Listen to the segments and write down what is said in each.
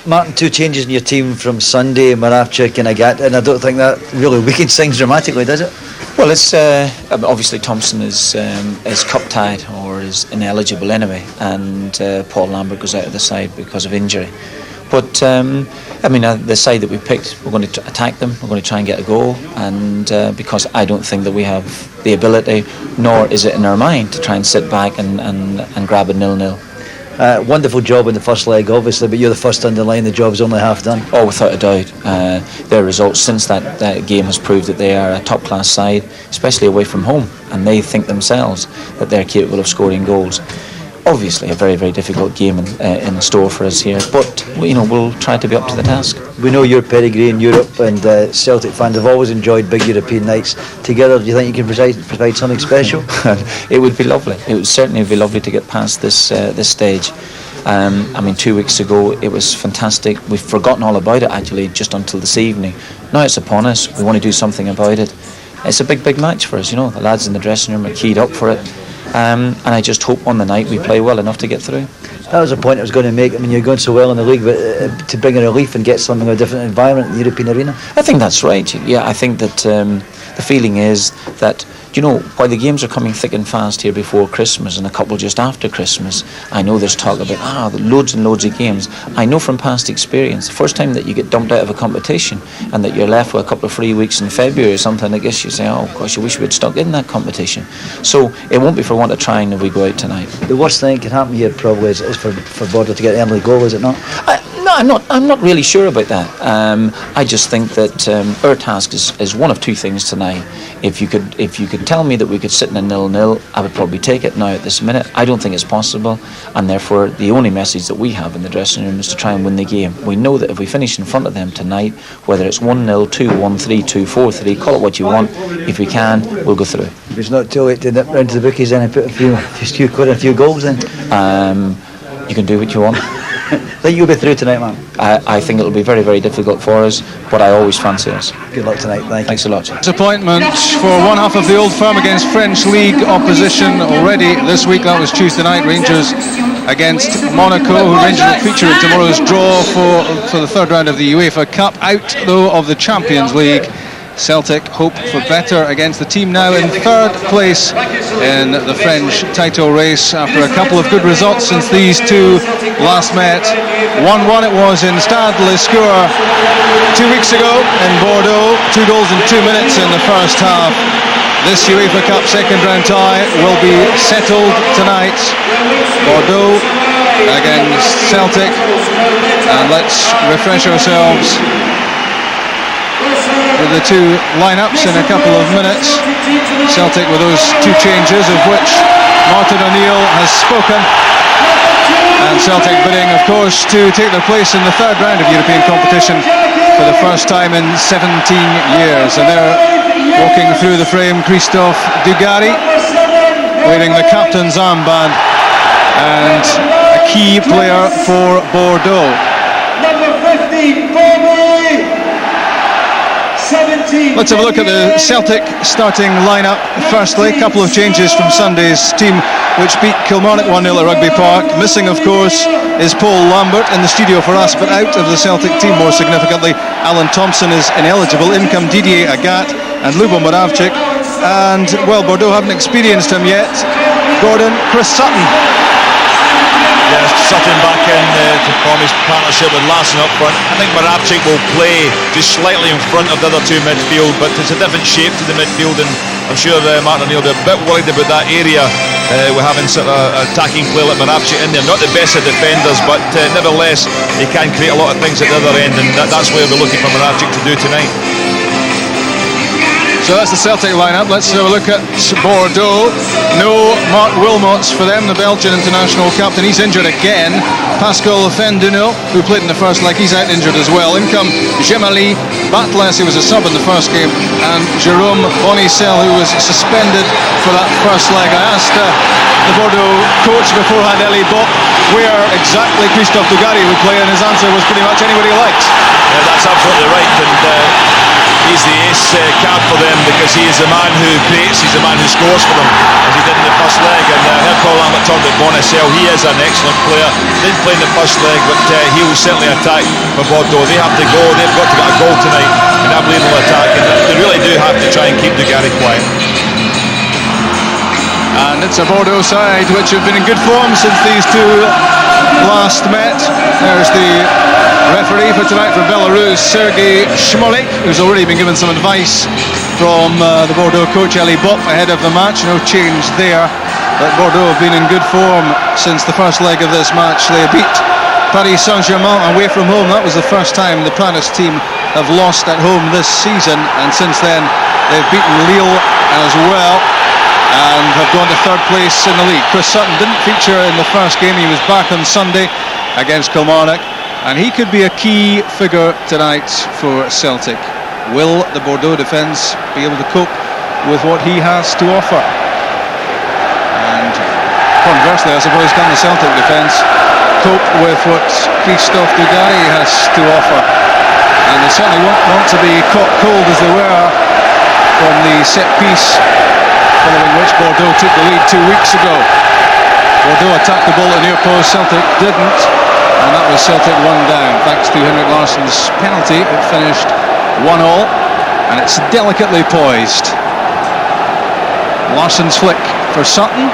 Martin, 2 changes in your team from Sunday, Moravcik and Agathe, and I don't think that really weakens things dramatically, does it? Well, it's obviously Thompson is cup tied or is ineligible anyway, and Paul Lambert goes out of the side because of injury. But the side that we picked, we're going to attack them. We're going to try and get a goal, and because I don't think that we have the ability, nor is it in our mind to try and sit back and grab a 0-0. Wonderful job in the first leg, obviously, but you're the first to underline the job's only half done. Oh, without a doubt. Their results since that game has proved that they are a top-class side, especially away from home, and they think themselves that they're capable of scoring goals. Obviously, a very, very difficult game in store for us here, but we'll try to be up to the task. We know your pedigree in Europe, and Celtic fans have always enjoyed big European nights together. Do you think you can provide something special? It would be lovely. It would certainly be lovely to get past this stage. 2 weeks ago it was fantastic. We've forgotten all about it actually just until this evening. Now it's upon us. We want to do something about it. It's a big, big match for us. The lads in the dressing room are keyed up for it. And I just hope on the night we play well enough to get through. That was the point I was going to make. You're going so well in the league, but to bring a relief and get something of a different environment in the European arena. I think that's right. Yeah, I think that the feeling is that while the games are coming thick and fast here before Christmas and a couple just after Christmas, I know there's talk about loads and loads of games. I know from past experience, the first time that you get dumped out of a competition and that you're left with a couple of free weeks in February or something, I guess you say, oh gosh, I wish we'd stuck in that competition. So it won't be for want of trying if we go out tonight. The worst thing that can happen here probably is for Bordeaux to get an early goal, is it not? No, I'm not really sure about that. I just think that our task is one of two things tonight. If you could tell me that we could sit in a 0-0, I would probably take it now at this minute. I don't think it's possible, and therefore the only message that we have in the dressing room is to try and win the game. We know that if we finish in front of them tonight, whether it's 1-0, 2-1, 3-2, 4-3, call it what you want, if we can, we'll go through. If it's not too late to nip round to the bookies then and put a few goals in. You can do what you want. I think you'll be through tonight, man. I think it'll be very, very difficult for us, but I always fancy us. Good luck tonight. Thanks a lot. Disappointment for one half of the Old Firm against French League opposition already this week. That was Tuesday night. Rangers against Monaco, who Rangers will feature in tomorrow's draw for the third round of the UEFA Cup. Out though of the Champions League. Celtic hope for better against the team now in third place in the French title race after a couple of good results since these two last met. 1-1 it was in Stade Lescours 2 weeks ago in Bordeaux. 2 goals in 2 minutes in the first half. This UEFA Cup second round tie will be settled tonight. Bordeaux against Celtic, and let's refresh ourselves with the two lineups in a couple of minutes. Celtic with those 2 changes, of which Martin O'Neill has spoken, and Celtic bidding of course to take their place in the third round of European competition for the first time in 17 years. And they're walking through the frame, Christophe Dugarry wearing the captain's armband and a key player for Bordeaux. Number 50, Let's have a look at the Celtic starting lineup. Firstly, a couple of changes from Sunday's team, which beat Kilmarnock 1-0 at Rugby Park. Missing, of course, is Paul Lambert in the studio for us, but out of the Celtic team, more significantly, Alan Thompson is ineligible. In come Didier Agathe and Lubo Moravcik. And, well, Bordeaux haven't experienced him yet. Gordon, Chris Sutton. Yes, Sutton back in to form his partnership with Larsson up front. I think Moravcik will play just slightly in front of the other two midfield, but it's a different shape to the midfield, and I'm sure Martin O'Neill will be a bit worried about that area. We're having sort of attacking play like Moravcik in there. Not the best of defenders, but nevertheless, he can create a lot of things at the other end, and that's what we'll be looking for Moravcik to do tonight. So that's the Celtic lineup. Let's have a look at Bordeaux. No Mark Wilmots for them, the Belgian international captain. He's injured again. Pascal Fendunil, who played in the first leg, he's out injured as well. In come Jemmali, Batlles, who was a sub in the first game, and Jerome Bonnissel, who was suspended for that first leg. I asked the Bordeaux coach beforehand, Elie Bock, where exactly Christophe Dugarry would play, and his answer was pretty much anywhere he liked. Yeah, that's absolutely right, and he's the ace card for them, because he is the man who creates, he's the man who scores for them, as he did in the first leg. And I heard Paul Lambert talk about Bonnissel. He is an excellent player. Didn't play in the first leg, but he will certainly attack for Bordeaux. They have to go, they've got to get a goal tonight, and I believe they'll attack, and they really do have to try and keep Dugarry quiet. And it's a Bordeaux side which have been in good form since these two last met. There's the referee for tonight from Belarus, Sergei Shmolik, who's already been given some advice from the Bordeaux coach Healy ahead of the match. No change there, but Bordeaux have been in good form since the first leg of this match. They beat Paris Saint-Germain away from home. That was the first time the Paris team have lost at home this season, and since then they've beaten Lille as well and have gone to third place in the league. Chris Sutton didn't feature in the first game. He was back on Sunday against Kilmarnock, and he could be a key figure tonight for Celtic. Will the Bordeaux defence be able to cope with what he has to offer? And conversely, I suppose, can the Celtic defence cope with what Christophe Dugarry has to offer? And they certainly won't want to be caught cold as they were from the set piece, following which Bordeaux took the lead 2 weeks ago. Bordeaux attacked the ball at the near post, Celtic didn't, and that was Celtic 1 down. Thanks to Henrik Larsson's penalty, it finished 1-1, and it's delicately poised. Larsson's flick for Sutton.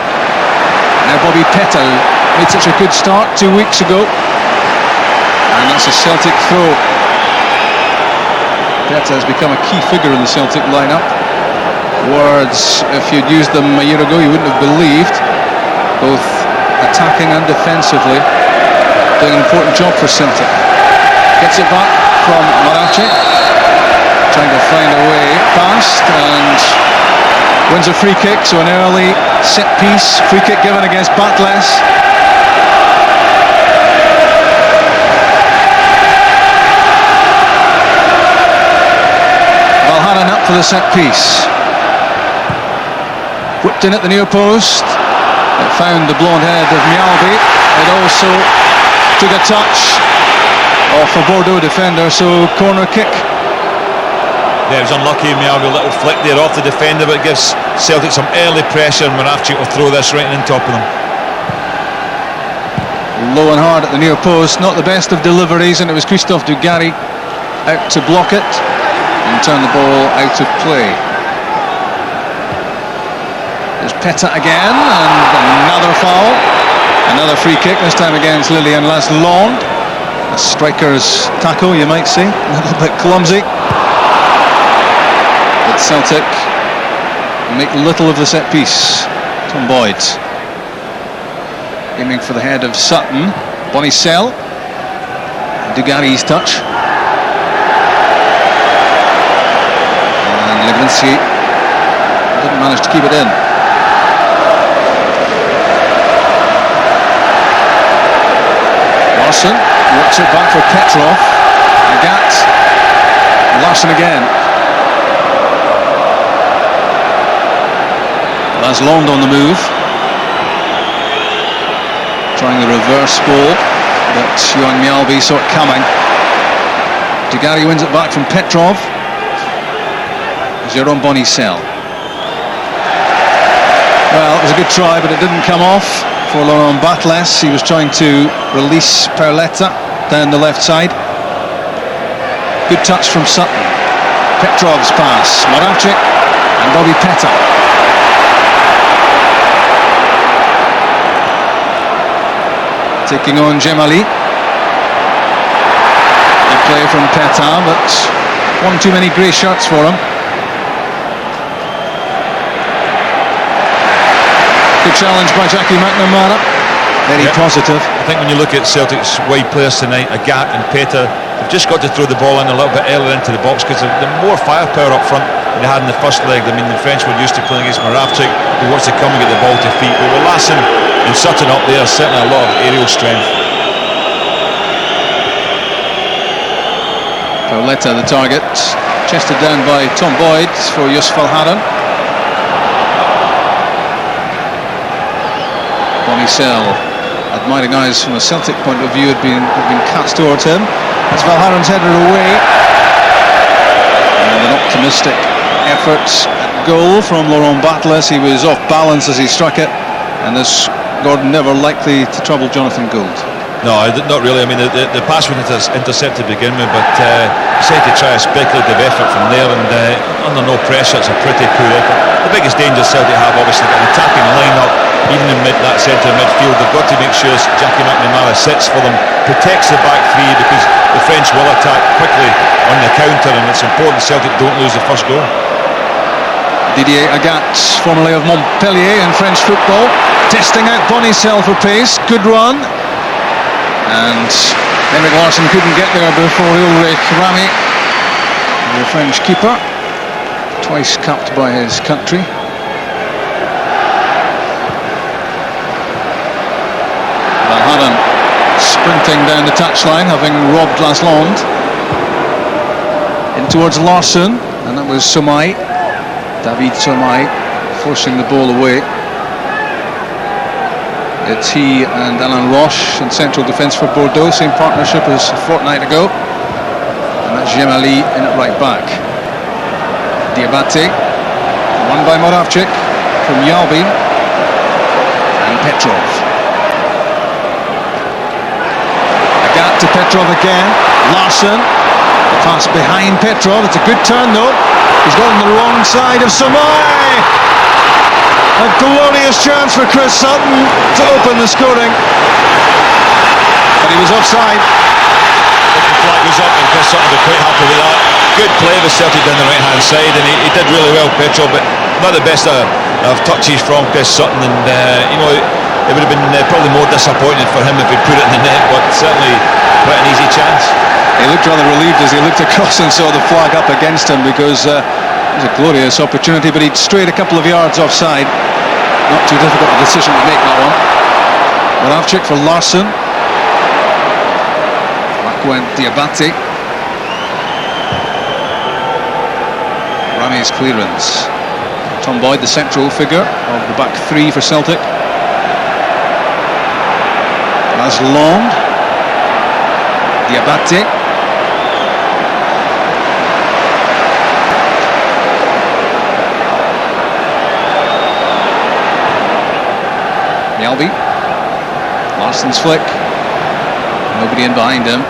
Now Bobby Petta made such a good start 2 weeks ago, and that's a Celtic throw. Petta has become a key figure in the Celtic lineup. Words, if you'd used them a year ago, you wouldn't have believed. Both attacking and defensively, doing an important job for Celtic. Gets it back from Moravcik, trying to find a way past, and wins a free kick. So an early set piece free kick given against Batlles. Valgaeren up for the set piece. Whipped in at the near post. It found the blonde head of Mjallby. It also took a touch off a Bordeaux defender, so corner kick. Yeah, it was unlucky, Mjallby, a little flick there off the defender, but it gives Celtic some early pressure, and Moravcik will throw this right in top of them. Low and hard at the near post, not the best of deliveries, and it was Christophe Dugarry out to block it and turn the ball out of play. There's Petta again, and another foul. Another free kick, this time against Lilian Lasland. A striker's tackle, you might say. A little bit clumsy. But Celtic make little of the set piece. Tom Boyd aiming for the head of Sutton. Bonnissel. Dugarry's touch. And Legwinski didn't manage to keep it in. Larsson works it back for Petrov. Agathe. Larsson again. Lasland on the move. Trying the reverse ball, but Mjallby saw it coming. Dugarry wins it back from Petrov. Jérôme Bonnissel. Well, it was a good try, but it didn't come off for Laurent Batlles. He was trying to release Perletta down the left side. Good touch from Sutton. Petrov's pass. Moravcik and Bobby Petta. Taking on Jemmali. Good play from Petta, but one too many grey shirts for him. Good challenge by Jackie McNamara. Very positive. I think when you look at Celtic's wide players tonight, Agathe and Petta, they've just got to throw the ball in a little bit earlier into the box, because they're more firepower up front than they had in the first leg. I mean, the French were used to playing against Moravcik, who wants to come and get the ball to feet. But with Larsson and Sutton up there, certainly a lot of aerial strength. Perletta the target, chested down by Tom Boyd for Valgaeren. Bonnissel, admiring eyes from a Celtic point of view, had been cast towards him. As Valgaeren's headed away, and And an optimistic effort at goal from Laurent Batlles. He was off balance as he struck it, and this Gordon never likely to trouble Jonathan Gould. No, not really. I mean, the pass was intercepted to begin with, but decided to try a speculative effort from there, and under no pressure, it's a pretty poor effort. The biggest danger Celtic have, obviously, got an attacking line-up, even in that centre midfield. They've got to make sure Jackie McNamara sits for them, protects the back three, because the French will attack quickly on the counter, and it's important Celtic don't lose the first goal. Didier Agathe, formerly of Montpellier in French football, testing out Bonnissel for pace. Good run. And Henrik Larsson couldn't get there before Ulrich Rame, the French keeper, twice capped by his country. Valgaeren sprinting down the touchline, having robbed Larsson. In towards Larsson, and that was Sommeil, David Sommeil, forcing the ball away. It's he and Alain Roche in central defence for Bordeaux, same partnership as a fortnight ago. And that's Jemmali in at right back. Diabate, won by Moravcik from Mjallby, and Petrov. Agathe to Petrov again. Larsson, the pass behind Petrov. It's a good turn though. He's got on the wrong side of Sommeil. A glorious chance for Chris Sutton to open the scoring, but he was offside. The flag was up, and Chris Sutton was quite happy with that. Good play with Celtic down the right hand side, and he did really well, Petrov, but not the best of touches from Chris Sutton, and you know, it would have been probably more disappointing for him if he put it in the net, but certainly quite an easy chance. He looked rather relieved as he looked across and saw the flag up against him, because it was a glorious opportunity, but he'd strayed a couple of yards offside. Not too difficult a decision to make, that one. Moravcik for Larsson. Back went Diabate. Rame's clearance. Tom Boyd, the central figure of the back three for Celtic. Larsson. Diabate. Mjallby, Larsson's flick, nobody in behind him,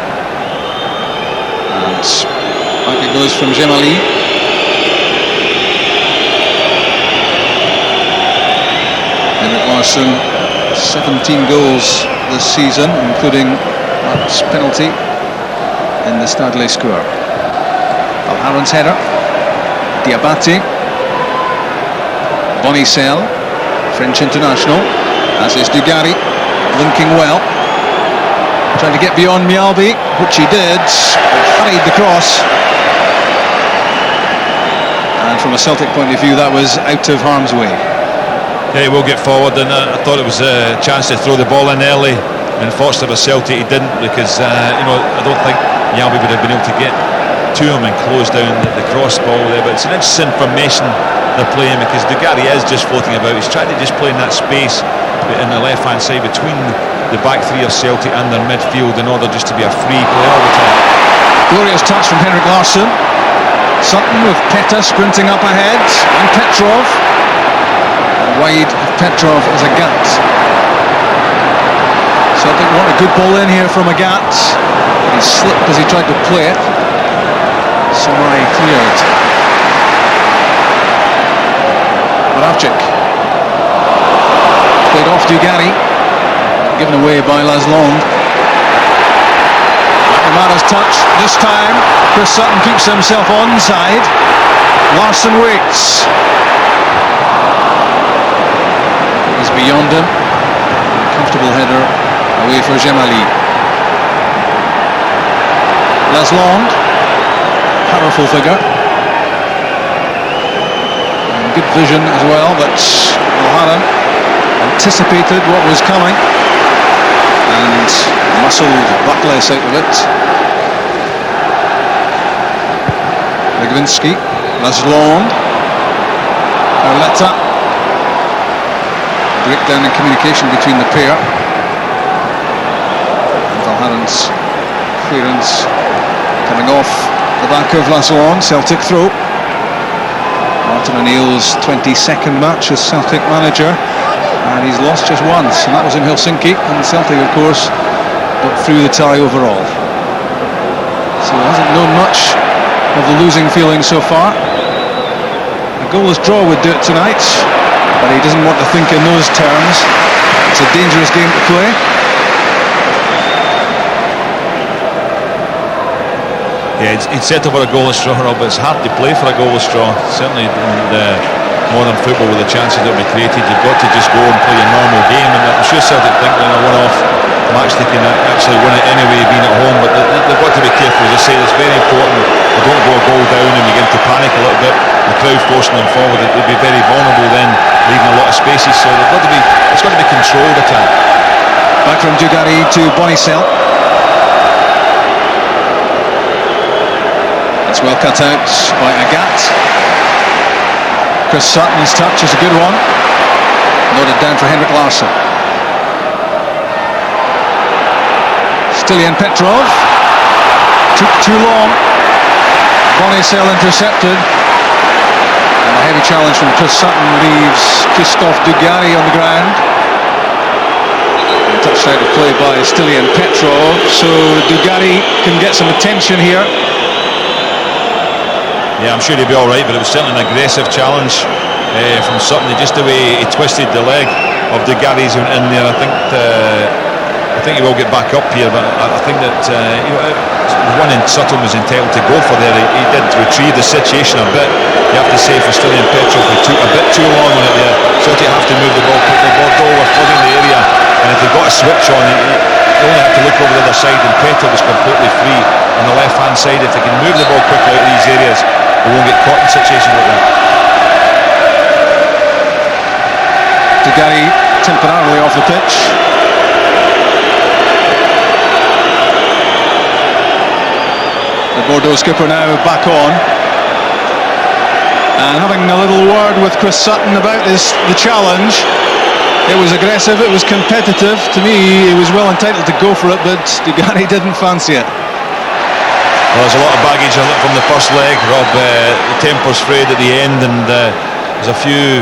and back it goes from Jemmali. Henrik Larsson, 17 goals this season, including that penalty in the Stade score. Valgaeren's header, Diabate, Bonnissel, French international, as is Dugarry, linking well, trying to get beyond Mjallby, which he did, hurried the cross, and from a Celtic point of view that was out of harm's way. Yeah, he will get forward, and I thought it was a chance to throw the ball in early. Unfortunately for Celtic he didn't, because you know, I don't think Mjallby would have been able to get to him and close down the cross ball there, but it's an interesting formation they're playing, because Dugarry is just floating about. He's trying to just play in that space in the left hand side between the back three of Celtic and their midfield, in order just to be a free play all the time. Glorious touch from Henrik Larsson. Sutton with Petta sprinting up ahead, and Petrov. Wide of Petrov is Agathe. Celtic want a good ball in here from Agathe. He slipped as he tried to play it. Sommeil cleared. Moravcik. Played off Dugarry, given away by Larsson. McNamara's touch this time. Chris Sutton keeps himself onside. Larsson waits. He's beyond him. Comfortable header away for Jemmali. Larsson, powerful figure. And good vision as well, but Valgaeren anticipated what was coming and muscled Batlles out of it. Legwinski, Larsson, Petta. Breakdown in communication between the pair. And Valgaeren's clearance coming off the back of Larsson. Celtic throw. Martin O'Neill's 22nd match as Celtic manager, and he's lost just once, and that was in Helsinki. And Celtic, of course, got through the tie overall. So he hasn't known much of the losing feeling so far. A goalless draw would do it tonight, but he doesn't want to think in those terms. It's a dangerous game to play. Yeah, he'd set up for a goalless draw, but it's hard to play for a goalless draw. Certainly in modern football, with the chances that will be created, you've got to just go and play a normal game. And I'm sure Celtic think in a one-off match they can actually win it anyway, being at home. But they've got to be careful. As I say, it's very important. They don't go a goal down and begin to panic a little bit. The crowd forcing them forward, they'd be very vulnerable then, leaving a lot of spaces. So they've got to be. It's got to be controlled attack. Back from Dugarry to Bonnissel. It's well cut out by Agathe. Chris Sutton's touch is a good one. Noted down for Henrik Larsson. Stilian Petrov. Took too long. Bonnissel intercepted. And a heavy challenge from Chris Sutton leaves Christophe Dugarry on the ground. And touched out of play by Stilian Petrov. So Dugarry can get some attention here. Yeah, I'm sure he'll be all right, but it was certainly an aggressive challenge from Sutton. Just the way he twisted the leg of Dugarry's in there. I think he will get back up here, but I think that the one in Sutton was entitled to go for there. He did retrieve the situation a bit. You have to say for Stilian Petrov, he took a bit too long on it there. Celtic have to move the ball quickly. Bordeaux were flooding the area, and if they got a switch on, they only have to look over the other side, and Petta was completely free on the left-hand side. If they can move the ball quickly out of these areas, they won't get caught in situations like that. Dugarry temporarily off the pitch. The Bordeaux skipper now back on, and having a little word with Chris Sutton about the challenge. It was aggressive, it was competitive. To me, he was well entitled to go for it, but Dugarry didn't fancy it. Well, there's a lot of baggage from the first leg, Rob. The temper's frayed at the end, and there's a few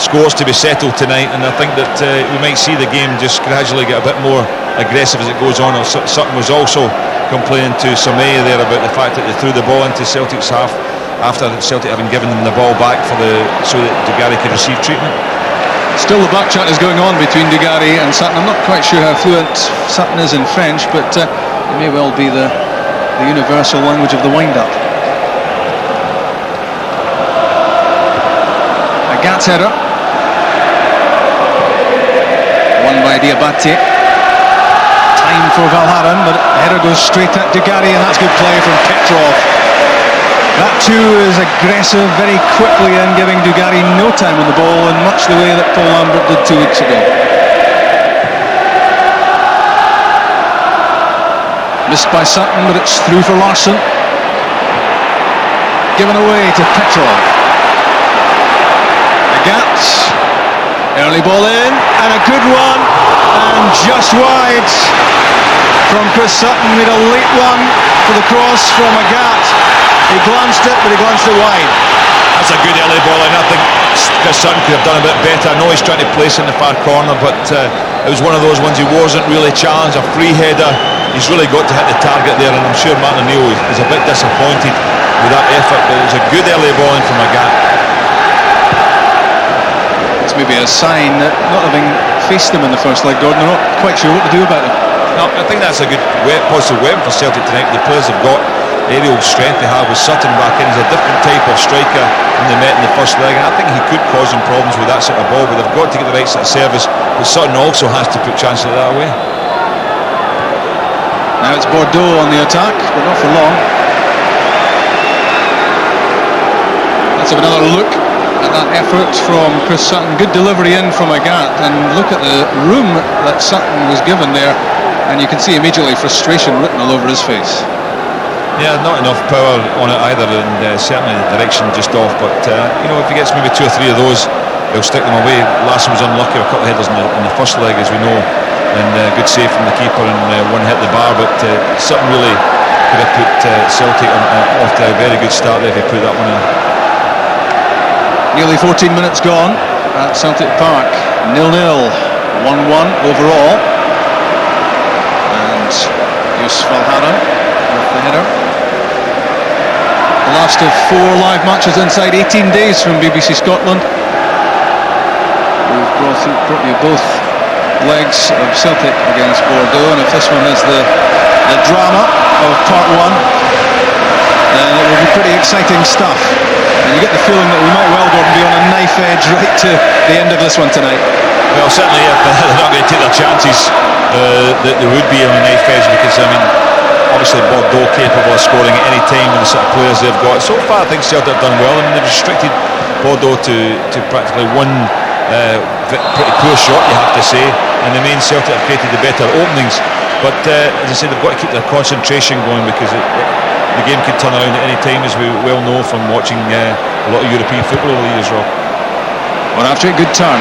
scores to be settled tonight, and I think that we might see the game just gradually get a bit more aggressive as it goes on. Sutton was also complaining to Sommeil there about the fact that they threw the ball into Celtic's half after Celtic having given them the ball back so that Dugarry could receive treatment. Still the back chat is going on between Dugarry and Sutton. I'm not quite sure how fluent Sutton is in French, but it may well be the universal language of the wind-up. Agathe header. Won by Diabate. Time for Valgaeren, but the header goes straight at Dugarry, and that's good play from Petrov. That too is aggressive very quickly and giving Dugarry no time on the ball, in much the way that Paul Lambert did 2 weeks ago. Missed by Sutton, but it's through for Larsson. Given away to Petrov. Agathe. Early ball in, and a good one, and just wide from Chris Sutton. Made a late one for the cross from Agathe. He glanced it, but he glanced it wide. That's a good early ball, and I think Chris Sutton could have done a bit better. I know he's trying to place it in the far corner, but it was one of those ones he wasn't really challenged. A free header, he's really got to hit the target there, and I'm sure Martin O'Neill is a bit disappointed with that effort, but it was a good early ball in from Agathe. It's maybe a sign that not having faced them in the first leg, Gordon, they're not quite sure what to do about them. No, I think that's a good positive weapon for Celtic tonight. The players have got aerial strength they have with Sutton back in. He's a different type of striker than they met in the first leg, and I think he could cause them problems with that sort of ball, but they've got to get the right sort of service, but Sutton also has to put chances like that away. Now it's Bordeaux on the attack, but not for long. Let's have another look at that effort from Chris Sutton. Good delivery in from Agathe, and look at the room that Sutton was given there, and you can see immediately frustration written all over his face. Yeah, not enough power on it either, and certainly the direction just off, but if he gets maybe 2 or 3 of those, he'll stick them away. Larsson was unlucky with a couple of headers in the first leg, as we know, and good save from the keeper, and one hit the bar, but Sutton really could have put Celtic off to a very good start there if he put that one in. Nearly 14 minutes gone at Celtic Park. 0-0, 1-1 overall. And Valgaeren with the header. The last of 4 live matches inside 18 days from BBC Scotland. We've brought you both legs of Celtic against Bordeaux, and if this one is the drama of part 1, then it will be pretty exciting stuff. And you get the feeling that we might well, Gordon, be on a knife edge right to the end of this one tonight. Well, certainly if they're not going to take their chances, that they would be on a knife edge, because I mean, obviously Bordeaux capable of scoring at any time with the sort of players they've got. So far I think Celtic have done well. I mean, they've restricted Bordeaux to practically one pretty poor shot, you have to say, and the main Celtic have created the better openings, but as I said, they've got to keep their concentration going, because the game could turn around at any time, as we well know from watching a lot of European football over the years, Rob. Moravcik, good turn.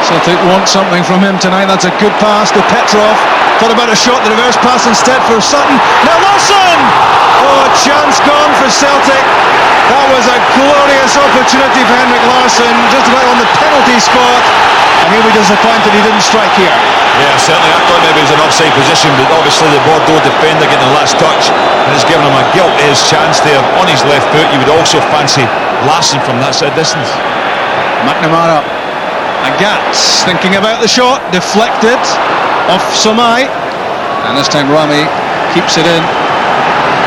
Celtic want something from him tonight. That's a good pass to Petrov. Thought about a shot, the reverse pass instead for Sutton. Now Larsson! Oh, a chance gone for Celtic. That was a glorious opportunity for Henrik Larsson, just about on the penalty spot, and he'll be disappointed he didn't strike here. Yeah, certainly. I thought maybe it was an offside position, but obviously the Bordeaux defender getting the last touch, and it's given him a gilt-edged chance there on his left foot. You would also fancy Larsson from that side of distance. McNamara. Agathe thinking about the shot, deflected off Sommeil, and this time Rame keeps it in.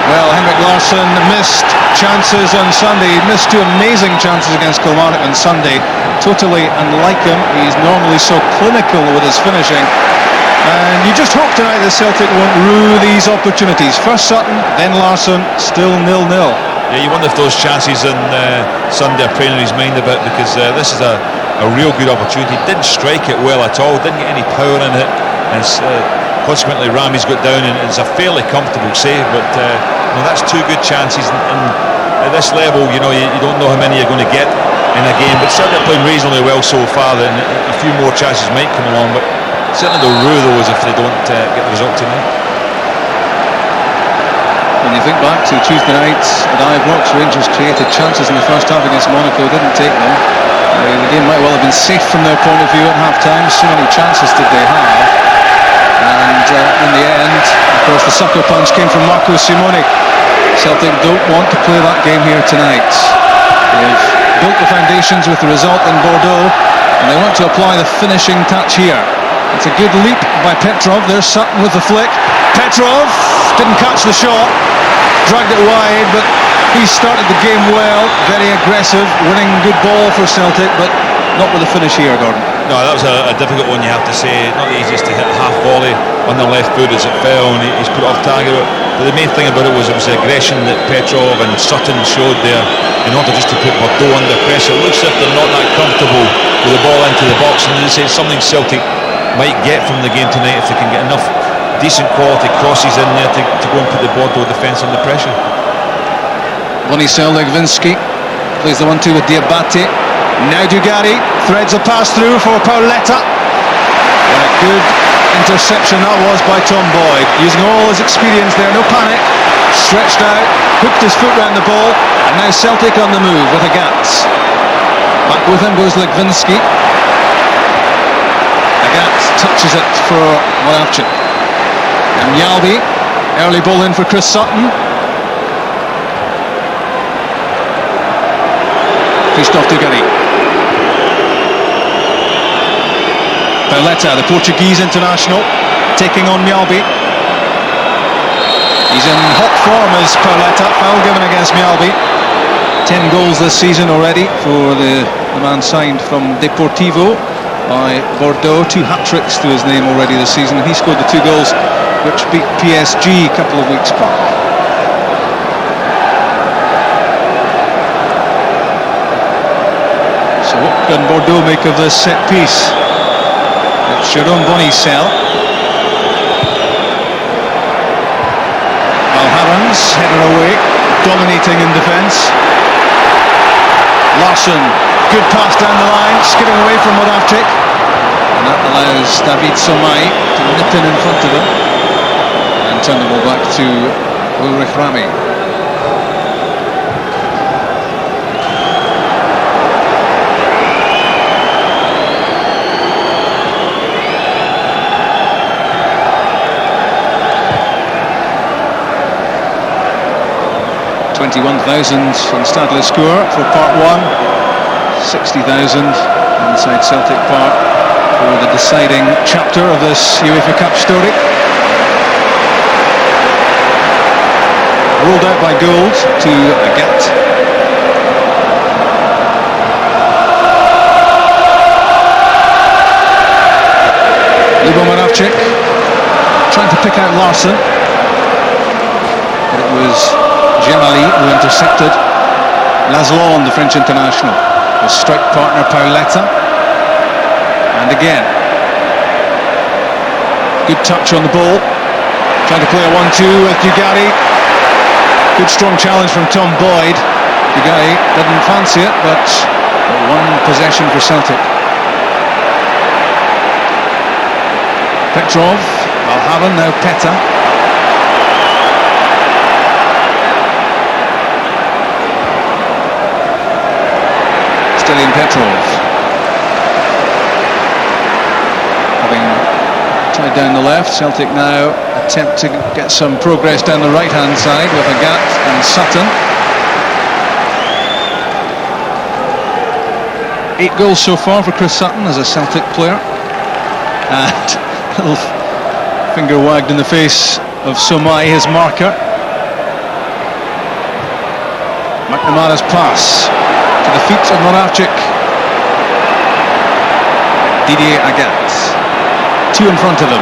Well, Henrik Larsson missed chances on Sunday. He missed 2 amazing chances against Kilmarnock on Sunday. Totally unlike him. He's normally so clinical with his finishing, and you just hope tonight that Celtic won't rue these opportunities. First Sutton, then Larsson, still 0-0. Yeah, you wonder if those chances on Sunday are playing in his mind a bit, because this is a real good opportunity. Didn't strike it well at all, didn't get any power in it, and consequently Rame's got down, and it's a fairly comfortable save, but that's 2 good chances, and at this level, you don't know how many you're going to get in a game, but certainly they're playing reasonably well so far, and a few more chances might come along, but certainly they'll rue those if they don't get the result tonight. When you think back to Tuesday night at Ibrox, Rangers created chances in the first half against Monaco, didn't take them. The game might well have been safe from their point of view at half-time. So many chances did they have, and in the end, of course, the sucker punch came from Marco Simone. Celtic don't want to play that game here tonight. They've built the foundations with the result in Bordeaux, and they want to apply the finishing touch here. It's a good leap by Petrov. There's Sutton with the flick. Petrov didn't catch the shot, dragged it wide, but he started the game well, very aggressive, winning good ball for Celtic, but not with the finish here, Gordon. No, that was a difficult one, you have to say. Not the easiest to hit a half volley on the left foot as it fell, and he's put it off target. But the main thing about it was the aggression that Petrov and Sutton showed there in order just to put Bordeaux under pressure. It looks as if they're not that comfortable with the ball into the box, and as I say, it's something Celtic might get from the game tonight if they can get enough decent quality crosses in there to go and put the Bordeaux defence under pressure. Bonnissel, Legwinski plays the 1-2 with Diabate. Now Dugarry threads a pass through for Petta. What a good interception that was by Tom Boyd, using all his experience there, no panic, stretched out, hooked his foot round the ball, and now Celtic on the move with Agathe. Back with him goes Legwinski. Agathe touches it for Moravcik. And Mjallby, early ball in for Chris Sutton. Christophe Dugarry. Petta, the Portuguese international, taking on Mjallby. He's in hot form as Petta, foul given against Mjallby. 10 goals this season already for the man signed from Deportivo by Bordeaux. 2 hat-tricks to his name already this season. He scored the 2 goals which beat PSG a couple of weeks back. So what can Bordeaux make of this set piece? It's Jérôme Bonnissel. Valgaeren's header away, dominating in defence. Larsson, good pass down the line, skipping away from Moravcik, and that allows Sommeil to nip in front of him and turn the ball back to Ulrich Rame. On Stadler's score for part 1, 60,000 inside Celtic Park for the deciding chapter of this UEFA Cup story. Rolled out by Gould to Agathe. Moravcik trying to pick out Larsson, but it was Jemmali who intercepted Larsson, the French international. His strike partner Petta, and again good touch on the ball, trying to play a 1-2 with Dugarry. Good strong challenge from Tom Boyd. Dugarry didn't fancy it, but one possession for Celtic. Petrov, Valgaeren, now Petta. In Petrov, having tied down the left, Celtic now attempt to get some progress down the right hand side with Agathe and Sutton. 8 goals so far for Chris Sutton as a Celtic player, and a little finger wagged in the face of Sommeil, his marker. McNamara's pass to the feet of Moravcik. Didier Agathe, 2 in front of him.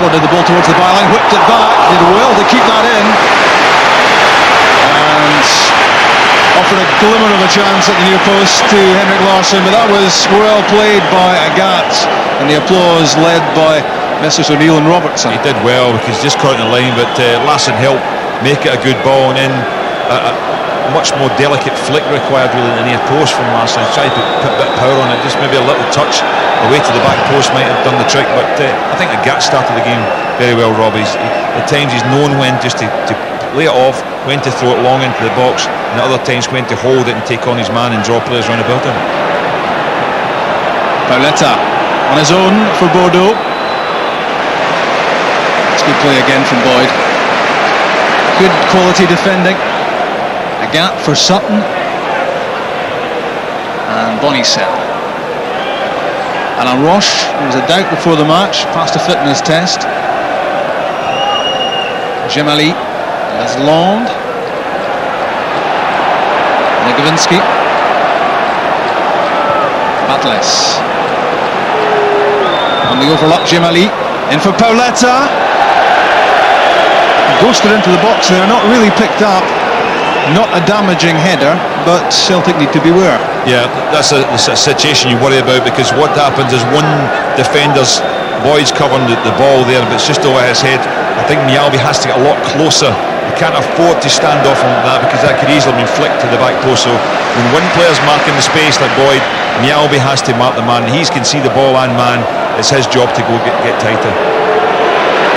Flooded the ball towards the byline, whipped it back, did well to keep that in, and offered a glimmer of a chance at the near post to Henrik Larsson, but that was well played by Agathe, and the applause led by Messrs O'Neill and Robertson. He did well because he just caught in the line, but Larsson helped make it a good ball, and then a much more delicate flick required really than the near post from Larsson. He tried to put a bit of power on it, just maybe a little touch away to the back post might have done the trick, but I think Agathe started the game very well, Rob. At times he's known when just to lay it off, when to throw it long into the box, and at other times when to hold it and take on his man and draw players around about him. Petta on his own for Bordeaux. It's good play again from Boyd. Good quality defending. Agathe for Sutton and Bonnissel. And Roche, there was a doubt before the match, passed a fitness test. Jemmali, Larsson, Legwinski, Batlles. On the overlap, Jemmali in for Petta. Ghosted into the box there, not really picked up. Not a damaging header, but Celtic need to beware. Yeah, that's a situation you worry about, because what happens is one defender's, Boyd's covering the ball there, but it's just over his head. I think Mjallby has to get a lot closer. He can't afford to stand off on that, because that could easily be flicked to the back post. So when one player's marking the space like Boyd, Mjallby has to mark the man. He can see the ball and man. It's his job to go get tighter.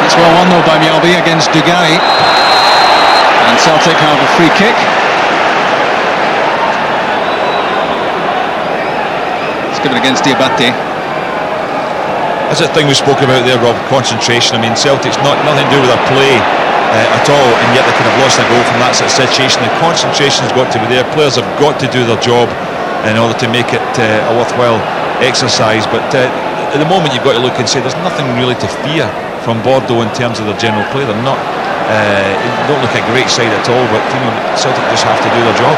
That's well won though by Mjallby against Dugarry. And Celtic have a free kick. It's given against Diabate. That's the thing we spoke about there, Rob, concentration. I mean, Celtic's nothing to do with their play at all, and yet they could have lost a goal from that sort of situation. The concentration's got to be there. Players have got to do their job in order to make it a worthwhile exercise. But at the moment you've got to look and say there's nothing really to fear from Bordeaux in terms of their general play. They're not don't look a great side at all, but Celtic just have to do their job.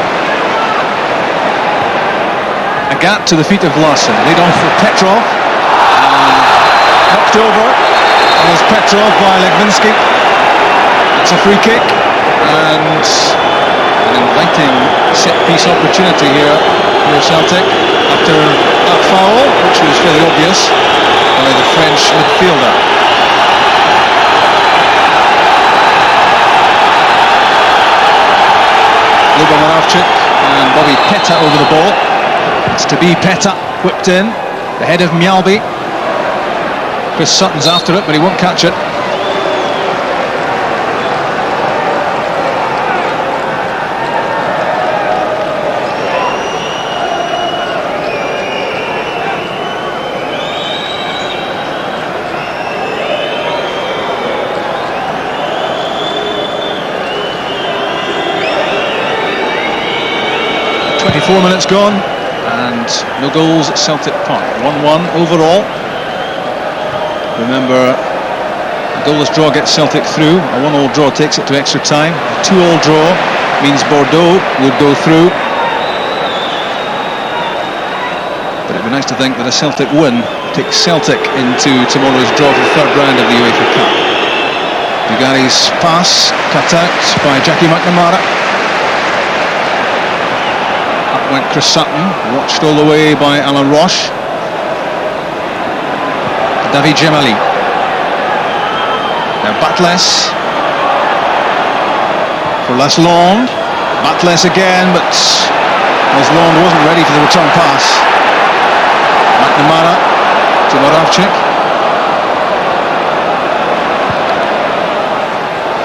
Agathe to the feet of Larsson, laid off for Petrov, knocked over as Petrov by Legwinski. It's a free kick and an inviting set-piece opportunity here for Celtic after that foul, which was fairly obvious by the French midfielder. Moravcik and Bobby Petta over the ball. It's to be Petta, whipped in, the head of Mjallby. Chris Sutton's after it, but he won't catch it. 24 minutes gone, and no goals at Celtic Park. 1-1 overall. Remember, a goalless draw gets Celtic through. A 1-1 draw takes it to extra time. A 2-2 draw means Bordeaux would go through. But it'd be nice to think that a Celtic win takes Celtic into tomorrow's draw for the third round of the Uefa Cup. Dugarry's pass cut out by Jackie McNamara. Up went Chris Sutton, watched all the way by Alan Roche. David Jemmali. Now Batlles for Larsson. Batlles again, but Larsson wasn't ready for the return pass. McNamara to Moravcik.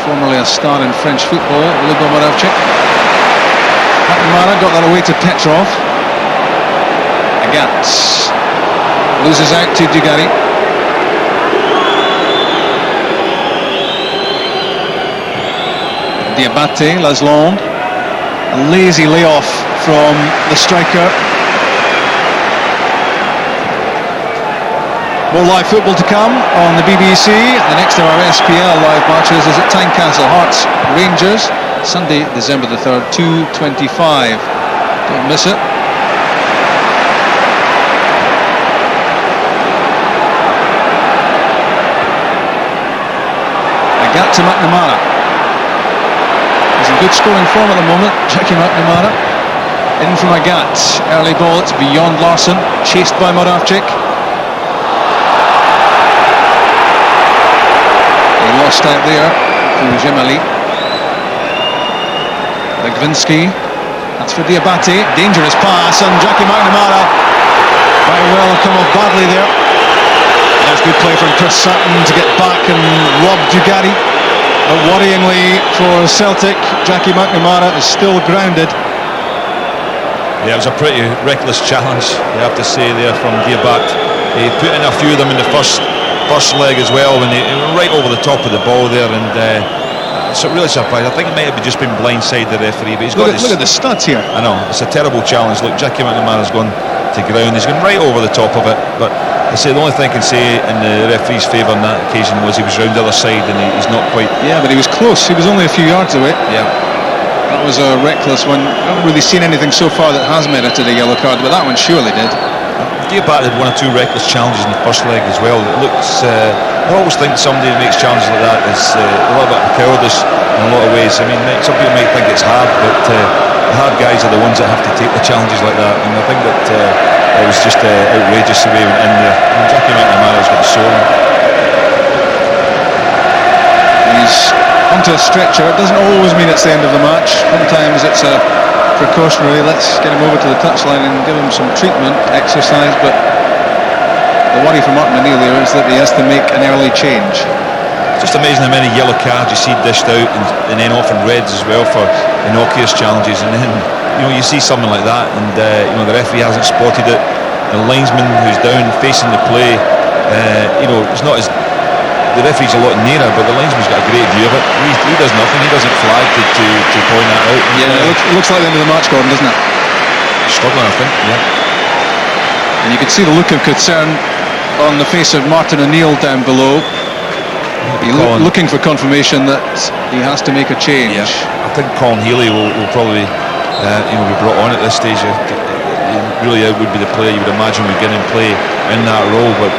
Formerly a star in French football, Moravcik. McNamara got that away to Petrov. Agathe loses out to Dugarry. Diabate, Larsson. A lazy layoff from the striker. More live football to come on the BBC. The next of our SPL live matches is at Tynecastle, Hearts Rangers, Sunday, December the 3rd, 2:25. Don't miss it. Agathe to McNamara. He's in good scoring form at the moment, Jackie McNamara. In from Agathe. Early ball, it's beyond Larsson, chased by Moravcik. Lost out there to Jemmali. Legwinski. That's for Diabate. Dangerous pass, and Jackie McNamara might well have come off badly there. There's good play from Chris Sutton to get back and rob Dugarry. But worryingly for Celtic, Jackie McNamara is still grounded. Yeah, it was a pretty reckless challenge, you have to say, there from Diabate. He put in a few of them in the first leg as well, when he went right over the top of the ball there, and so really surprised. I think it might have just been blindside the referee, but he's got look at the studs here. I know, it's a terrible challenge. Look, Jackie McNamara's gone to ground, he's gone right over the top of it, but I say the only thing I can say in the referee's favour on that occasion was he was round the other side, and he's not quite. Yeah, but he was close, he was only a few yards away. Yeah, that was a reckless one. I haven't really seen anything so far that has merited a yellow card, but that one surely did. Diabate had one or two reckless challenges in the first leg as well. It looks, I always think somebody who makes challenges like that is a little bit of cowardice in a lot of ways. I mean, some people might think it's hard, but the hard guys are the ones that have to take the challenges like that. And I think that it was just outrageous the way he went in there. I mean, Jackie McNamara's got a soul. He's onto a stretcher. It doesn't always mean it's the end of the match. Sometimes it's a precautionary, let's get him over to the touchline and give him some treatment exercise, but the worry for Martin O'Neill here is that he has to make an early change. It's just amazing how many yellow cards you see dished out, and then often reds as well for innocuous challenges, and then you see something like that, and the referee hasn't spotted it. The linesman who's down facing the play, it's not as the referee's a lot nearer, but the linesman's got a great view of it. He does nothing. He doesn't flag to point that out. Yeah, it looks like the end of the match, Gordon, doesn't it? Struggling, I think. Yeah. And you can see the look of concern on the face of Martin O'Neill down below. Looking for confirmation that he has to make a change. Yeah. I think Colin Healy will probably be brought on at this stage. Really would be the player you would imagine would get in play in that role, but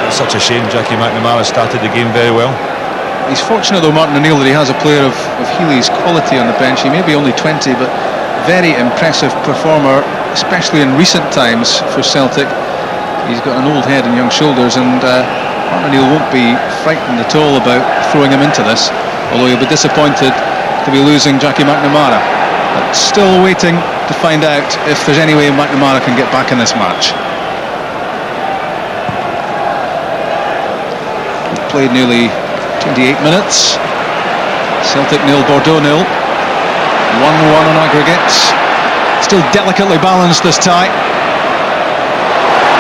it's such a shame. Jackie McNamara started the game very well. He's fortunate though, Martin O'Neill, that he has a player of Healy's quality on the bench. He may be only 20, but very impressive performer, especially in recent times for Celtic. He's got an old head and young shoulders, and Martin O'Neill won't be frightened at all about throwing him into this, although he'll be disappointed to be losing Jackie McNamara. But still waiting to find out if there's any way McNamara can get back in this match. We've played nearly 28 minutes. Celtic 0, Bordeaux 0. 1-1 on aggregates. Still delicately balanced, this tie.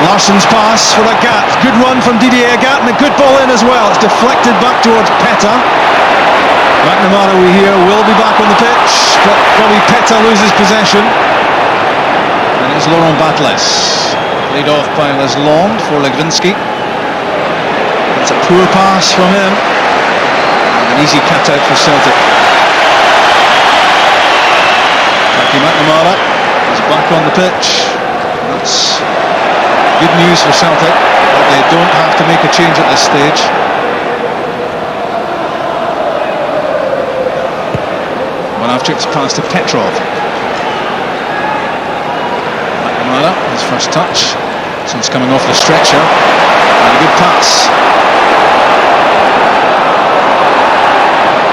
Larsson's pass for Agathe. Good run from Didier Agathe, and a good ball in as well. It's deflected back towards Petta. McNamara, we hear, will be back on the pitch, but Bobby Petta loses possession. Here's Laurent Batlles. Laid off by Leslond for Legwinski. It's a poor pass from him. An easy cut out for Celtic. McNamara is back on the pitch. That's good news for Celtic, but they don't have to make a change at this stage. Moravcik's pass to Petrov. McNamara, his first touch since coming off the stretcher, and a good pass.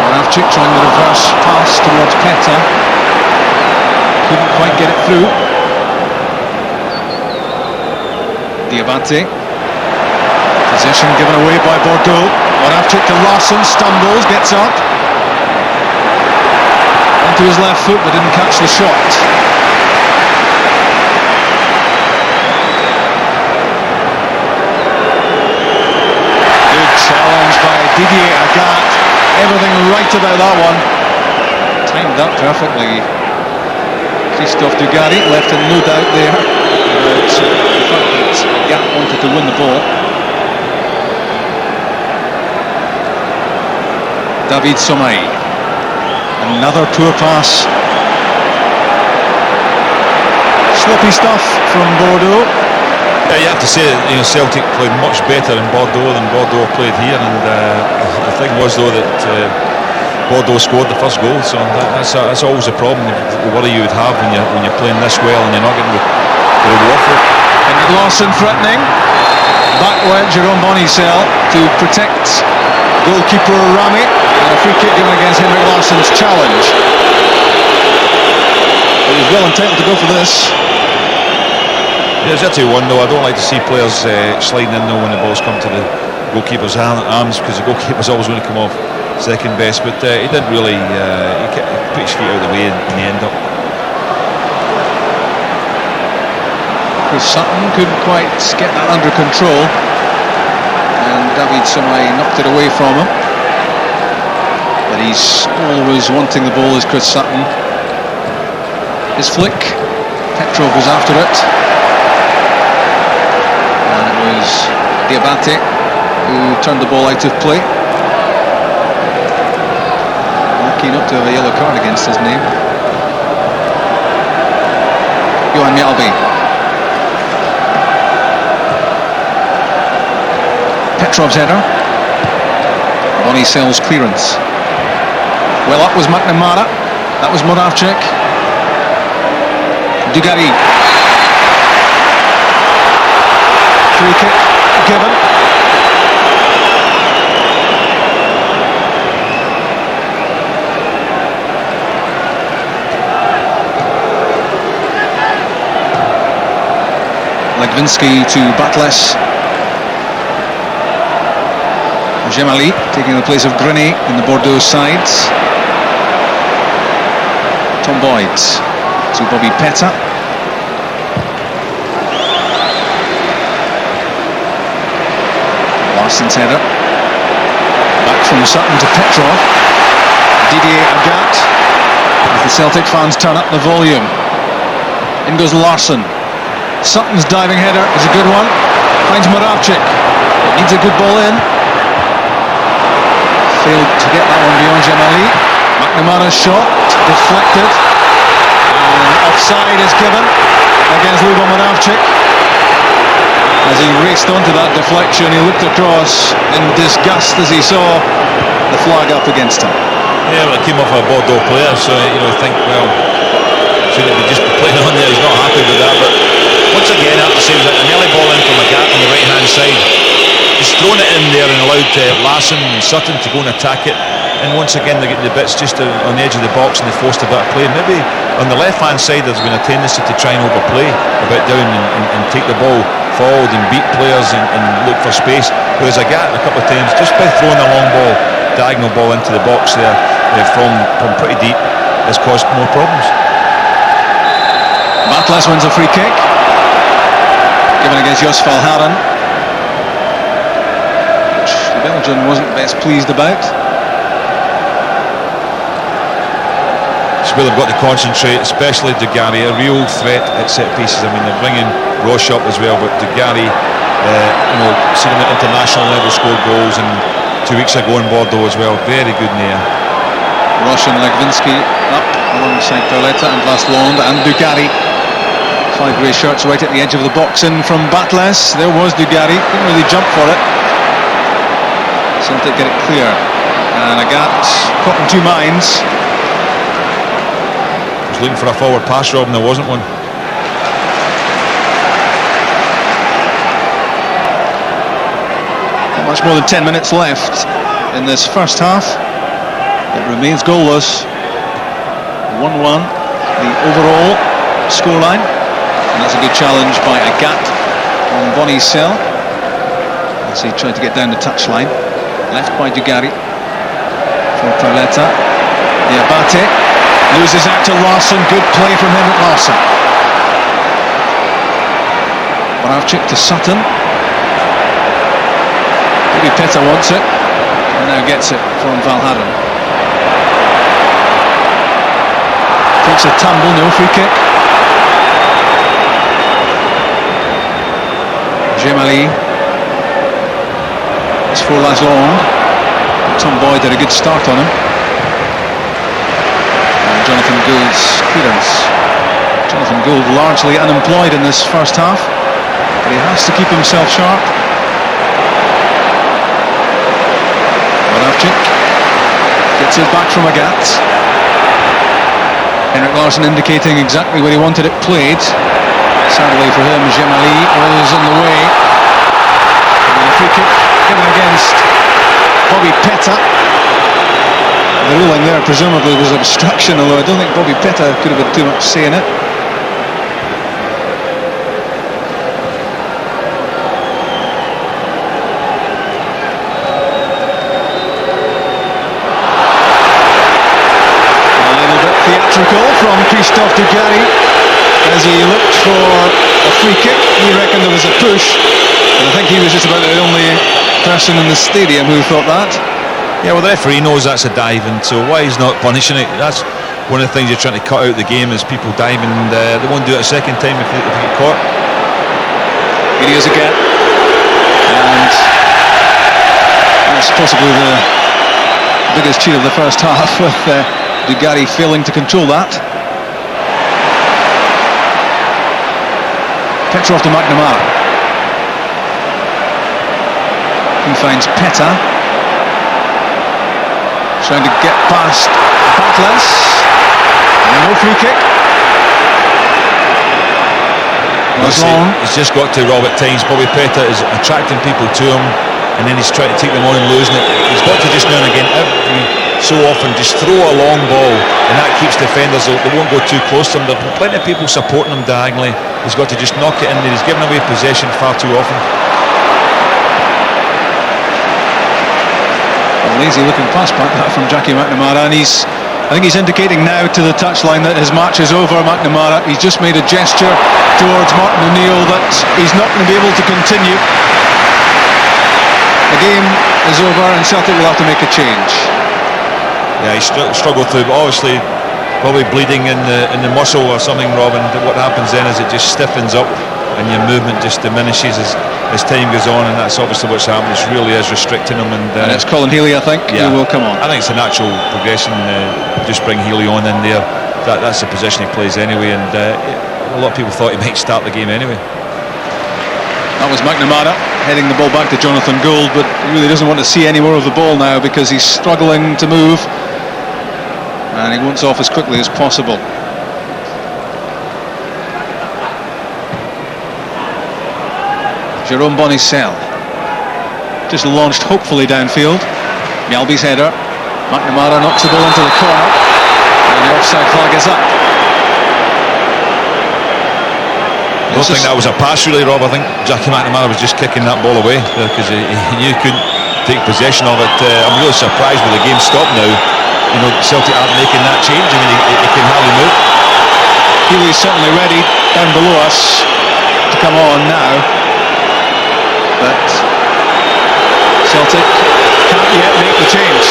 Moravcik trying the reverse pass towards Petta. Couldn't quite get it through. Diabate. Possession given away by Bordeaux. Moravcik to Larsson, stumbles, gets up. Onto his left foot, but didn't catch the shot. Good challenge by Didier Agathe. Everything right about that one. Timed that perfectly. Christophe Dugarry left in no doubt there about the fact that Agathe wanted to win the ball. David Sommeil. Another poor pass. Sloppy stuff from Bordeaux. Yeah, you have to say that Celtic played much better in Bordeaux than Bordeaux played here, and the thing was though that Bordeaux scored the first goal, so that's always a problem. The worry you would have when you're playing this well and you're not getting the reward for it. And Larsson threatening. Back went Jerome Bonnissel to protect goalkeeper Rame, and a free kick given against Henrik Larsson's challenge. But he's well entitled to go for this. Yeah, it's a 2-1 though. I don't like to see players sliding in though when the balls come to the goalkeeper's arms, because the goalkeeper's always going to come off second best, but he did really he put his feet out of the way in the end up. Sutton couldn't quite get that under control, and David Sommeil knocked it away from him, but he's always wanting the ball is Chris Sutton. His flick, Petrov was after it, and it was Diabate who turned the ball out of play. Lucky not to have a yellow card against his name. Mjallby. Petrov's header. Bonnissel's clearance. Well up was McNamara. That was Moravcik. Dugarry. Free kick given. Legwinski to Batlles. Jemmali taking the place of Crainey in the Bordeaux sides. Tom Boyd to Bobby Petta. Larsson's header. Back from Sutton to Petrov. Didier Agathe. As the Celtic fans turn up the volume. In goes Larsson. Sutton's diving header is a good one. Finds Moravcik. Needs a good ball in. Failed to get that one beyond Jemmali. McNamara's shot deflected, and offside is given against Moravcik. As he raced onto that deflection, he looked across in disgust as he saw the flag up against him. Yeah, well, it came off a Bordeaux player, so you think, well, shouldn't he just be playing on there? He's not happy with that, but once again, I have to say, it was an early ball in from Agathe on the right hand side. He's thrown it in there and allowed Larsson and Sutton to go and attack it, and once again they're getting the bits just on the edge of the box and they forced a bit of play. Maybe on the left hand side there's been a tendency to try and overplay a bit down and take the ball forward and beat players and look for space, whereas Agathe a couple of times just by throwing a long ball, diagonal ball into the box there from pretty deep has caused more problems. Batlles wins a free kick given against Jos Valgaeren. Belgian wasn't best pleased about. where they've got to concentrate, especially Dugarry, a real threat at set pieces. I mean, they're bringing Roche up as well, but Dugarry, seen him at international level score goals, and 2 weeks ago in Bordeaux as well, very good in the air. Roche and Legwinski up alongside Pauletta and Larsson and Dugarry. 5 grey shirts right at the edge of the box in from Batlles. There was Dugarry, didn't really jump for it. Celtic get it clear, and Agathe caught in 2 minds. Was looking for a forward pass, Rob, and there wasn't one. Not much more than 10 minutes left in this first half. It remains goalless. 1-1 the overall scoreline, and that's a good challenge by Agathe on Bonnissel as he tried to get down the touchline. Left by Dugarry for Pauletta. Diabate loses out to Larsson. Good play from him at Larsson. Moravcik to Sutton. Maybe Petta wants it, and now gets it from Valgaeren. Takes a tumble, no free kick. Jemmali. It's for Larsson. Tom Boyd did a good start on him. And Jonathan Gould's clearance. Jonathan Gould largely unemployed in this first half, but he has to keep himself sharp. Moravcik gets it back from Agathe. Henrik Larsson indicating exactly where he wanted it played. Sadly for him, Jemmali was in the way. And a free kick given against Bobby Petta. The ruling there presumably was obstruction, although I don't think Bobby Petta could have had too much say in it. A little bit theatrical from Christophe Dugarry as he looked for a free kick. He reckoned there was a push, but I think he was just about the only person in the stadium who thought that. Yeah, well, the referee knows that's a dive, and so why he's not punishing it? That's one of the things you're trying to cut out of the game, is people diving, and they won't do it a second time if they get caught. Here he is again, and that's possibly the biggest cheat of the first half, with Dugarry failing to control that. Petrov to McNamara. He finds Petta. Trying to get past Batlles. No free kick. He's just got to rob at times. Bobby Petta is attracting people to him, and then he's trying to take them on and losing it. He's got to just now and again, every so often, just throw a long ball, and that keeps defenders, they won't go too close to him. There are plenty of people supporting him diagonally. He's got to just knock it in there. He's giving away possession far too often. A lazy looking pass back that from Jackie McNamara, and I think he's indicating now to the touchline that his match is over. McNamara, he's just made a gesture towards Martin O'Neill that he's not going to be able to continue. The game is over and Celtic will have to make a change. Yeah, he struggled through, but obviously probably bleeding in the muscle or something, Robin. What happens then is it just stiffens up and your movement just diminishes as time goes on, and that's obviously what's happening. It really is restricting him, and it's Colin Healy, I think, who will come on. I think it's a natural progression. Just bring Healy on in there. That's the position he plays anyway, and a lot of people thought he might start the game anyway. That was McNamara heading the ball back to Jonathan Gould, but he really doesn't want to see any more of the ball now because he's struggling to move, and he wants off as quickly as possible. Jerome Bonnissel just launched hopefully downfield. Mjallby's header. McNamara knocks the ball into the corner, and the offside flag is up. I don't think that was a pass really, Rob. I think Jackie McNamara was just kicking that ball away because he knew he couldn't take possession of it. I'm really surprised with the game stopped now. You know, Celtic aren't making that change. I mean, he can hardly move. Healy's certainly ready down below us to come on now, but Celtic can't yet make the change.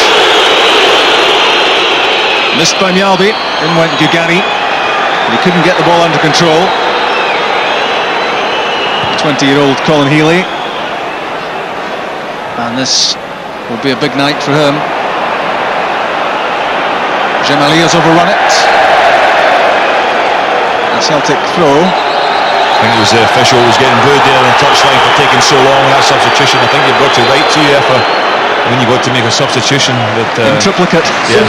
Missed by Mjallby. In went Dugarry. He couldn't get the ball under control. 20-year-old Colin Healy. And this will be a big night for him. Jemmali has overrun it. A Celtic throw. I think it was the official who was getting booed there on the touchline for taking so long. That substitution, I think you've got to write to Uefa when you've got to make a substitution. But, in triplicate. Yeah.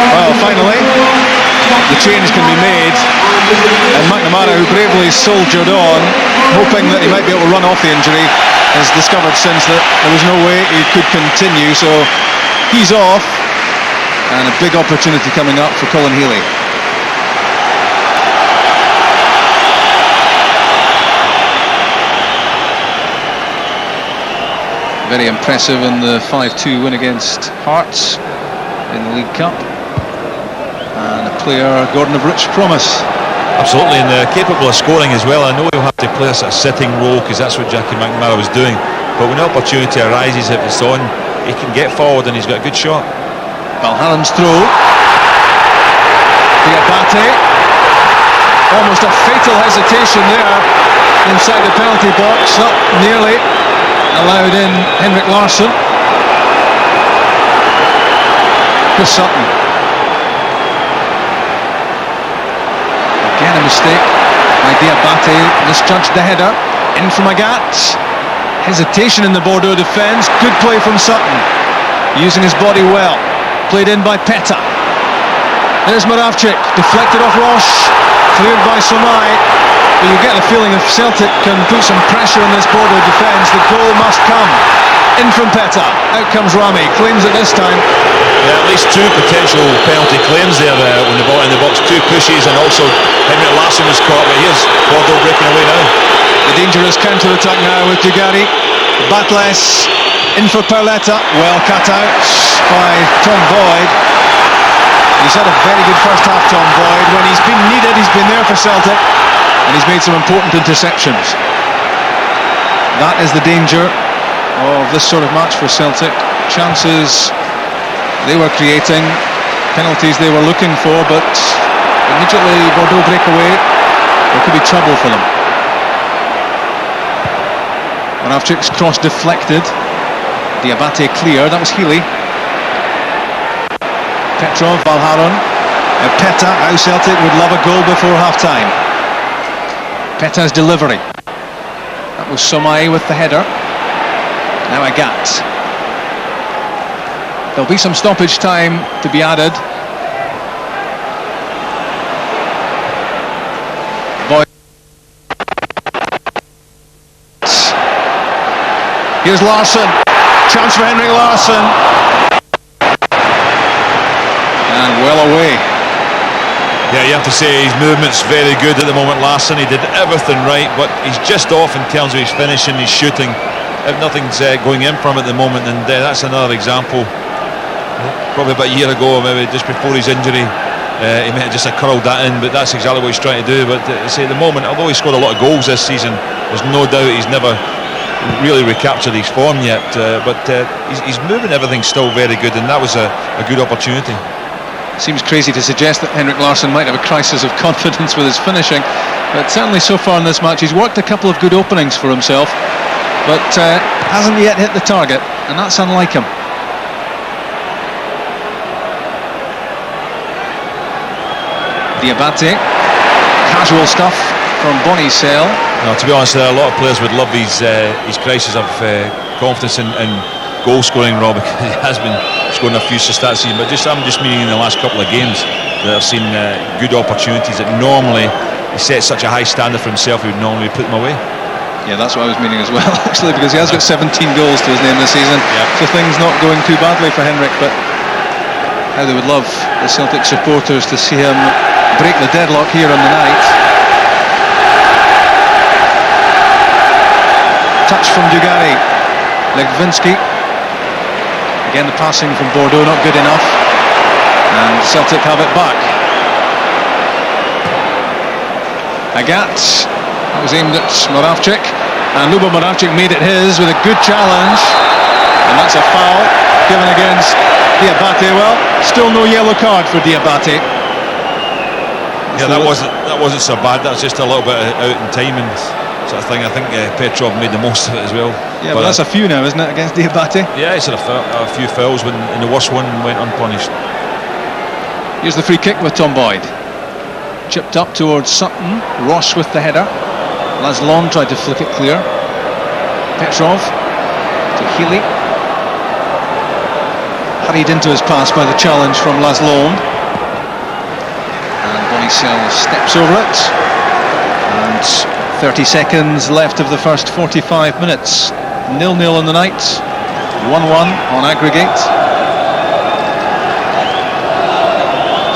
Well, finally, the change can be made. And McNamara, who bravely soldiered on, hoping that he might be able to run off the injury, has discovered since that there was no way he could continue. So he's off. And a big opportunity coming up for Colin Healy. Very impressive in the 5-2 win against Hearts in the League Cup. And a player, Gordon, of rich promise. Absolutely, and capable of scoring as well. I know he'll have to play a sort of sitting role because that's what Jackie McNamara was doing. But when the opportunity arises, if it's on, he can get forward and he's got a good shot. Valgaeren's throw. Diabate. Almost a fatal hesitation there inside the penalty box. Not nearly allowed in Henrik Larsson. Chris Sutton. Again a mistake by Diabate. Misjudged the header. In from Agathe. Hesitation in the Bordeaux defence. Good play from Sutton. Using his body well. Played in by Petta. There's Moravcik. Deflected off Roche. Cleared by Sommeil. But you get the feeling if Celtic can put some pressure on this Bordeaux defence, the goal must come. In from Petta. Out comes Rame. Claims it this time. Yeah, at least two potential penalty claims there when the ball in the box. Two pushes and also Henrik Larsson was caught. But here's Bordeaux breaking away now. The dangerous counter-attack now with Dugarry. Batlles. In for Petta. Well cut out by Tom Boyd. He's had a very good first half, Tom Boyd. When he's been needed, he's been there for Celtic. And he's made some important interceptions. That is the danger of this sort of match for Celtic. Chances they were creating, penalties they were looking for, but immediately Bordeaux break away, there could be trouble for them. Moravcik's cross deflected. Diabate clear, that was Healy. Petrov, Valgaeren, Petta. How Celtic would love a goal before half-time. Petta's delivery. That was Sommeil with the header. Now Agathe. There'll be some stoppage time to be added. Boyd. Here's Larsson. Chance for Henrik Larsson. And well away. Yeah, you have to say his movement's very good at the moment, Larsson. He did everything right, but he's just off in terms of his finishing, his shooting. If nothing's going in for him at the moment, and that's another example. Probably about a year ago, maybe just before his injury, he may have just curled that in, but that's exactly what he's trying to do. But say at the moment, although he's scored a lot of goals this season, there's no doubt he's never really recaptured his form yet. But he's moving everything still very good, and that was a good opportunity. Seems crazy to suggest that Henrik Larsson might have a crisis of confidence with his finishing, but certainly so far in this match he's worked a couple of good openings for himself, but hasn't yet hit the target, and that's unlike him. Diabate, casual stuff from Bonnissel. No, to be honest, a lot of players would love his crisis of confidence in goal scoring, Rob, because he has been scoring a few stats, but I'm just meaning in the last couple of games that I've seen good opportunities that normally he sets such a high standard for himself, he would normally put them away. Yeah, that's what I was meaning as well, actually, because he has got 17 goals to his name this season. Yep. So things not going too badly for Henrik, but how they would love the Celtic supporters to see him break the deadlock here on the night. Touch from Dugarry. Legwinski. Again, the passing from Bordeaux not good enough, and Celtic have it back. Agathe, that was aimed at Moravcik, and Moravcik made it his with a good challenge, and that's a foul. given against Diabate. Well, still no yellow card for Diabate. Yeah, that wasn't so bad. That was just a little bit out in timing sort of thing. I think Petrov made the most of it as well. Yeah, but that's a few now, isn't it, against Diabate? Yeah, he's had a few fouls when in the worst one went unpunished. Here's the free kick with Tom Boyd. Chipped up towards Sutton. Roche with the header. Larsson tried to flick it clear. Petrov to Healy. Hurried into his pass by the challenge from Larsson. And Bonnissel steps over it. And 30 seconds left of the first 45 minutes. 0-0 in the night. 1-1 on aggregate.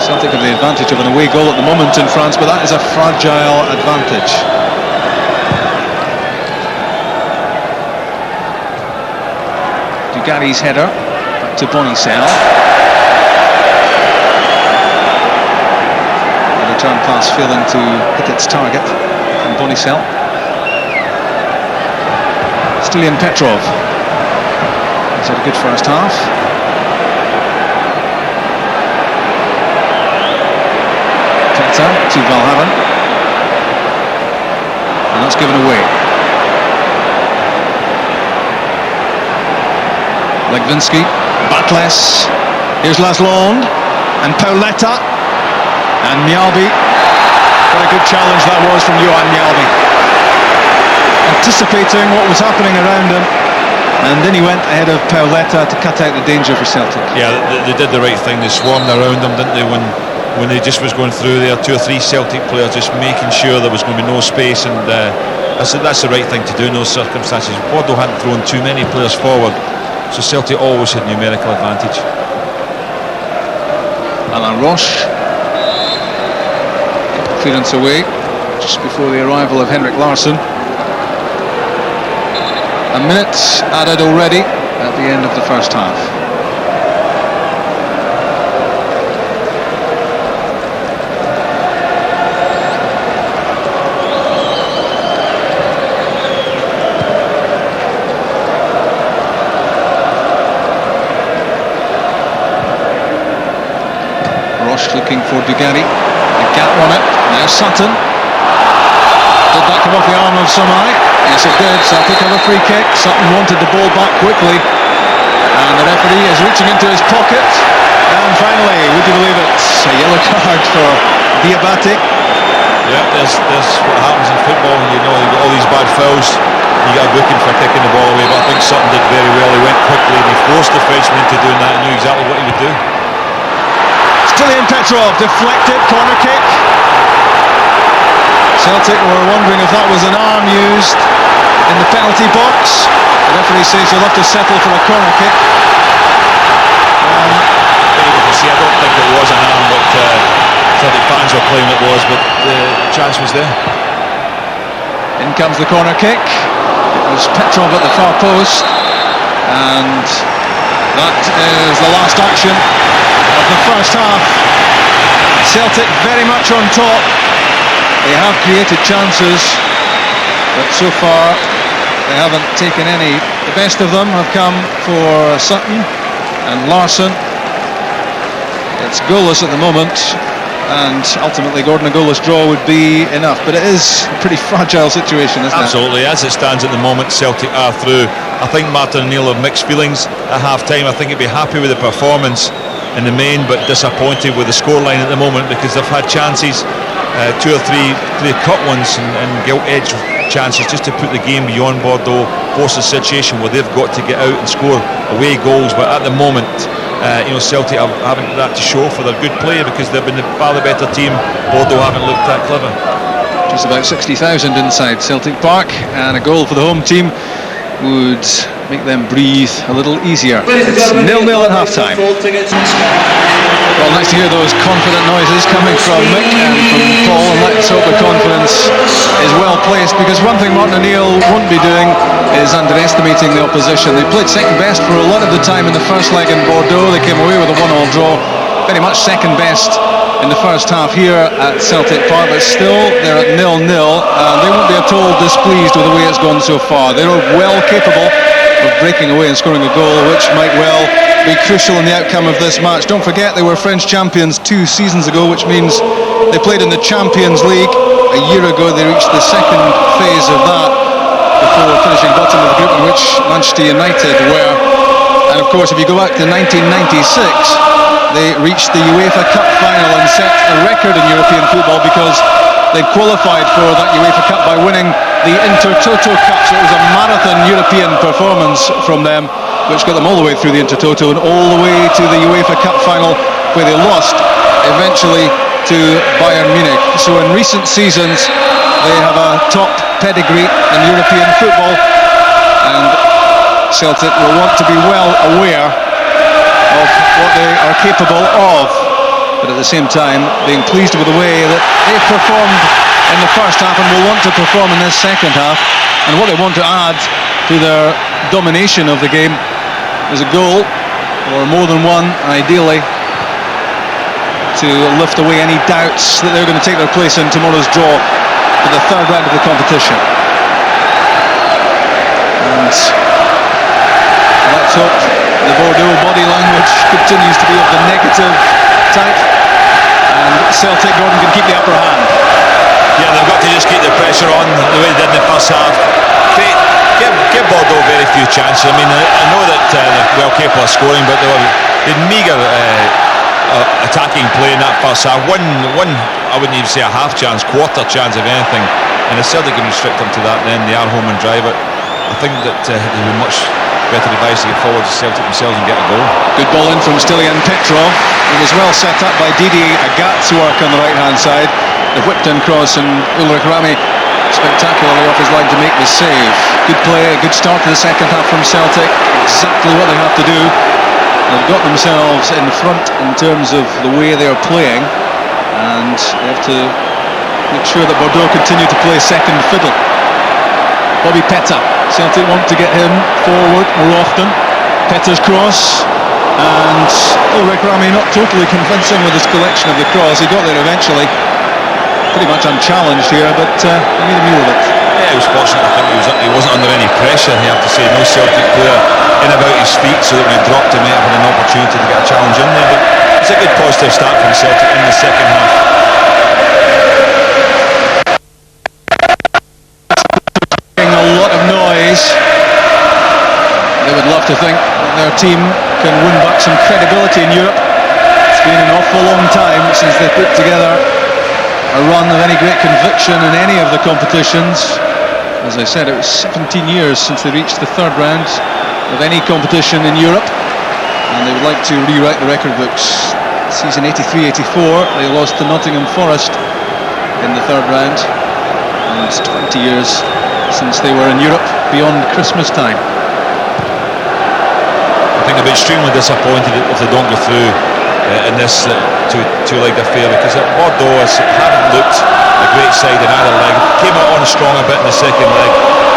Celtic have the advantage of an away goal at the moment in France, but that is a fragile advantage. Dugarry's header back to Bonnissel. The return pass failing to hit its target from Bonnissel. Still in Petrov. He's had a good first half. Petta to Valgaeren, and that's given away. Legwinski, Batlles, here's Larsson, and Pauletta, and Mjallby. What a good challenge that was from Mjallby. Anticipating what was happening around him, and then he went ahead of Pauletta to cut out the danger for Celtic. Yeah, they did the right thing. They swarmed around him, didn't they, when they just was going through there, 2 or 3 Celtic players just making sure there was going to be no space, and that's the right thing to do in those circumstances. Bordeaux hadn't thrown too many players forward, so Celtic always had numerical advantage. Roche, clearance away just before the arrival of Henrik Larsson. A minute added already at the end of the first half. Looking for Dugarry, a gap on it. Now Sutton. Did that come off the arm of Sommeil? Yes, it did. Celtic have a free kick. Sutton wanted the ball back quickly, and the referee is reaching into his pocket. And finally, would you believe it, a yellow card for Diabate. Yeah, there's what happens in football. You know, you've got all these bad fouls. You got a booking for kicking the ball away, but I think Sutton did very well. He went quickly and he forced the Frenchman into doing that and knew exactly what he would do. Petrov, deflected, corner kick. Celtic were wondering if that was an arm used in the penalty box. The referee says he'll have to settle for a corner kick. See, I don't think it was an arm, but Celtic fans were claiming it was, but the chance was there. In comes the corner kick. It was Petrov at the far post, and that is the last action of the first half. Celtic very much on top. They have created chances, but so far they haven't taken any. The best of them have come for Sutton and Larsson. It's goalless at the moment, and ultimately Gordon, a goalless draw would be enough, but it is a pretty fragile situation, isn't Absolutely. As it stands at the moment, Celtic are through. I think Martin O'Neill have mixed feelings at half-time. I think he'd be happy with the performance in the main, but disappointed with the scoreline at the moment, because they've had chances, 2 or 3 cut ones and gilt-edged chances just to put the game beyond Bordeaux, force a situation where they've got to get out and score away goals. But at the moment, Celtic haven't that to show for their good play, because they've been far the better team. Bordeaux haven't looked that clever. Just about 60,000 inside Celtic Park, and a goal for the home team would make them breathe a little easier. It's 0-0 at half-time. Well, nice to hear those confident noises coming from Mick and from Paul, and let's hope the confidence is well placed, because one thing Martin O'Neill won't be doing is underestimating the opposition. They played second best for a lot of the time in the first leg in Bordeaux. They came away with a 1-1 draw, very much second best in the first half here at Celtic Park, but still they're at 0-0, and they won't be at all displeased with the way it's gone so far. They're well capable of breaking away and scoring a goal, which might well be crucial in the outcome of this match. Don't forget they were French champions 2 seasons ago, which means they played in the Champions League. A year ago they reached the second phase of that before finishing bottom of the group, in which Manchester United were. And of course, if you go back to 1996, they reached the UEFA Cup final and set a record in European football because they qualified for that UEFA Cup by winning the Intertoto Cup. So it was a marathon European performance from them, which got them all the way through the Intertoto and all the way to the UEFA Cup final, where they lost eventually to Bayern Munich. So in recent seasons they have a top pedigree in European football, and Celtic will want to be well aware of what they are capable of, but at the same time being pleased with the way that they've performed in the first half and will want to perform in this second half. And what they want to add to their domination of the game is a goal, or more than one ideally, to lift away any doubts that they're going to take their place in tomorrow's draw for the third round of the competition. And let's hope the Bordeaux body language continues to be of the negative type, and Celtic, Gordon, can keep the upper hand. Yeah, they've got to just keep the pressure on the way they did in the first half. Give Bordeaux very few chances. I mean, I know that they're well capable of scoring, but they had meagre attacking play in that first half. One, I wouldn't even say a half chance, quarter chance of anything. And if Celtic can restrict them to that, then they are home and drive it. I think that they'd be much better advised to get forward to Celtic themselves and get a goal. Good ball in from Stilian Petrov. It was well set up by Didier Agat's work on the right hand side. The whipped in cross, and Ulrich Rame spectacularly off his line to make the save. Good play, a good start to the second half from Celtic. Exactly what they have to do. They've got themselves in front in terms of the way they are playing, and they have to make sure that Bordeaux continue to play second fiddle. Bobby Petta, Celtic want to get him forward more often. Petta's cross, and Ulrich Rame not totally convincing with his collection of the cross. He got there eventually, pretty much unchallenged here, but he made a meal of it. Yeah, he was fortunate. I think he wasn't under any pressure. You have to say, no Celtic player in about his feet, so that when he dropped, he might have had an opportunity to get a challenge in there. But it's a good positive start from Celtic in the second half. A lot of noise. They would love to think that their team can win back some credibility in Europe. It's been an awful long time since they put together a run of any great conviction in any of the competitions. As I said, it was 17 years since they reached the third round of any competition in Europe, and they would like to rewrite the record books. Season 83-84, they lost to Nottingham Forest in the third round, and it's 20 years since they were in Europe beyond Christmas time. I think they'll be extremely disappointed if they don't go through in this two-leg affair, because Bordeaux haven't looked a great side in either leg. Came out on strong a bit in the second leg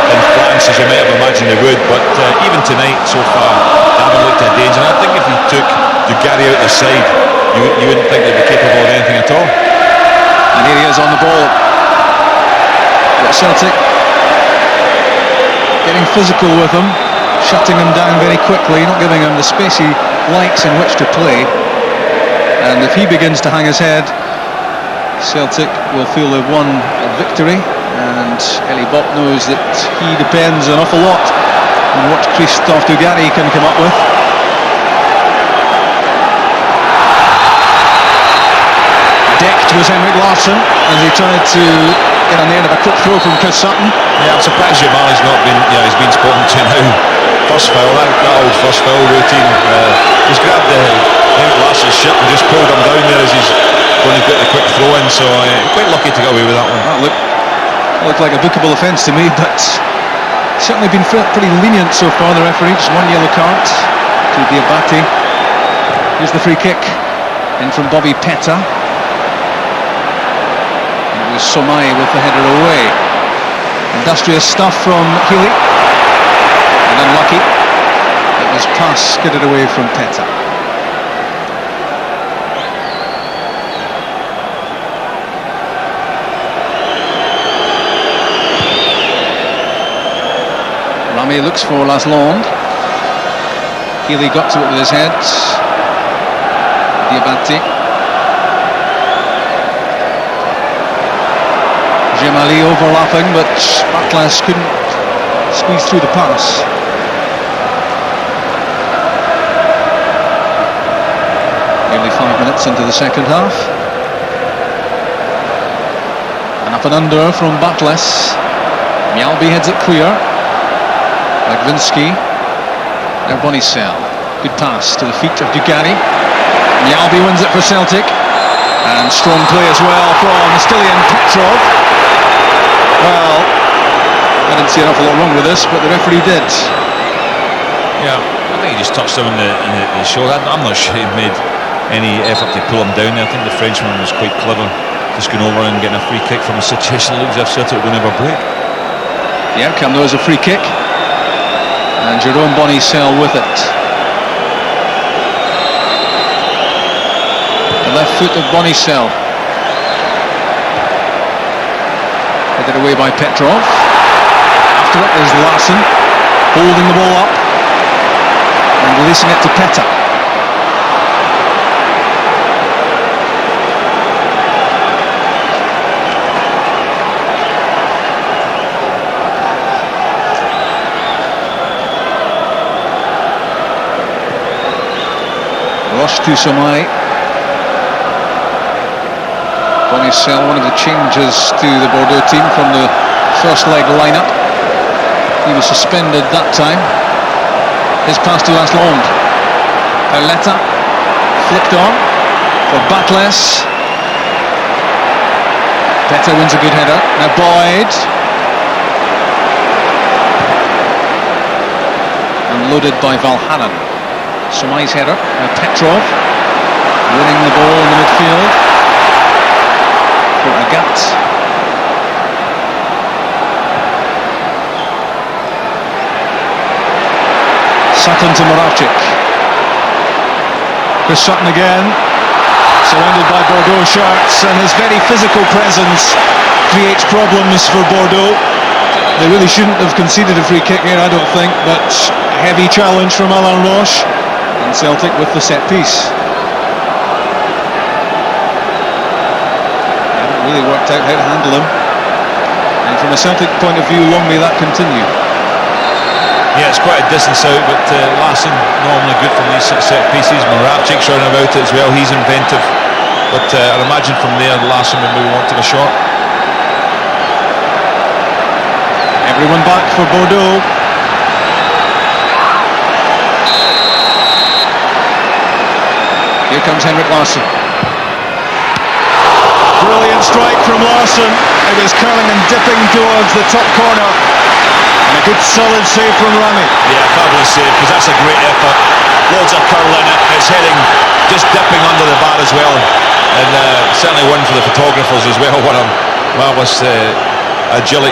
in France, as you might have imagined they would, but even tonight so far they haven't looked a danger. And I think if you took Dugarry out the side, you wouldn't think they'd be capable of anything at all. And here he is on the ball. But Celtic getting physical with him, shutting him down very quickly, not giving him the space he likes in which to play. And if he begins to hang his head, Celtic will feel they've won a victory, and Healy knows that he depends an awful lot on what Christophe Dugarry can come up with. Decked was Henrik Larsson as he tried to get on the end of a quick throw from Chris Sutton. Yeah, I'm surprised Jemmali's not been, he's been spoken to now. First foul, that old first foul routine. He's grabbed Larsson's shirt and just pulled him down there as he's going to get the quick throw in, so quite lucky to get away with that one. That looked like a bookable offence to me, but certainly been pretty lenient so far, the referee. Just one yellow card to Diabate. Here's the free kick in from Bobby Petta. And it was Sommeil with the header away. Industrious stuff from Healy, and unlucky. It was pass skidded away from Petta. Rame looks for Larsson. Healy got to it with his head. Diabate. Jemmali overlapping, but Batlles couldn't squeeze through the pass. Nearly 5 minutes into the second half. And up and under from Batlles. Mjallby heads it clear. Legwinski. Now Bonnissel. Good pass to the feet of Dugarry. Mjallby wins it for Celtic. And strong play as well from Stillian Petrov. Well, I didn't see an awful lot wrong with this, but the referee did. Yeah, I think he just touched him in the shoulder. I'm not sure he made any effort to pull him down there. I think the Frenchman was quite clever, just going over and getting a free kick from a situation that looks as if Celtic will never break. The outcome though is a free kick, and Jerome Bonnissel with it. The left foot of Bonnissel. Headed away by Petrov. After it is Larsson, holding the ball up and releasing it to Petta. Roche to Sommeil. Bonnissel, one of the changes to the Bordeaux team from the first leg lineup. He was suspended that time. His pass to Larsson. Petta flicked on for Batlles. Petta wins a good header. Now Boyd. Unloaded by Valgaeren. Sommeil's header. Now Petrov winning the ball in the midfield for Agathe. Sutton to Moravcik. Chris Sutton again, surrounded by Bordeaux shirts, and his very physical presence creates problems for Bordeaux. They really shouldn't have conceded a free kick here, I don't think, but a heavy challenge from Roche, and Celtic with the set piece. Haven't really worked out how to handle him, and from a Celtic point of view, long may that continue. Yeah, it's quite a distance out, but Larsson normally good from these set pieces. Moravcik showing about it as well, he's inventive. But I'd imagine from there Larsson would maybe want to take a shot. Everyone back for Bordeaux. Here comes Henrik Larsson. Brilliant strike from Larsson. It was curling and dipping towards the top corner. And a good solid save from Rame. Yeah, fabulous save, because that's a great effort. Loads of curl in it. It's heading, just dipping under the bar as well. And certainly one for the photographers as well. What a marvellous agile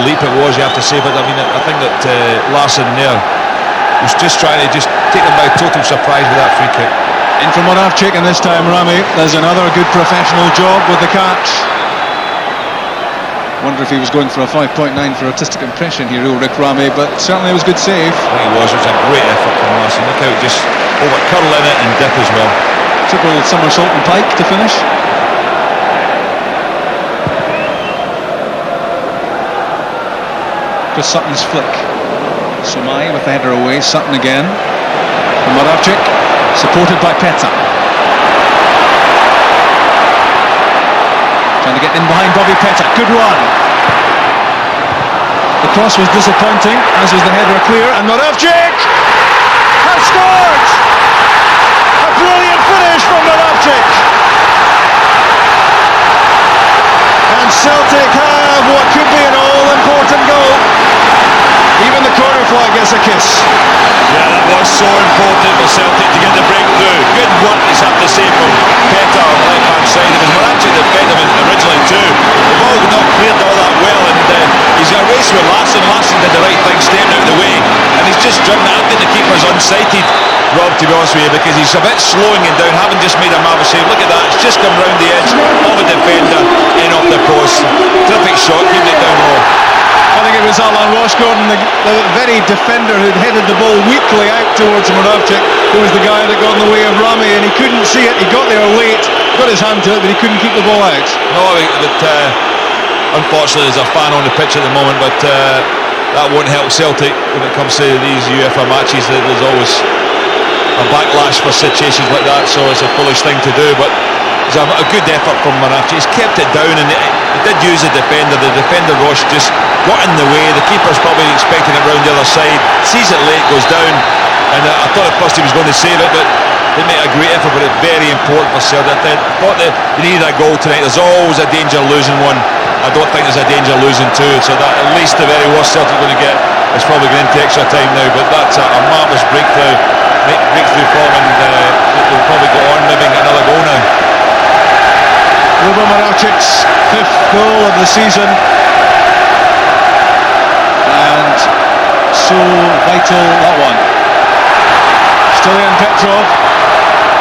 leap it was, you have to say. But I mean, I think that Larsson there was just trying to just take them by total surprise with that free kick. In from Moravcik, and this time Rame. There's another good professional job with the catch. Wonder if he was going for a 5.9 for artistic impression here, Ulrich Rame, but certainly it was a good save. I think it was a great effort from Larsson. Look how it just over curl in it and dip as well. Triple somersault and pike to finish. Chris Sutton's flick. Sommeil with the header away. Sutton again. From Moravcik, supported by Petta. Trying to get in behind Bobby Petta. Good run. The cross was disappointing, as was the header clear, and Moravcik has scored! A brilliant finish from Moravcik. And Celtic have what could be an all-important goal. Even the corner flag gets a kiss. Yeah, that was so important for Celtic to get the breakthrough. Good work, you have to say, from Petta on the left-hand side. It was Moravcik that fed him originally too. The ball was not cleared all that well, and he's got a race with Larsson. Larsson did the right thing, staying out of the way, and he's just driven it. I think the keeper's unsighted, Rob, to be honest with you, because he's a bit slowing it down, having just made a marvellous save. Look at that, it's just come round the edge of a defender, in off the post. Terrific shot, keeping it down low. Well, think it was Alain Roche, Gordon, the very defender who'd headed the ball weakly out towards Moravcik, who was the guy that got in the way of Rame, and he couldn't see it. He got there late, got his hand to it, but he couldn't keep the ball out. No, but unfortunately there's a fan on the pitch at the moment, but that won't help Celtic when it comes to these UEFA matches. There's always a backlash for situations like that, so it's a foolish thing to do, but it's a good effort from Moravcik. He's kept it down, and he did use the defender Roche just got in the way. The keeper's probably expecting it round the other side, sees it late, goes down, and I thought at first he was going to save it, but they make a great effort. But it's very important for Celtic. I thought that they needed a goal tonight. There's always a danger of losing one. I don't think there's a danger of losing two, so that at least the very worst Celtic are going to get is probably going into extra time now. But that's a marvellous breakthrough for them, and they'll probably go on maybe get another goal now. Moravcik's 5th goal of the season, and so vital that one. Still in, Petrov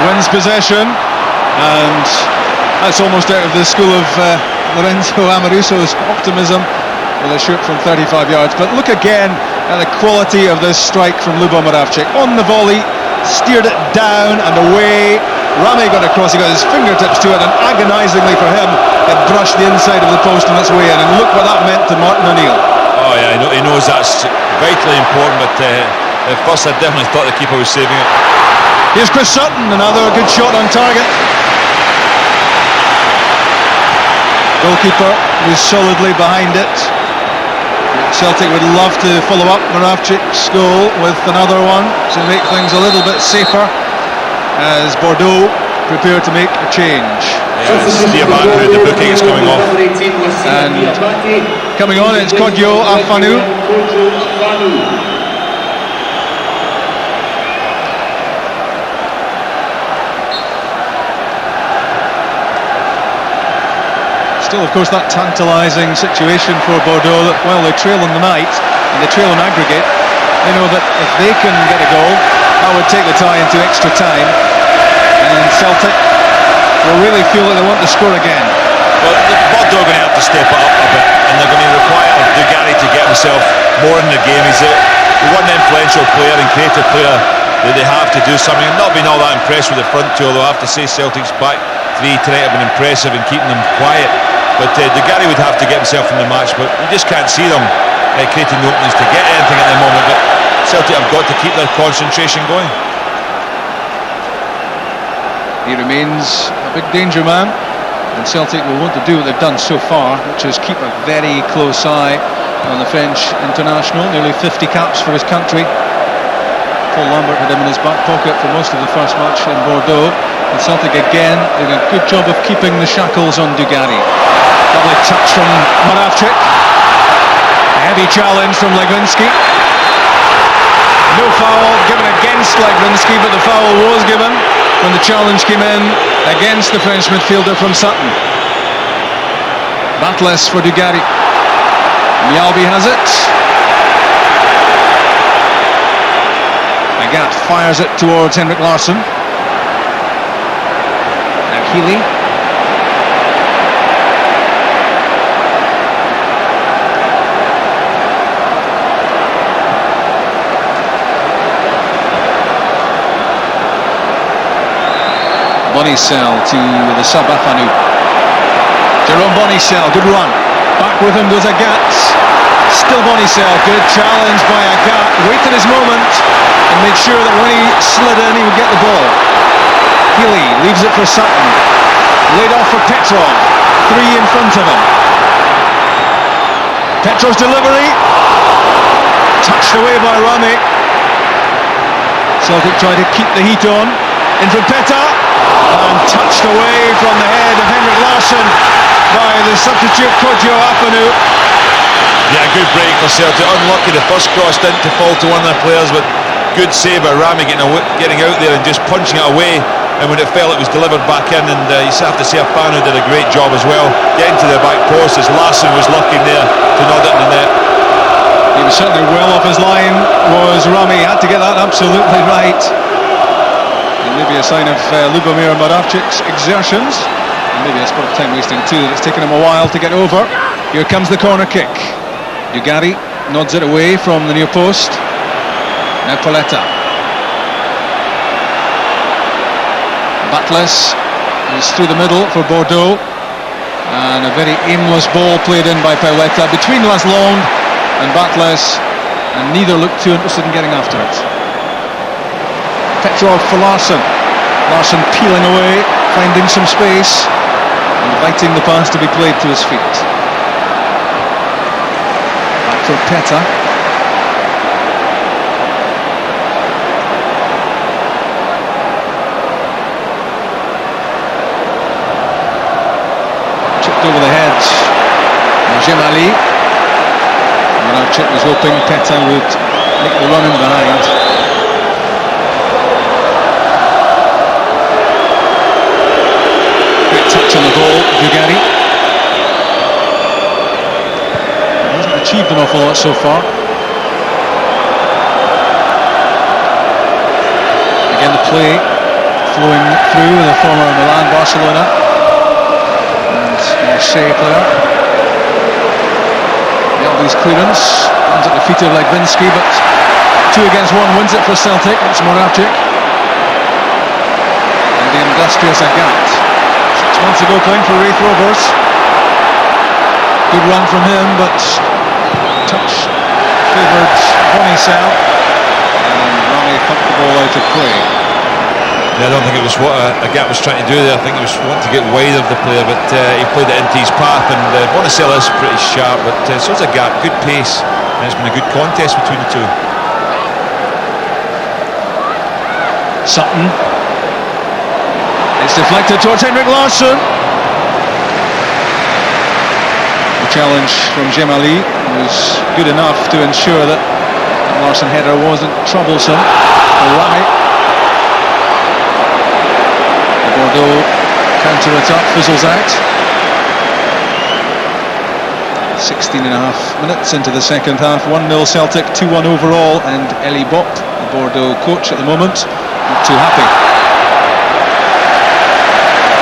wins possession, and that's almost out of the school of Lorenzo Amoruso's optimism with a shoot from 35 yards. But look again at the quality of this strike from Moravcik. On the volley, steered it down and away. Rame got across, he got his fingertips to it, and agonisingly for him, it brushed the inside of the post on its way in. And look what that meant to Martin O'Neill. Oh yeah, he knows that's vitally important, but at first I definitely thought the keeper was saving it. Here's Chris Sutton, another good shot on target. Goalkeeper was solidly behind it. Celtic would love to follow up Moravcik's goal with another one to make things a little bit safer, as Bordeaux prepare to make a change. Yeah, it's Diabate, the booking is coming off. And coming on, it's Kodjo Afanou. Still, of course, that tantalising situation for Bordeaux that while they trail in the night and they trail in aggregate, they know that if they can get a goal, that would take the tie into extra time, and Celtic will really feel that they want to score again. Well, Bordeaux are going to have to step it up a bit, and they're going to require Dugarry to get himself more in the game. He's the one influential player and creative player that they have to do something. I've not been all that impressed with the front two, although I have to say Celtic's back three tonight have been impressive in keeping them quiet. But Dugarry would have to get himself in the match, but you just can't see them creating the openings to get anything at the moment. But Celtic have got to keep their concentration going. He remains a big danger man, and Celtic will want to do what they've done so far, which is keep a very close eye on the French international. Nearly 50 caps for his country. Paul Lambert had him in his back pocket for most of the first match in Bordeaux, and Celtic again doing a good job of keeping the shackles on Dugarry. Lovely touch from Moravcik. A heavy challenge from Legwinski. No foul given against Legwinski, but the foul was given when the challenge came in against the French midfielder from Sutton. Batlles for Dugarry. Mjallby has it. Agathe fires it towards Henrik Larsson. Now Healy. Bonnissel to the sub Afanou. Jerome Bonnissel, good run. Back with him goes Agathe. Still Bonnissel, good challenge by Agathe. Waited his moment and made sure that when he slid in he would get the ball. Healy leaves it for Sutton. Laid off for Petrov. Three in front of him. Petrov's delivery. Touched away by Rame. Celtic tried to keep the heat on. In from Petta. And touched away from the head of Henrik Larsson by the substitute Kodjo Afanou. Yeah, good break for Celtic. Unlucky the first cross didn't fall to one of the players, but good save by Rame getting out there and just punching it away. And when it fell, it was delivered back in, and you have to say Afanou did a great job as well, getting to the back post as Larsson was lucky there to nod it in the net. He was certainly well off his line, was Rame. He had to get that absolutely right. Maybe a sign of Lubomir Moravcik's exertions, and maybe a spot of time wasting too, that it's taken him a while to get over. Here comes the corner kick. Dugarry nods it away from the near post. Now Petta. Batlles is through the middle for Bordeaux. And a very aimless ball played in by Petta between Larsson and Batlles, and neither looked too interested in getting after it. Petrov for Larsson. Larsson peeling away, finding some space, inviting the pass to be played to his feet. Back for Petta. Chipped over the head. Jemmali. Moravcik was hoping Petta would make the run in behind. Touch on the ball, Dugarry. Hasn't achieved an awful lot so far. Again the play flowing through the former Milan, Barcelona and Marseille player. Mjallby's clearance lands at the feet of Legwinski, but 2 against 1 wins it for Celtic. It's Moravcik and the industrious Agathe. 6 months ago playing for Wraith Rovers. Good run from him, but touch favoured Bonnissel, and Rame pumped the ball out of play. Yeah, I don't think it was what Agathe was trying to do there. I think he was wanting to get wide of the player, but he played it into his path, and Bonnissel is pretty sharp, but so is Agathe. Good pace, and it's been a good contest between the two. Sutton. It's deflected towards Henrik Larsson. The challenge from Jemmali was good enough to ensure that the Larsson header wasn't troublesome for Rame. The Bordeaux counter-attack fizzles out. 16 and a half minutes into the second half. 1-0 Celtic, 2-1 overall, and Healy, the Bordeaux coach at the moment, not too happy.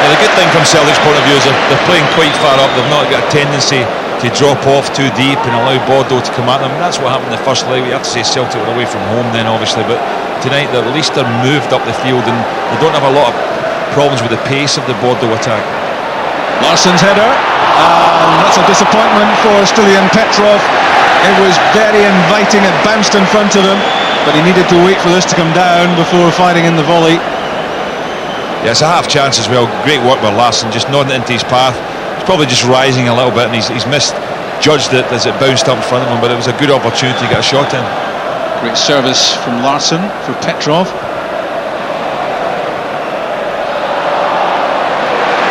The good thing from Celtic's point of view is they're playing quite far up. They've not got a tendency to drop off too deep and allow Bordeaux to come at them. That's what happened in the first leg. We have to say Celtic were away from home then, obviously, but tonight at least they're moved up the field and they don't have a lot of problems with the pace of the Bordeaux attack. Larsson's header, and that's a disappointment for Stylian Petrov. It was very inviting, it bounced in front of him, but he needed to wait for this to come down before firing in the volley. Yeah, it's a half chance as well. Great work by Larsson, just nodding it into his path. He's probably just rising a little bit, and he's misjudged it as it bounced up in front of him, but it was a good opportunity to get a shot in. Great service from Larsson for Petrov.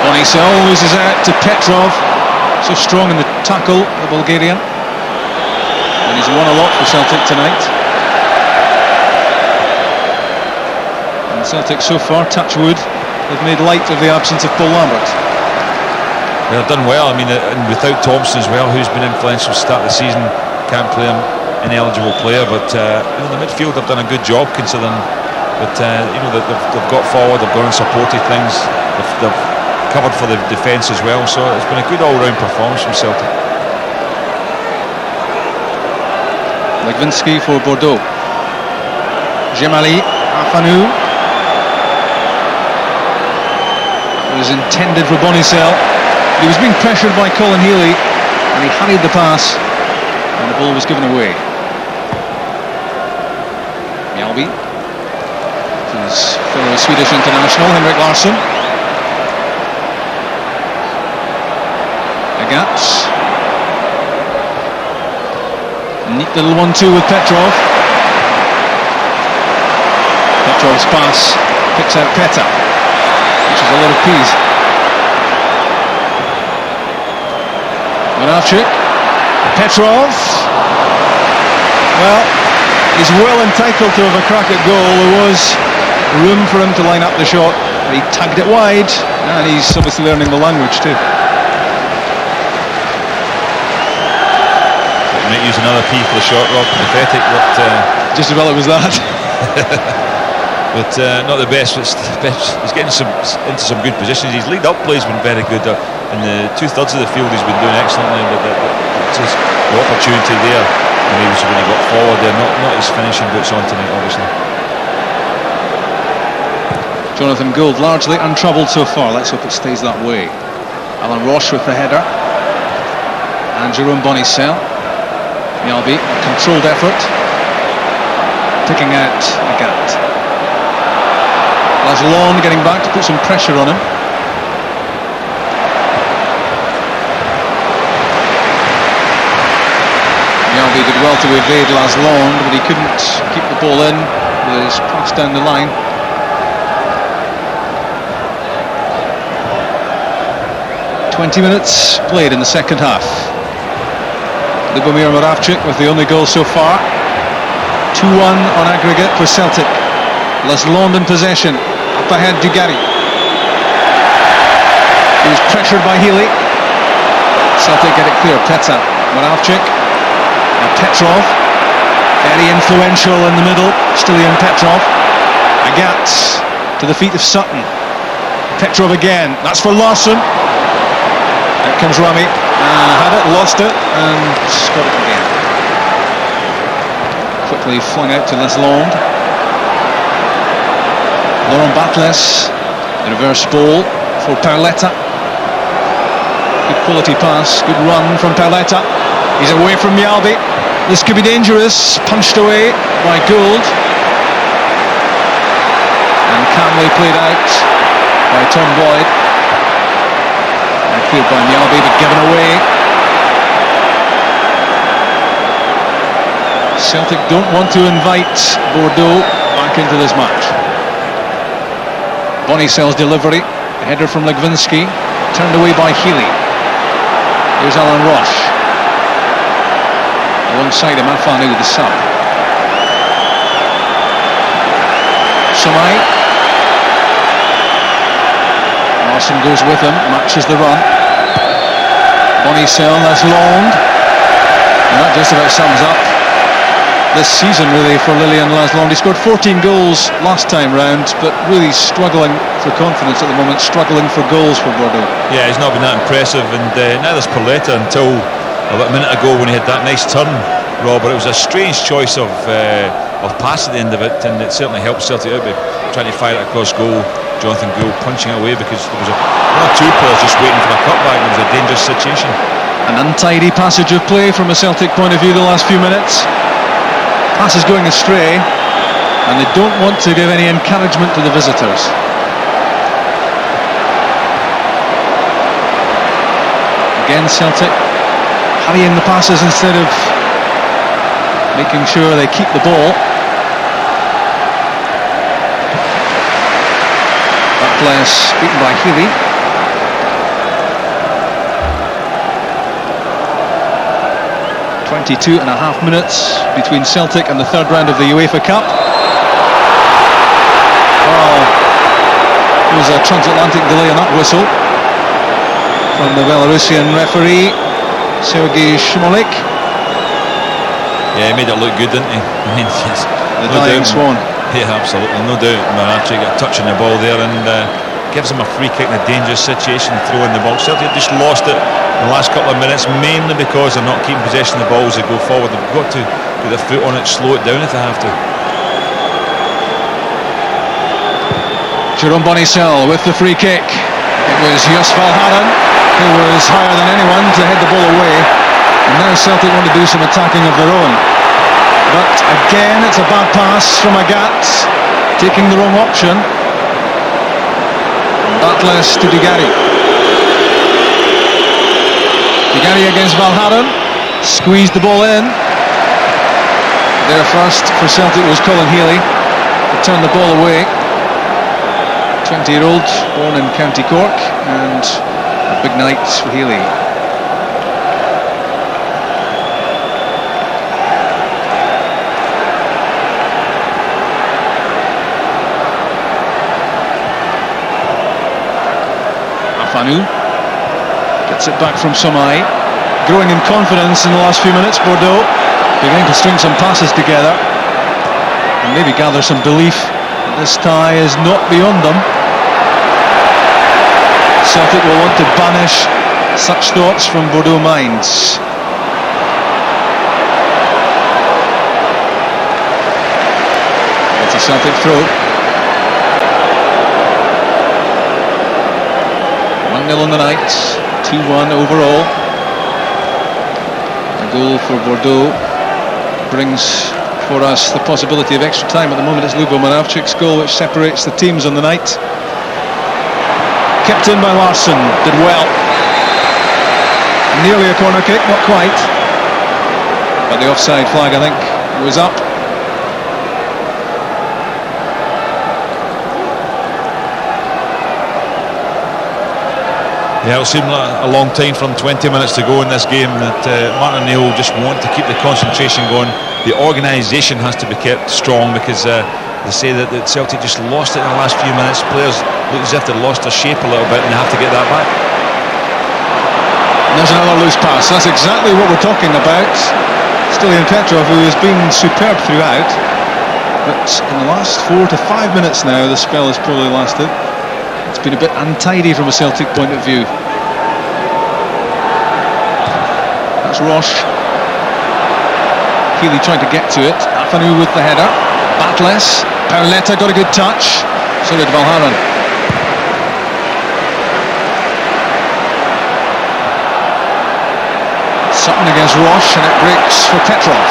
Bonnissel loses out to Petrov. So strong in the tackle, the Valgaeren. And he's won a lot for Celtic tonight. And Celtic so far, touch wood, have made light of the absence of Paul Lambert. They've done well. I mean, and without Thompson as well, who's been influential to start the season, can't play him, ineligible player. But the midfield have done a good job considering. But they've got forward, they've gone and supported things. They've covered for the defence as well. So it's been a good all-round performance from Celtic. Legwinski for Bordeaux. Jemmali, Afanou. It was intended for Bonnissel. He was being pressured by Healy, and he hurried the pass, and the ball was given away. Mjallby, his fellow Swedish international, Henrik Larsson. Agathe. Neat little 1-2 with Petrov. Petrov's pass picks out Petta, which is a lot of peas. Moravcik, Petrov. Well, he's well entitled to have a crack at goal. There was room for him to line up the shot, but he tagged it wide, and he's obviously learning the language too. He might use another P for the shot, Rob. Pathetic, but just as well it was that. but not the best. He's getting into some good positions. His lead-up play's been very good. In the 2/3 of the field, he's been doing excellently. But it's just the opportunity there, and when he got forward there, not his finishing boots on tonight, obviously. Jonathan Gould largely untroubled so far. Let's hope it stays that way. Alan Roche with the header, and Jerome Bonnissel. Mjallby, a controlled effort, picking out Agathe. Larsson getting back to put some pressure on him. Mjallby did well to evade Larsson, but he couldn't keep the ball in with his pass down the line. "20 minutes played in the second half. Moravcik with the only goal so far. 2-1 on aggregate for Celtic. Larsson in possession. Up ahead, Dugarry. He was pressured by Healy. Celtic get it clear. Petta, Moravcik, and Petrov. Very influential in the middle. Still in Petrov. Agathe to the feet of Sutton. Petrov again. That's for Larsson. Out comes Rame. Had it, lost it, and scored it again. Quickly flung out to Larsson. Batlles, the reverse ball for Petta. Good quality pass, good run from Petta. He's away from Mjallby. This could be dangerous. Punched away by Gould. And calmly played out by Tom Boyd. And cleared by Mjallby, but given away. Celtic don't want to invite Bordeaux back into this match. Bonnissel's delivery, a header from Legwinski, turned away by Healy. Here's Alan Roche. Alongside him, Afanou, the sub. Sommeil. Larsson goes with him, matches the run. Bonnissel, that's long. And that just about sums up this season really for Lilian Larsson. He scored 14 goals last time round, but really struggling for confidence at the moment, struggling for goals for Bordeaux. Yeah, he's not been that impressive, and neither's Petta until about a minute ago when he had that nice turn, Rob. But it was a strange choice of pass at the end of it, and it certainly helped Celtic out by trying to fire it across goal. Jonathan Gould punching it away because there was one or two players just waiting for a cutback. It was a dangerous situation. An untidy passage of play from a Celtic point of view the last few minutes. Pass is going astray, and they don't want to give any encouragement to the visitors. Again, Celtic hurrying the passes instead of making sure they keep the ball. Batlles beaten by Healy. .5 minutes between Celtic and the third round of the Uefa Cup. Oh, there was a transatlantic delay on that whistle from the Belarusian referee, Jemmali. Yeah, he made it look good, didn't he? I mean, the dying swan. Yeah, absolutely, no doubt. Moravcik got a touch on the ball there and gives him a free kick in a dangerous situation, throw in the box. Celtic just lost it in the last couple of minutes, mainly because they're not keeping possession of the ball as they go forward. They've got to put their foot on it, slow it down if they have to. Jerome Bonnissel with the free kick. It was Valgaeren who was higher than anyone to head the ball away, and now Celtic want to do some attacking of their own. But again, it's a bad pass from Agathe, taking the wrong option. Batlles to Dugarry. Dugarry against Valgaeren, squeezed the ball in. There first for Celtic was Colin Healy, to turn the ball away. 20-year-old, born in County Cork, and a big night for Healy. Afanou gets it back from Sommeil, growing in confidence in the last few minutes. Bordeaux beginning to string some passes together and maybe gather some belief in This tie is not beyond them. Celtic will want to banish such thoughts from Bordeaux minds. It's a Celtic throw. 1-0 on the night, 2-1 overall. A goal for Bordeaux brings for us the possibility of extra time. At the moment it's Moravcik's goal which separates the teams on the night. Kept in by Larsson, did well. Nearly a corner kick, not quite. But the offside flag, I think, was up. Yeah, it'll seem like a long time from 20 minutes to go in this game that Martin O'Neill just want to keep the concentration going. The organisation has to be kept strong because they say that Celtic just lost it in the last few minutes. Players look as if they lost their shape a little bit and they have to get that back. And there's another loose pass. That's exactly what we're talking about. Still in Petrov, who has been superb throughout. But in the last 4 to 5 minutes now, the spell has probably lasted. It's been a bit untidy from a Celtic point of view. That's Roche. Healy trying to get to it. Afanou with the header. Batlles. Petta got a good touch. So did Valgaeren. Sutton against Roche, and it breaks for Petrov.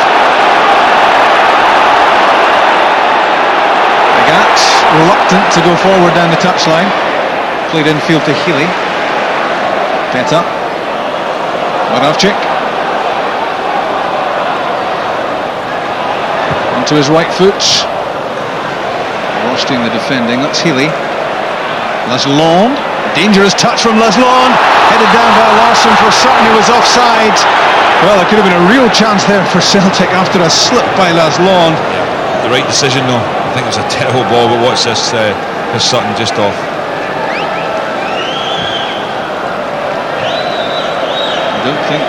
Agathe reluctant to go forward down the touchline. Played infield to Healy. Petta. Moravcik. Onto his right foot. Roche doing the defending. That's Healy. Larsson. Dangerous touch from Larsson. Headed down by Larsson for Sutton, who was offside. Well, there could have been a real chance there for Celtic after a slip by Larsson. Yeah, the right decision though. I think it was a terrible ball, but watch this, Sutton just off. I don't think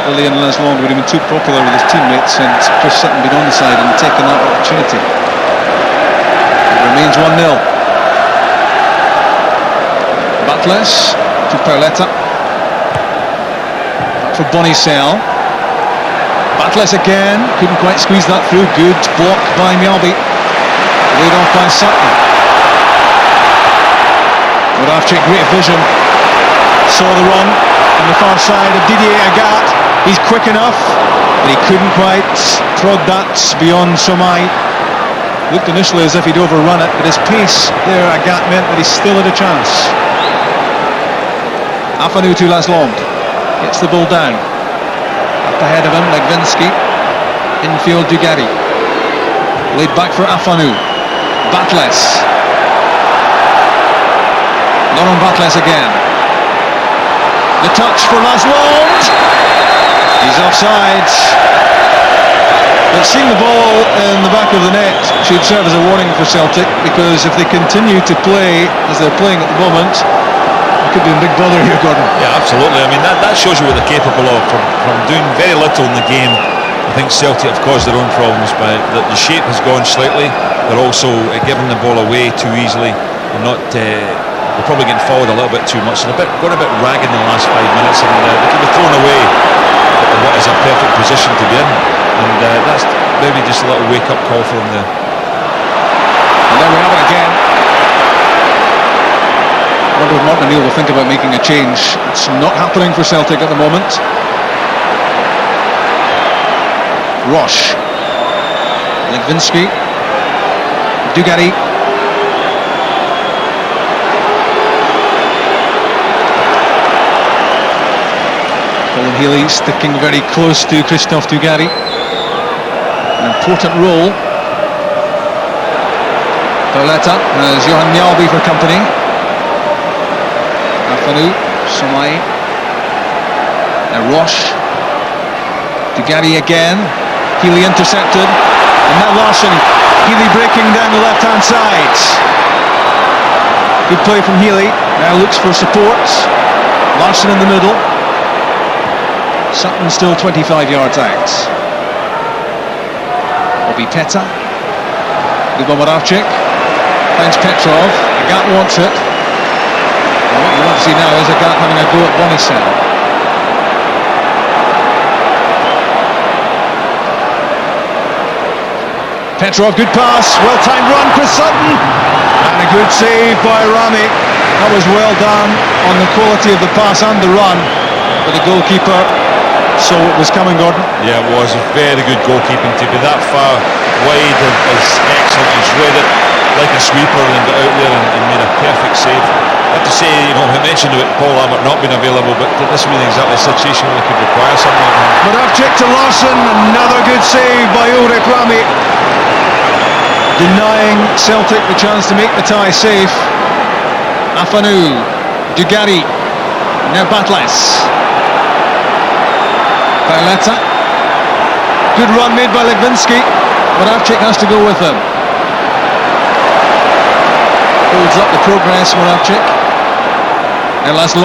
Willian Larsson would have been too popular with his teammates and Chris Sutton been on the side and taken that opportunity. It remains 1-0. Batlles to Petta. Back for Bonnissel. Batlles again, couldn't quite squeeze that through. Good block by Mjallby. Laid off by Sutton. Moravcik, great vision. Saw the run on the far side of Agathe. He's quick enough, but he couldn't quite prod that beyond Sommeil. Looked initially as if he'd overrun it, but his pace there, Agathe, meant that he still had a chance. Afanou to Larsson. Gets the ball down. Up ahead of him, Legwinski. Infield, Dugarry. Laid back for Afanou. Batlles. Batlles again. The touch for Larsson. He's offside. But seeing the ball in the back of the net should serve as a warning for Celtic, because if they continue to play as they're playing at the moment, it could be in big bother here, Gordon. Yeah, absolutely. I mean, that shows you what they're capable of from doing very little in the game. I think Celtic have caused their own problems, but the shape has gone slightly. They're also giving the ball away too easily. They're not. They're probably getting forward a little bit too much. They're gone a bit ragged in the last 5 minutes, and they could be thrown away what is a perfect position to be in. And that's maybe just a little wake-up call for them there. And there we have it again. I wonder if Martin O'Neill will think about making a change. It's not happening for Celtic at the moment. Roche. Legwinski. Dugarry. Healy sticking very close to Christophe Dugarry. An important role. Petta has Johan Mjallby for company. Afanou, Sommeil. Now Roche. Dugarry again. Healy intercepted. And now Larsson. Healy breaking down the left-hand side. Good play from Healy. Now looks for support. Larsson in the middle. Sutton still 25 yards out. Will be Petta. Good by Moravcik. Finds Petrov. Agathe wants it. And what you want to see now is Agathe having a go at Bonnissel. Petrov, good pass, well-timed run, Chris Sutton, and a good save by Rame. That was well done on the quality of the pass and the run, but the goalkeeper saw what was coming, Gordon. Yeah, it was very good goalkeeping. To be that far wide is excellent. He's read it like a sweeper and got out there and made a perfect save. I have to say, you know, I mentioned about Paul Lambert not being available, but this was exactly a situation where they could require something like that. Moravcik to Larsson, another good save by Ulrich Rame, denying Celtic the chance to make the tie safe. Afanou, Dugarry, now Batlles. Petta. Good run made by Legwinski. Moravcik has to go with him. Holds up the progress, Moravcik. Now Larsson,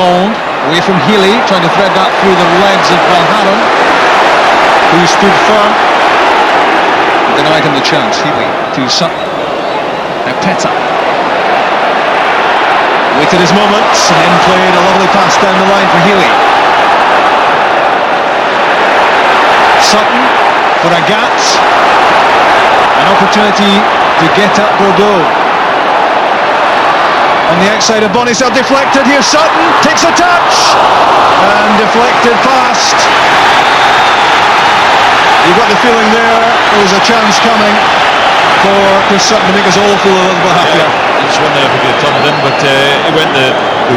away from Healy, trying to thread that through the legs of Valgaeren, who stood firm. Denied him the chance. Healy to Sutton. Now Petta. Waited his moments and then played a lovely pass down the line for Healy. Sutton for Agathe. An opportunity to get at Bordeaux. On the outside of Bonnissel, deflected. Here Sutton takes a touch and deflected past. You got the feeling there was a chance coming for Chris Sutton to make us all feel a little bit happier. I just wondered if he could have turned in, but he went the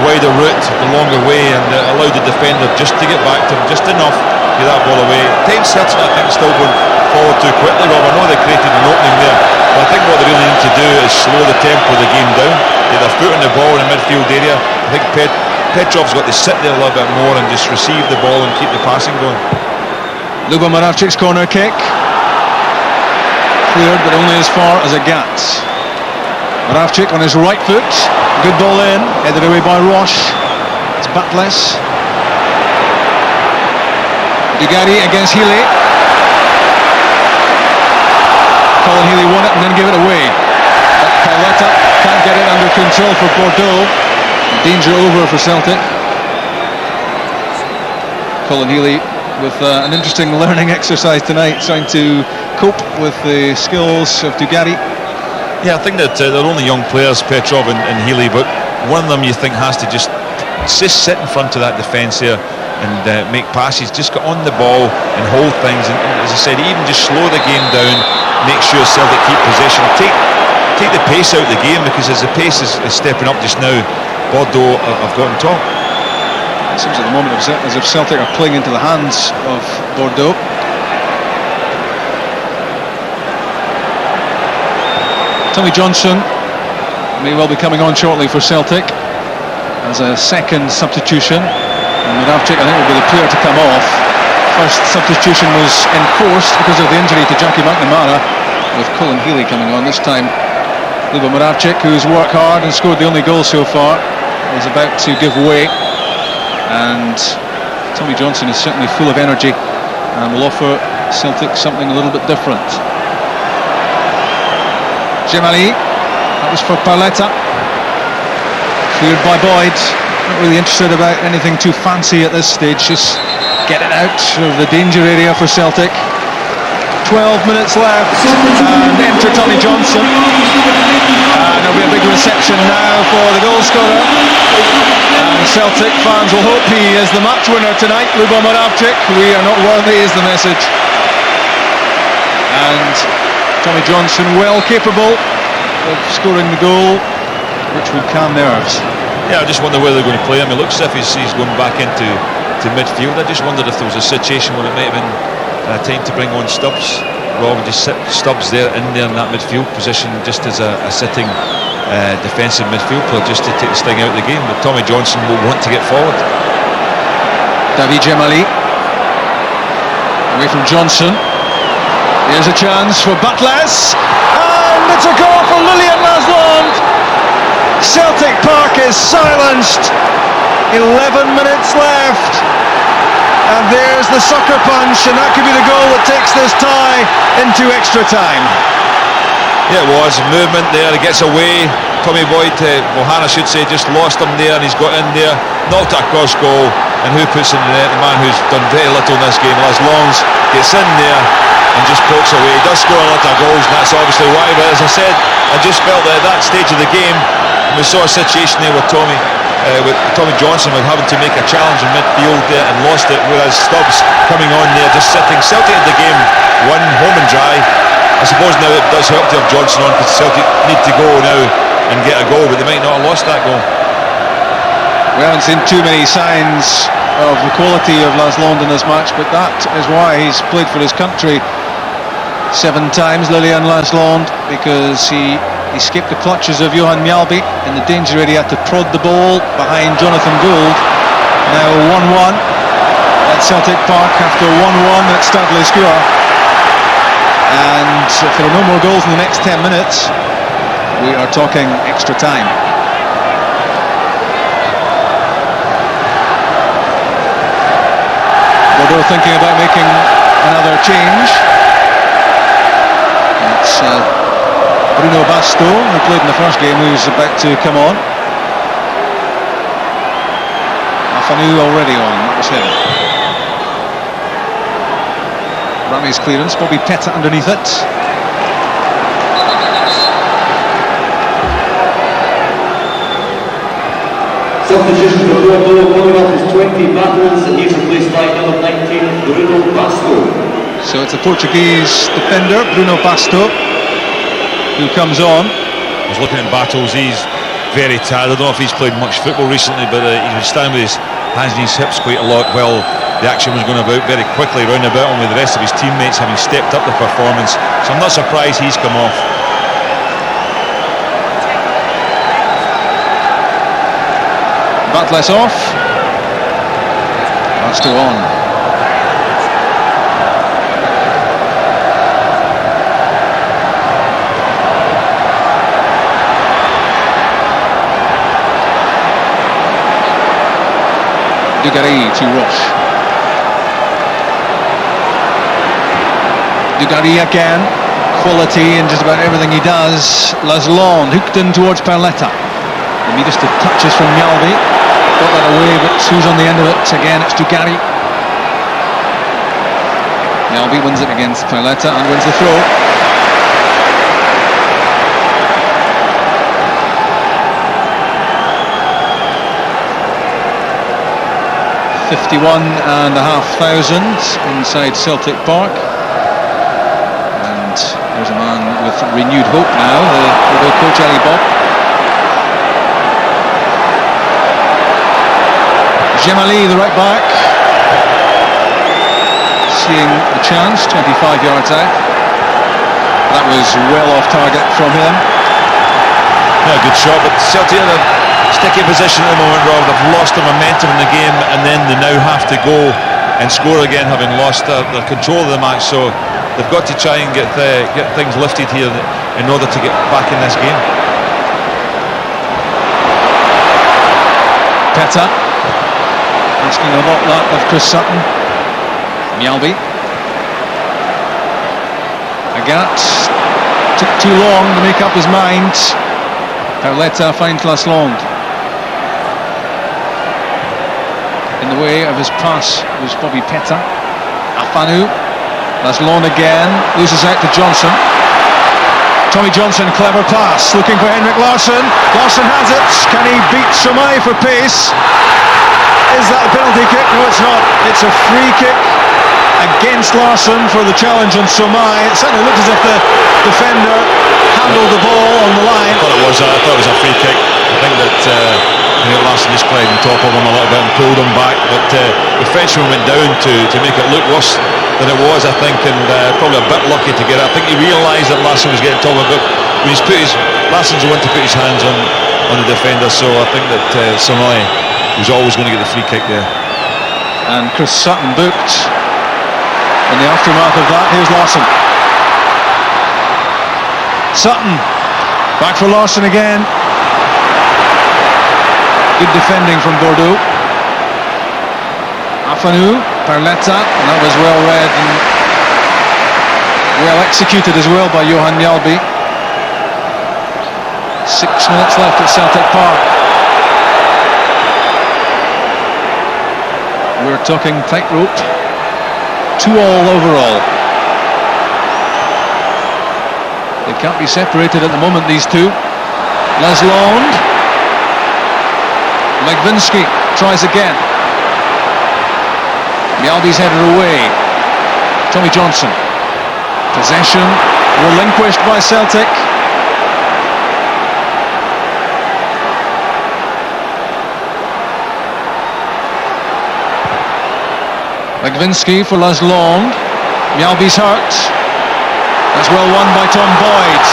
wider route, the longer way, and allowed the defender just to get back to him, just enough to get that ball away. Time Celtic, I think, still going forward too quickly. Rob, I know they created an opening there, but I think what they really need to do is slow the tempo of the game down, get their foot on the ball in the midfield area. I think Petrov's got to sit there a little bit more and just receive the ball and keep the passing going. Moravcik's corner kick. Cleared, but only as far as Agathe. Moravcik on his right foot. Good ball in, headed away by Roche. It's Batlles. Dugarry against Healy. Colin Healy won it and then gave it away. But Petta can't get it under control for Bordeaux. Danger over for Celtic. Colin Healy with an interesting learning exercise tonight, trying to cope with the skills of Dugarry. Yeah, I think that they're only young players, Petrov and Healy, but one of them you think has to just sit in front of that defence here and make passes, just get on the ball and hold things, and as I said, even just slow the game down, make sure Celtic keep possession, take the pace out of the game, because as the pace is stepping up just now, Bordeaux have got on top. It seems at the moment as if Celtic are playing into the hands of Bordeaux. Tommy Johnson may well be coming on shortly for Celtic as a second substitution, and Moravcik, I think, will be the player to come off. First substitution was enforced because of the injury to Jackie McNamara, with Colin Healy coming on this time. Moravcik, who's worked hard and scored the only goal so far, is about to give way, and Tommy Johnson is certainly full of energy and will offer Celtic something a little bit different. Jemmali, that was for Petta. Cleared by Boyd. Not really interested about anything too fancy at this stage, just get it out of the danger area for Celtic. 12 minutes left and enter Tommy Johnson. And there'll be a big reception now for the goal scorer. And Celtic fans will hope he is the match winner tonight. Moravcik, we are not worthy is the message. And Tommy Johnson well capable of scoring the goal, which would calm nerves. Yeah, I just wonder where they're going to play him. It looks as if he's going back into midfield. I just wondered if there was a situation where it might have been time to bring on Stubbs. Rob, just sit Stubbs there in that midfield position, just as a sitting defensive midfield player, just to take the sting out of the game. But Tommy Johnson will want to get forward. Jemmali away from Johnson. Here's a chance for Batlles, and it's a goal for Lilian Larsson. Celtic Park is silenced. 11 minutes left, and there's the sucker punch, and that could be the goal that takes this tie into extra time. Yeah, it was movement there. He gets away. Tommy Boyd, Mohana should say, just lost him there, and he's got in there, knocked it across goal. And who puts in the net? The man who's done very little in this game, Les Longs, gets in there and just pokes away. He does score a lot of goals, and that's obviously why. But as I said, I just felt that at that stage of the game, we saw a situation there with Tommy Johnson with having to make a challenge in midfield there and lost it, whereas Stubbs coming on there just sitting. Celtic at the game won home and dry. I suppose now it does help to have Johnson on, because Celtic need to go now and get a goal, but they might not have lost that goal. We haven't seen too many signs of the quality of Larsson in this match, but that is why he's played for his country 7 times, Lilian Larsson, because he escaped the clutches of Johan Mjallby in the danger area, had to prod the ball behind Jonathan Gould. Now 1-1 at Celtic Park after 1-1 at Stade Square. And if there are no more goals in the next 10 minutes, we are talking extra time. Bordeaux thinking about making another change. It's Bruno Basto, who played in the first game, who's about to come on. Afanou already on, that was him. Rame's clearance, Bobby Petta underneath it. Substitution for Bordeaux, coming off his 20 Batlles, and he's replaced by number 19, Bruno Basto. So it's a Portuguese defender, Bruno Basto, who comes on. I was looking at Battles, he's very tired. I don't know if he's played much football recently, but he was standing with his hands in his hips quite a lot while the action was going about very quickly round about him, with the rest of his teammates having stepped up the performance. So I'm not surprised he's come off. Batlles off. Basto on. Dugarry to Roche. Dugarry again, quality in just about everything he does. Larsson hooked in towards Perletta. The neatest of touches from Mjallby. Got that away, but who's on the end of it? Again, it's Dugarry. Mjallby wins it against Perletta and wins the throw. $51,500 inside Celtic Park. There's a man with renewed hope now, the coach Ali Bob. Jemmali, the right back, seeing the chance, 25 yards out. That was well off target from him. Yeah, good shot, but Celtic in a sticky position at the moment, Rob. They've lost the momentum in the game, and then they now have to go and score again, having lost their control of the match. So they've got to try and get things lifted here in order to get back in this game. Petta asking a lot that of Chris Sutton. Mjallby. Agathe took too long to make up his mind. Perletta finds Larsson. In the way of his pass was Bobby Petta. Afanou. Larsson again, loses out to Johnson. Tommy Johnson, clever pass, looking for Henrik Larsson. Larsson has it. Can he beat Sommeil for pace? Is that a penalty kick? No, it's not. It's a free kick against Larsson for the challenge on Sommeil. It certainly looked as if the defender handled the ball on the line. I thought it was a free kick. I think that Larsson just played on top of him a little bit and pulled him back, but the Frenchman went down to make it look worse than it was, I think, and probably a bit lucky to get it. I think he realised that Larsson was getting top of it, but Larsson's the one to put his hands on the defender, so I think that Sommeil was always going to get the free kick there. And Chris Sutton booked in the aftermath of that. Here's Larsson. Sutton back for Larsson again. Good defending from Bordeaux. Afanou, Perletta, and that was well read and well executed as well by Johan Mjallby. 6 minutes left at Celtic Park. We're talking tightrope. 2-2 overall. They can't be separated at the moment, these two. Larsson. Legwinski tries again. Mjallby's headed away. Tommy Johnson. Possession relinquished by Celtic. Legwinski for Larsson. Mjallby's hurt. That's well won by Tom Boyd.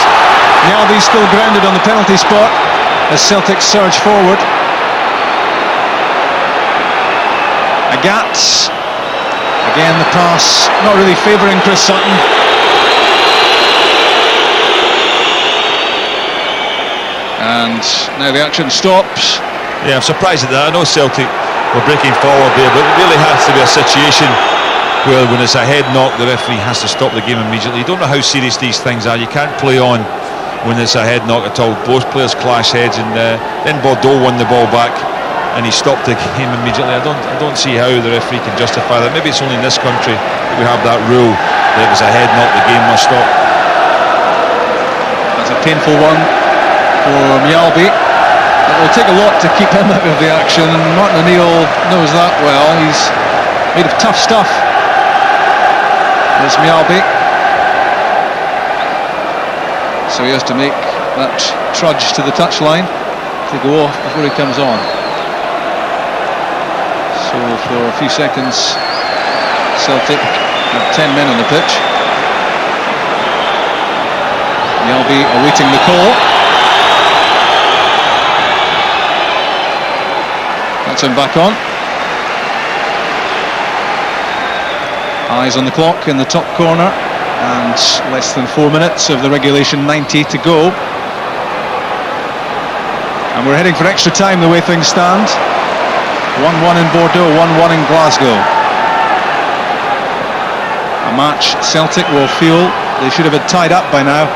Mjallby's still grounded on the penalty spot as Celtic surge forward. Agathe. Again the pass not really favouring Chris Sutton. And now the action stops. Yeah, I'm surprised at that. I know Celtic were breaking forward there, but it really has to be a situation where when it's a head knock, the referee has to stop the game immediately. You don't know how serious these things are. You can't play on when it's a head knock at all. Both players clash heads, and then Bordeaux won the ball back and he stopped the game immediately. I don't see how the referee can justify that. Maybe it's only in this country that we have that rule that if it's a head knock, the game must stop. That's a painful one for Mjallby. It will take a lot to keep him out of the action, and Martin O'Neill knows that well. He's made of tough stuff. There's Mjallby. So he has to make that trudge to the touchline to go off before he comes on. So for a few seconds, Celtic have 10 men on the pitch. Mjallby awaiting the call. That's him back on. Eyes on the clock in the top corner, and less than 4 minutes of the regulation 90 to go. And we're heading for extra time the way things stand. 1-1 in Bordeaux, 1-1 in Glasgow. A match Celtic will feel they should have had tied up by now,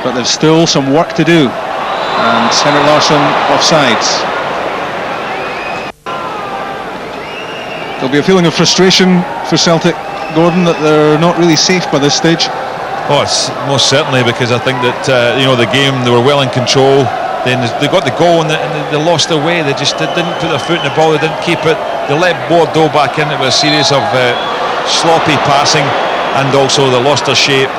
but there's still some work to do. And Henrik Larsson offsides. There'll be a feeling of frustration for Celtic, Gordon, that they're not really safe by this stage. Oh, it's most certainly, because I think that the game, they were well in control. Then they got the goal and they lost their way. They just didn't put their foot in the ball. They didn't keep it. They let Bordeaux back in. It was a series of sloppy passing, and also they lost their shape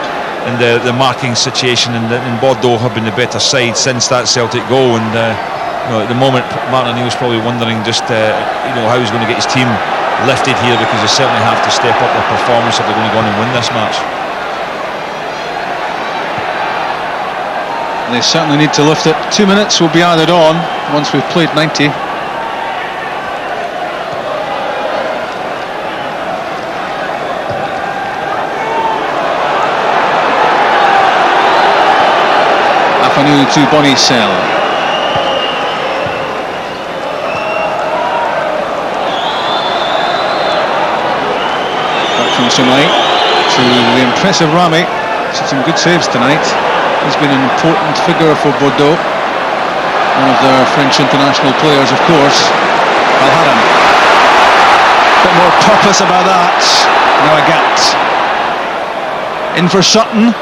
in the marking situation. And Bordeaux have been the better side since that Celtic goal. And at the moment, Martin O'Neill's probably wondering just how he's going to get his team lifted here, because they certainly have to step up their performance if they're going to go on and win this match. They certainly need to lift it. 2 minutes will be added on once we've played 90. Afanou to Bonnissel. Back from Sommeil to the impressive Rame. Some good saves tonight. He's been an important figure for Bordeaux. One of their French international players, of course. Valgaeren. A bit more purpose about that. Now Agathe. In for Sutton.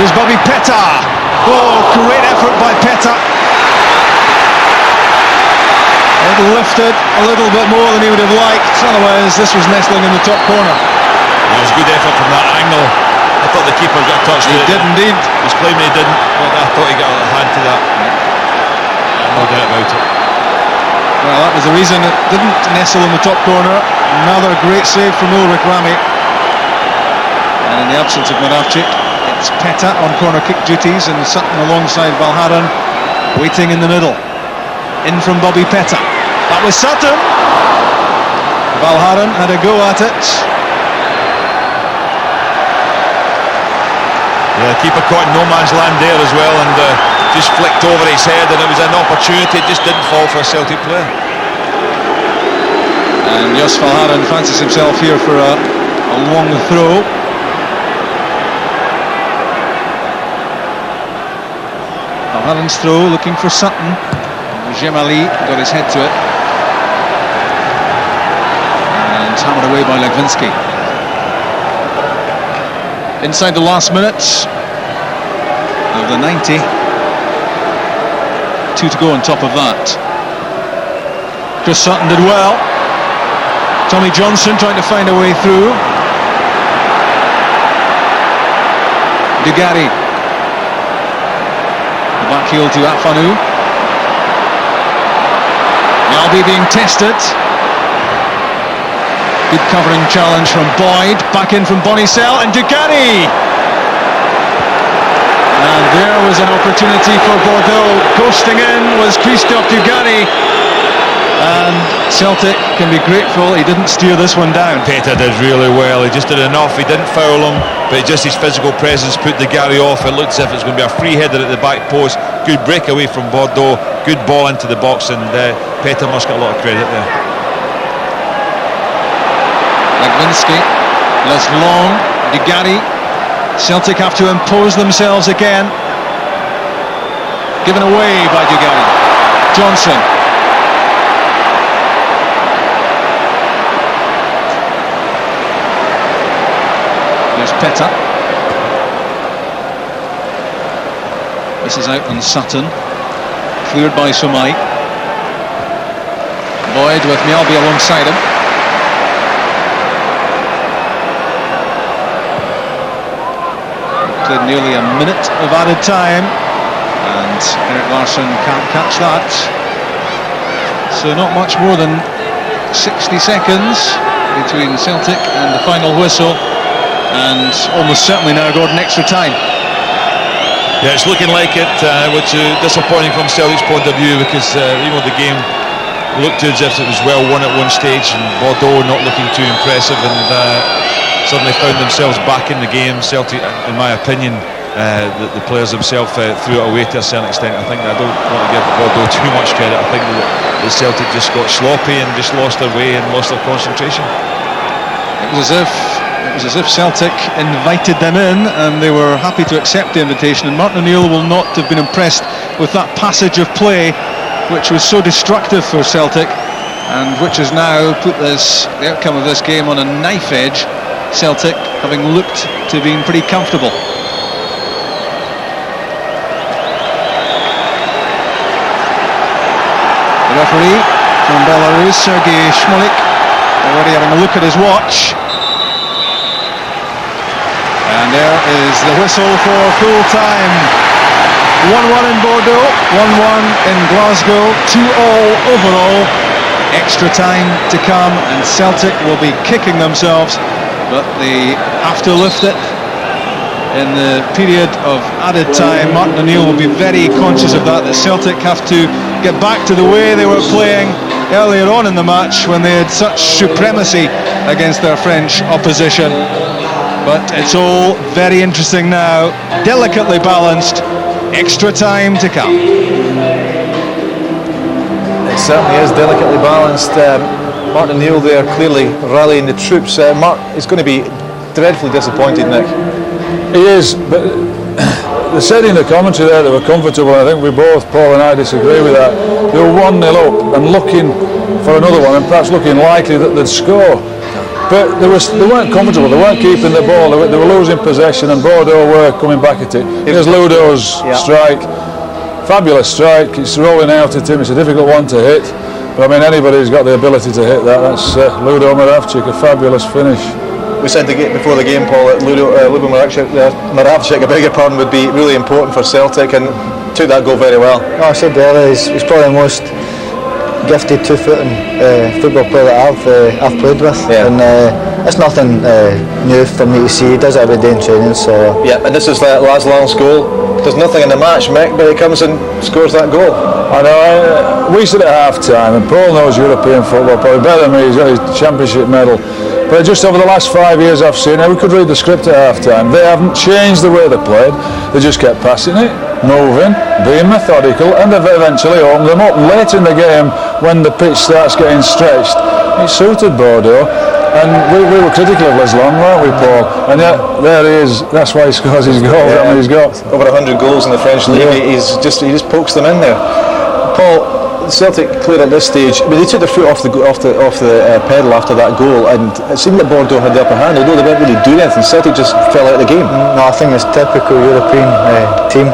Here's Bobby Petta. Oh, great effort by Petta. It lifted a little bit more than he would have liked. Otherwise, this was nestling in the top corner. It was a good effort from that angle. I thought the keeper got touched. He did indeed. He's claiming he didn't, but I thought he got a hand to that. No doubt about it. Well, that was the reason it didn't nestle in the top corner. Another great save from Rame. And in the absence of Moravcik, it's Petta on corner kick duties, and Sutton alongside Valgaeren waiting in the middle. In from Bobby Petta. That was Sutton. Valgaeren had a go at it. Yeah, the keeper caught in no man's land there as well, and just flicked over his head, and it was an opportunity. It just didn't fall for a Celtic player. And Jos Valgaeren fancies himself here for a long throw. Valgaeren's throw, looking for Sutton. Jemmali got his head to it. And hammered away by Legwinski. Inside the last minutes of the 90. 2 to go on top of that. Chris Sutton did well. Tommy Johnson trying to find a way through. Dugarry. The back heel to Afanou. Mjallby being tested. Good covering challenge from Boyd. Back in from Bonnissel and Dugarry. And there was an opportunity for Bordeaux. Ghosting in was Christophe Dugarry. And Celtic can be grateful he didn't steer this one down. Petta did really well. He just did enough. He didn't foul him, but just his physical presence put Dugarry off. It looked as if it's going to be a free header at the back post. Good breakaway from Bordeaux. Good ball into the box, and Petta must get a lot of credit there. Legwinski, Les Long, Dugarry. Celtic have to impose themselves again. Given away by Dugarry. Johnson. There's Petta. This is out on Sutton. Cleared by Sommeil. Boyd with Mjallby alongside him. Played nearly a minute of added time, and Eric Larsson can't catch that. So not much more than 60 seconds between Celtic and the final whistle, and almost certainly now Gordon extra time. Yeah, it's looking like it, which is disappointing from Celtic's point of view, because the game looked as if it was well won at one stage, and Bordeaux not looking too impressive, and suddenly found themselves back in the game. Celtic, in my opinion, the players themselves threw it away to a certain extent. I think I don't want to give Bordeaux too much credit. I think that Celtic just got sloppy and just lost their way and lost their concentration. It was as if Celtic invited them in, and they were happy to accept the invitation. And Martin O'Neill will not have been impressed with that passage of play, which was so destructive for Celtic, and which has now put the outcome of this game on a knife edge. Celtic having looked to have been pretty comfortable. The referee from Belarus, Sergei Shmolik, already having a look at his watch. And there is the whistle for full time. 1-1 in Bordeaux, 1-1 in Glasgow, 2-2 overall. Extra time to come, and Celtic will be kicking themselves, but they have to lift it in the period of added time. Martin O'Neill will be very conscious of that Celtic have to get back to the way they were playing earlier on in the match, when they had such supremacy against their French opposition. But it's all very interesting now, delicately balanced. Extra time to come. It certainly is delicately balanced. Martin O'Neill there clearly rallying the troops. Mark is going to be dreadfully disappointed, Nick. He is, but they said in the commentary there they were comfortable. I think we both, Paul and I, disagree with that. They were 1-0 up and looking for another one, and perhaps looking likely that they'd score. But they weren't comfortable, they weren't keeping the ball, they were losing possession, and Bordeaux were coming back at it. Here's Ludo's strike, fabulous strike, it's rolling out at him, it's a difficult one to hit, but I mean anybody who's got the ability to hit that, that's Ludo Moravcik, a fabulous finish. We said before the game, Paul, that Ludo Moravcik, a bigger pardon, would be really important for Celtic, and took that goal very well. I said earlier, he's probably the most gifted two-footing football player that I've played with, and it's nothing new for me to see. He does it every day in training. So yeah, and this is Larson's goal. There's nothing in the match, Mick, but he comes and scores that goal. I know. We said at half-time, and Paul knows European football probably better than me. He's got his championship medal. But just over the last 5 years I've seen it, we could read the script at half-time. They haven't changed the way they played. They just kept passing it, moving, being methodical, and they've eventually opened them up. Late in the game, when the pitch starts getting stretched, it suited Bordeaux. And we were critical of Les Long, weren't we, Paul? And yet there he is. That's why he scores his goals. Yeah. I mean, he's got over 100 goals in the French league. He just pokes them in there. Paul, Celtic clear at this stage. I mean, they took their foot off the pedal after that goal, and it seemed that Bordeaux had the upper hand. Although they weren't really doing anything, Celtic just fell out of the game. No, I think it's typical European team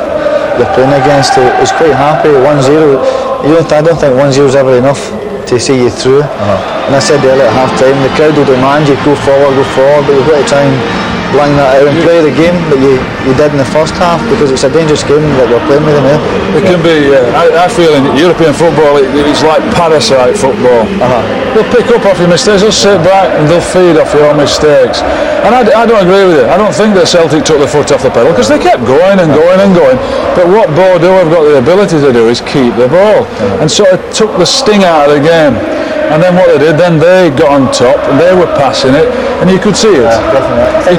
they're playing against. It's quite happy 1-0. I don't think 1-0 is ever enough to see you through. And I said earlier at half time, the crowd will demand you go forward, but you've got to try and blang that out and play the game that you did in the first half, because it's a dangerous game that we're playing with them here. It can be, I feel in European football it's like parasite football. They'll pick up off your mistakes, they'll sit back and they'll feed off your mistakes. And I don't agree with it. I don't think that Celtic took the foot off the pedal, because they kept going and going and going. But what Bordeaux have got the ability to do is keep the ball, and sort of took the sting out of the game. And then what they did, then they got on top and they were passing it, and you could see it. You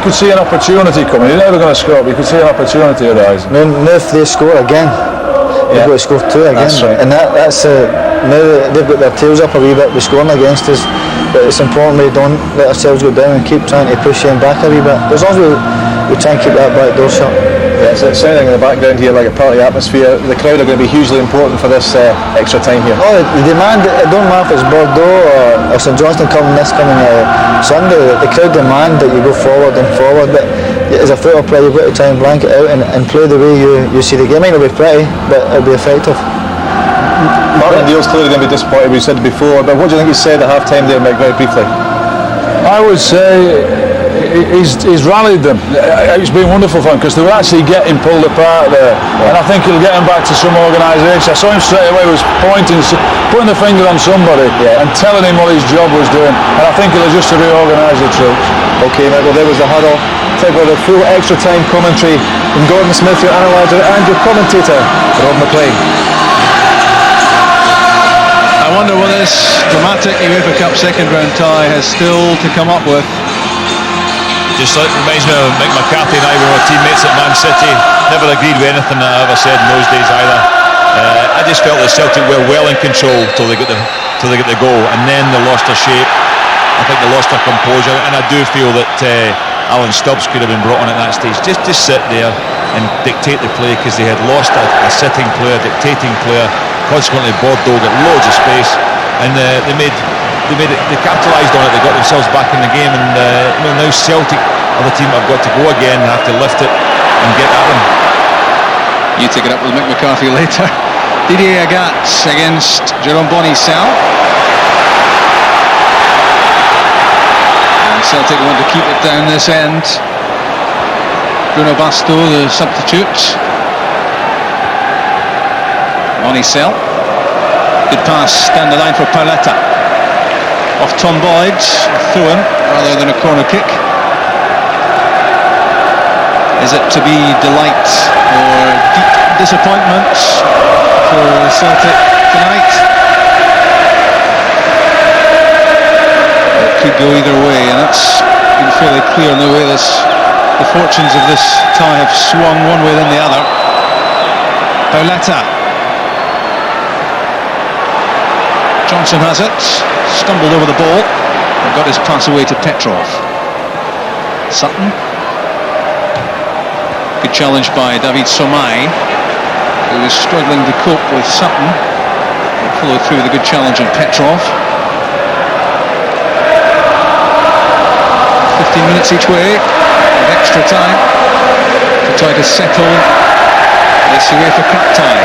could see an opportunity coming. You're never going to score, but you could see an opportunity arising. Now if they score again, they've got to score 2 again. That's right. And that's now they've got their tails up a wee bit with scoring against us. But it's important we don't let ourselves go down and keep trying to push them back a wee bit. As long as we try and keep that back door shut. Yeah, it's sounding in the background here like a party atmosphere. The crowd are going to be hugely important for this extra time here. Oh, the demand, it don't matter if it's Bordeaux or St Johnstone coming Sunday, the crowd demand that you go forward and forward, but as a football player you've got to try and blank it out and play the way you see the game. It might not be pretty, but it'll be effective. Martin Neil's clearly going to be disappointed, we said before, but what do you think he said at half time there, Mick, very briefly? I would say he's rallied them. It's been wonderful for him, because they were actually getting pulled apart there, and I think he'll get them back to some organisation. I saw him straight away was pointing, putting the finger on somebody and telling him what his job was doing, and I think he'll just to reorganise the troops. Okay, Mick, well there was the huddle. Take with a full extra time commentary from Gordon Smith, your analyser, and your commentator, Rob McLean. I wonder what this dramatic Uefa Cup second round tie has still to come up with. Just reminds me of Mick McCarthy and I were teammates at Man City. Never agreed with anything that I ever said in those days either. I just felt that Celtic were well in control till they got the goal, and then they lost their shape. I think they lost their composure, and I do feel that Alan Stubbs could have been brought on at that stage just to sit there and dictate the play, because they had lost a sitting player, dictating player. Consequently, Bordeaux got loads of space, and they capitalised on it. They got themselves back in the game, and now Celtic are the team that have got to go again and have to lift it and get at them. You take it up with Mick McCarthy later. Didier Agathe against Jerome Bonnissel. And Celtic want to keep it down this end. Bruno Basto, the substitute. Bonnissel. Good pass down the line for Petta. Off Tom Boyd, through him rather than a corner kick. Is it to be delight or deep disappointment for Celtic tonight? It could go either way, and that's been fairly clear in the way the fortunes of this tie have swung one way than the other. Pauletta. Johnson has it, stumbled over the ball and got his pass away to Petrov. Sutton. Good challenge by David Sommeil, who was struggling to cope with Sutton. Followed through with a good challenge on Petrov. 15 minutes each way of extra time to try to settle this Uefa Cup tie.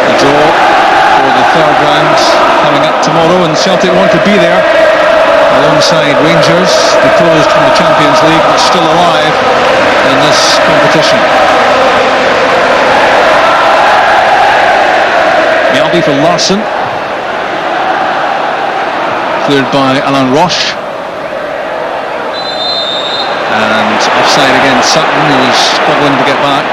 The draw for the third round coming up tomorrow, and Celtic want to be there alongside Rangers, deposed from the Champions League but still alive in this competition. Mjallby for Larsson, cleared by Alain Roche, and offside against Sutton, who was struggling to get back.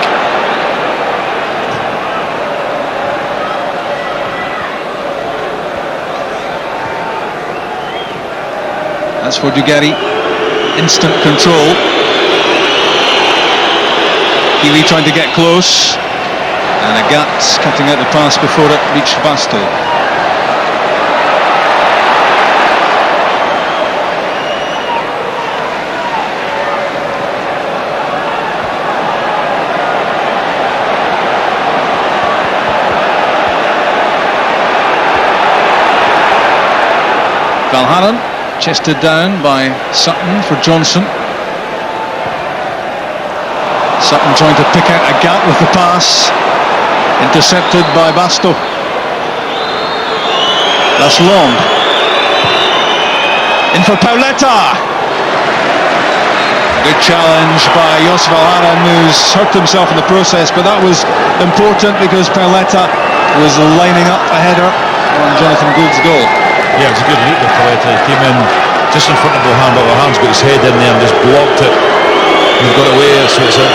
As for Dugarry, instant control. Healy trying to get close, and Agathe cutting out the pass before it reached Basto. Valgaeren chested down by Sutton for Johnson. Sutton trying to pick out Agathe with the pass, intercepted by Basto. That's long. In for Pauletta. Good challenge by Jos Valgaeren, who's hurt himself in the process, but that was important because Pauletta was lining up a header on Jonathan Gould's goal. Yeah, it was a good leap with Petta. He came in just in front of Bohan, but Bohan's got his head in there and just blocked it. He's got away, so it's a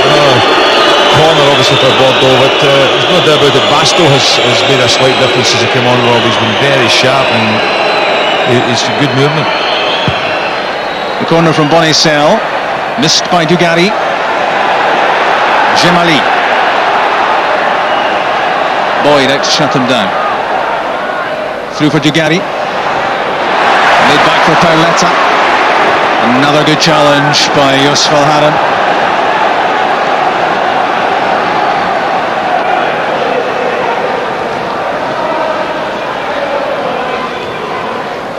corner obviously for Bordeaux, but there's no doubt about it. Basto has made a slight difference since he came on, Rob. He's been very sharp and it's a good movement. The corner from Bonnissel, missed by Dugarry. Jemmali. Boyd out to shut him down. Through for Dugarry. Made back for Pauletta. Another good challenge by Jos Valgaeren.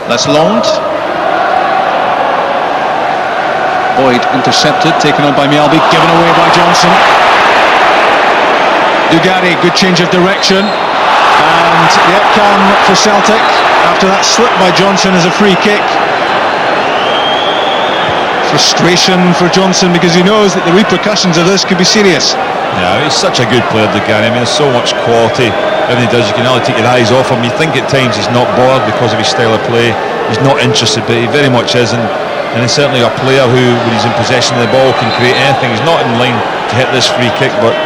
That's loaned. Boyd intercepted, taken on by Mjallby, given away by Johnson. Dugarry, good change of direction. And the outcome for Celtic after that slip by Johnson is a free kick. Frustration for Johnson because he knows that the repercussions of this could be serious. Yeah, he's such a good player, Dugarry. I mean, there's so much quality. Everything he does, you can only take your eyes off him. You think at times he's not bored because of his style of play. He's not interested, but he very much is. And he's certainly a player who, when he's in possession of the ball, can create anything. He's not in line to hit this free kick, but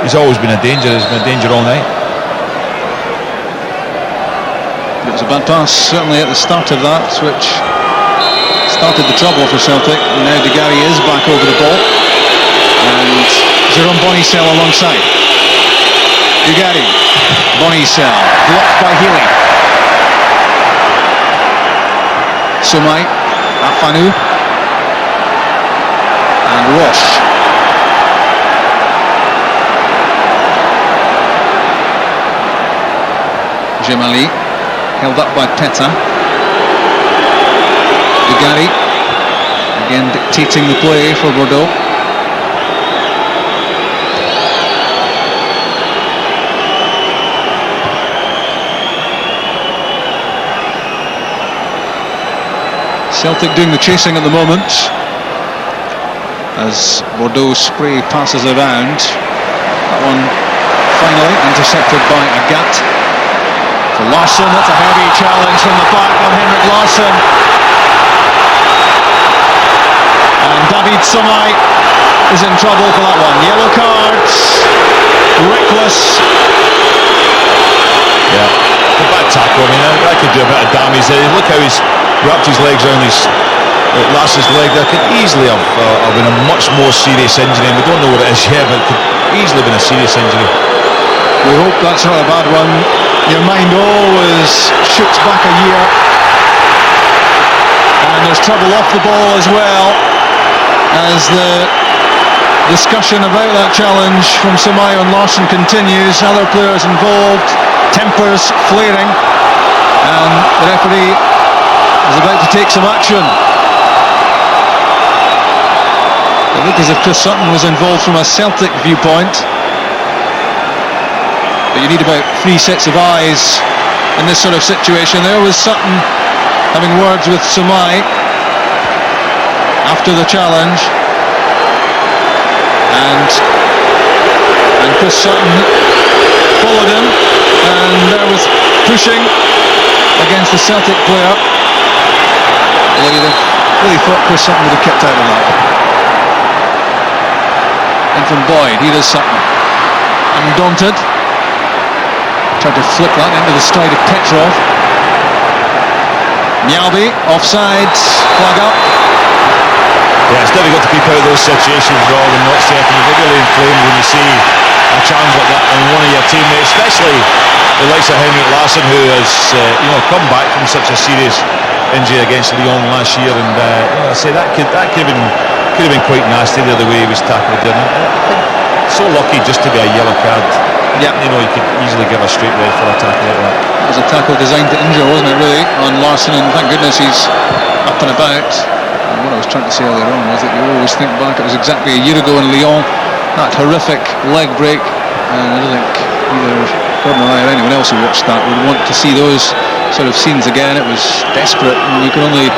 he's always been a danger. He's been a danger all night. It was a bad pass, certainly at the start of that, which started the trouble for Celtic. And now Dugarry is back over the ball. And Jerome Bonnissel alongside. Dugarry, Bonnissel, blocked by Healy. Sommeil, Afanou, and Roche. Jemmali, held up by Petta. Dugarry, again dictating the play for Bordeaux. Celtic doing the chasing at the moment as Bordeaux spray passes around. That one finally intercepted by Agathe. For Larsson, that's a heavy challenge from the back on Henrik Larsson. And David Sommeil is in trouble for that one. Yellow cards, reckless. Yeah, a bad tackle. I mean, that could do a bit of damage there. Look how he's wrapped his legs around his Larsson's leg. There could easily have been a much more serious injury, and we don't know what it is yet, but it could easily have been a serious injury. We hope that's not a bad one. Your mind always shoots back a year, and there's trouble off the ball as well as the discussion about that challenge from Sommeil and Larsson continues. Other players involved, tempers flaring, and the referee is about to take some action. It looked as if Chris Sutton was involved from a Celtic viewpoint, but you need about 3 sets of eyes in this sort of situation. There was Sutton having words with Sommeil after the challenge, and Chris Sutton followed him, and there was pushing against the Celtic player. Really thought Chris Sutton would have kept out of that. In from Boyd, here is Sutton, undaunted. Tried to flip that into the stride of Petrov. Mjallby, offside, flag up. Yeah, it's difficult to keep out of those situations, Rob, and not certain. You get really inflamed when you see a challenge like that on one of your teammates, especially the likes of Henrik Larsson, who has come back from such a serious injury against Lyon last year, and I say that could have been quite nasty there, the way he was tackled there. I think so lucky just to be a yellow card. Yeah, you could easily give a straight red for a tackle like that. It was a tackle designed to injure, wasn't it, really, on Larsson, and thank goodness he's up and about. And what I was trying to say earlier on was that you always think back, it was exactly a year ago in Lyon, that horrific leg break, and I don't think either Gordon or I or anyone else who watched that would want to see those sort of scenes again. It was desperate, and you can only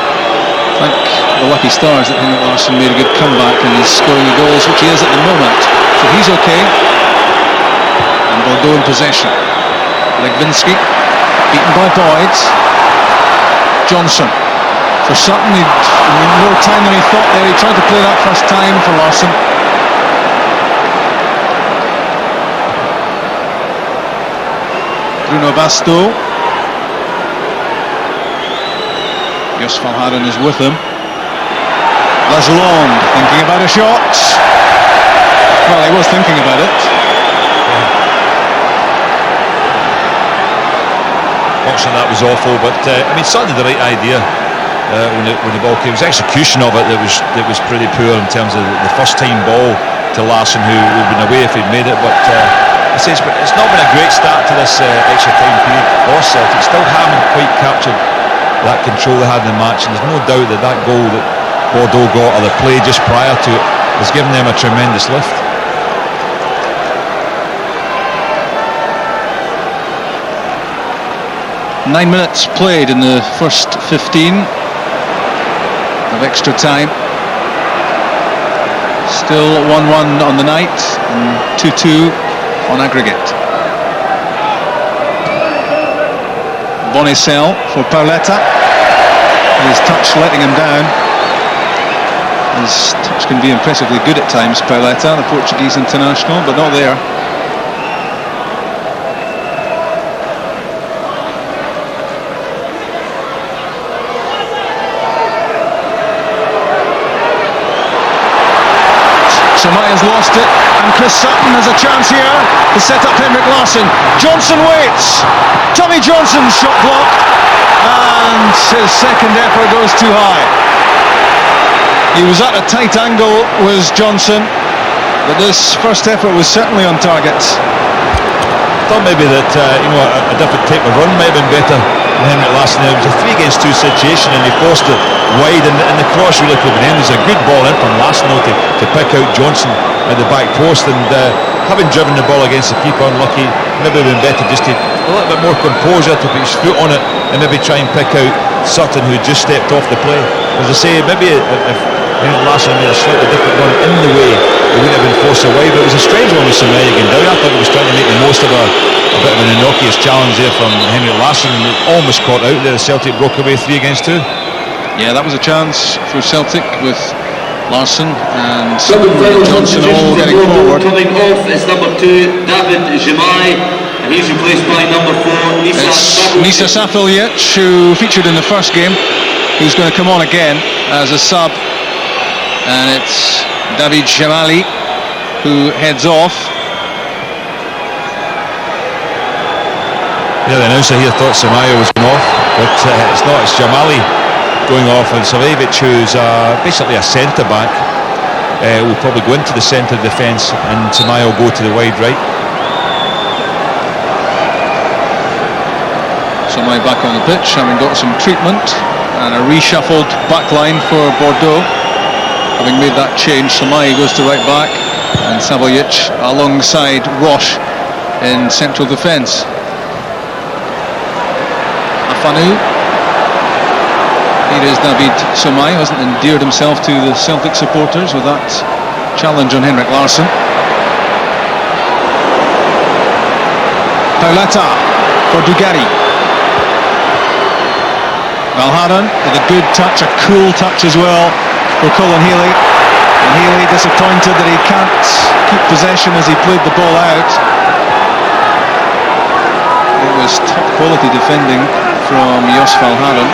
thank the lucky stars that Henrik Larsson made a good comeback and is scoring the goals, which he is at the moment. So he's okay. And Bordeaux in possession. Legwinski, beaten by Boyd. Johnson. For Sutton, he'd more time than he thought there. He tried to play that first time for Larsson. Basto. Jos Valgaeren is with him. Larsson thinking about a shot. Well, he was thinking about it. Watching that was awful, but I mean, Sutton had the right idea when the ball came. It was execution of it that was pretty poor in terms of the first time ball to Larsson, who would have been away if he'd made it. But it's not been a great start to this extra time period for Celtic. Still haven't quite captured that control they had in the match, and there's no doubt that goal that Bordeaux got, or the play just prior to it, has given them a tremendous lift. Nine minutes played in the first 15 of extra time. Still 1-1 on the night and 2-2 on aggregate. Bonnissel for Petta. His touch letting him down. His touch can be impressively good at times, Petta, the Portuguese international, but not there. Sommeil has lost it, and Chris Sutton has a chance here to set up Henrik Larsson. Johnson waits. Tommy Johnson's shot blocked, and his second effort goes too high. He was at a tight angle, was Johnson, but this first effort was certainly on target. I thought maybe that a different type of run might have been better than Henrik Larsson. It was a 3-against-2 situation, and he forced it wide, and the cross really could have been in. There's a good ball in from Larsson to pick out Johnson at the back post, and having driven the ball against the keeper unlucky, maybe it would have been better just to a little bit more composure, to put his foot on it and maybe try and pick out Sutton, who just stepped off the play. As I say, maybe if Henrik Larsson made a slightly different run in the way, it wouldn't have been forced away. But it was a strange one with Sommeil again down. I thought he was trying to make the most of a bit of an innocuous challenge there from Henrik Larsson, and it almost caught out there. Celtic broke away 3-against-2. Yeah, that was a chance for Celtic with Larsson and Johnson all getting forward. Coming off is number 2, Jemmali, and he's replaced by number 4, Nisa Saveljic, who featured in the first game, who's going to come on again as a sub, and it's Jemmali who heads off. Yeah, the announcer here thought Sommeil was going off, but it's not. It's Jemmali going off, and Saveljic, who's basically a centre back, will probably go into the centre of defence, and Sommeil will go to the wide right. Sommeil back on the pitch, having got some treatment, and a reshuffled back line for Bordeaux. Having made that change, Sommeil goes to right back, and Saveljic alongside Roche in central defence. Afanou. Here is David Sommeil, hasn't endeared himself to the Celtic supporters with that challenge on Henrik Larsson. Petta for Dugarry. Valgaeren with a good touch, a cool touch as well for Colin Healy. And Healy disappointed that he can't keep possession as he played the ball out. It was top quality defending from Jos Valgaeren.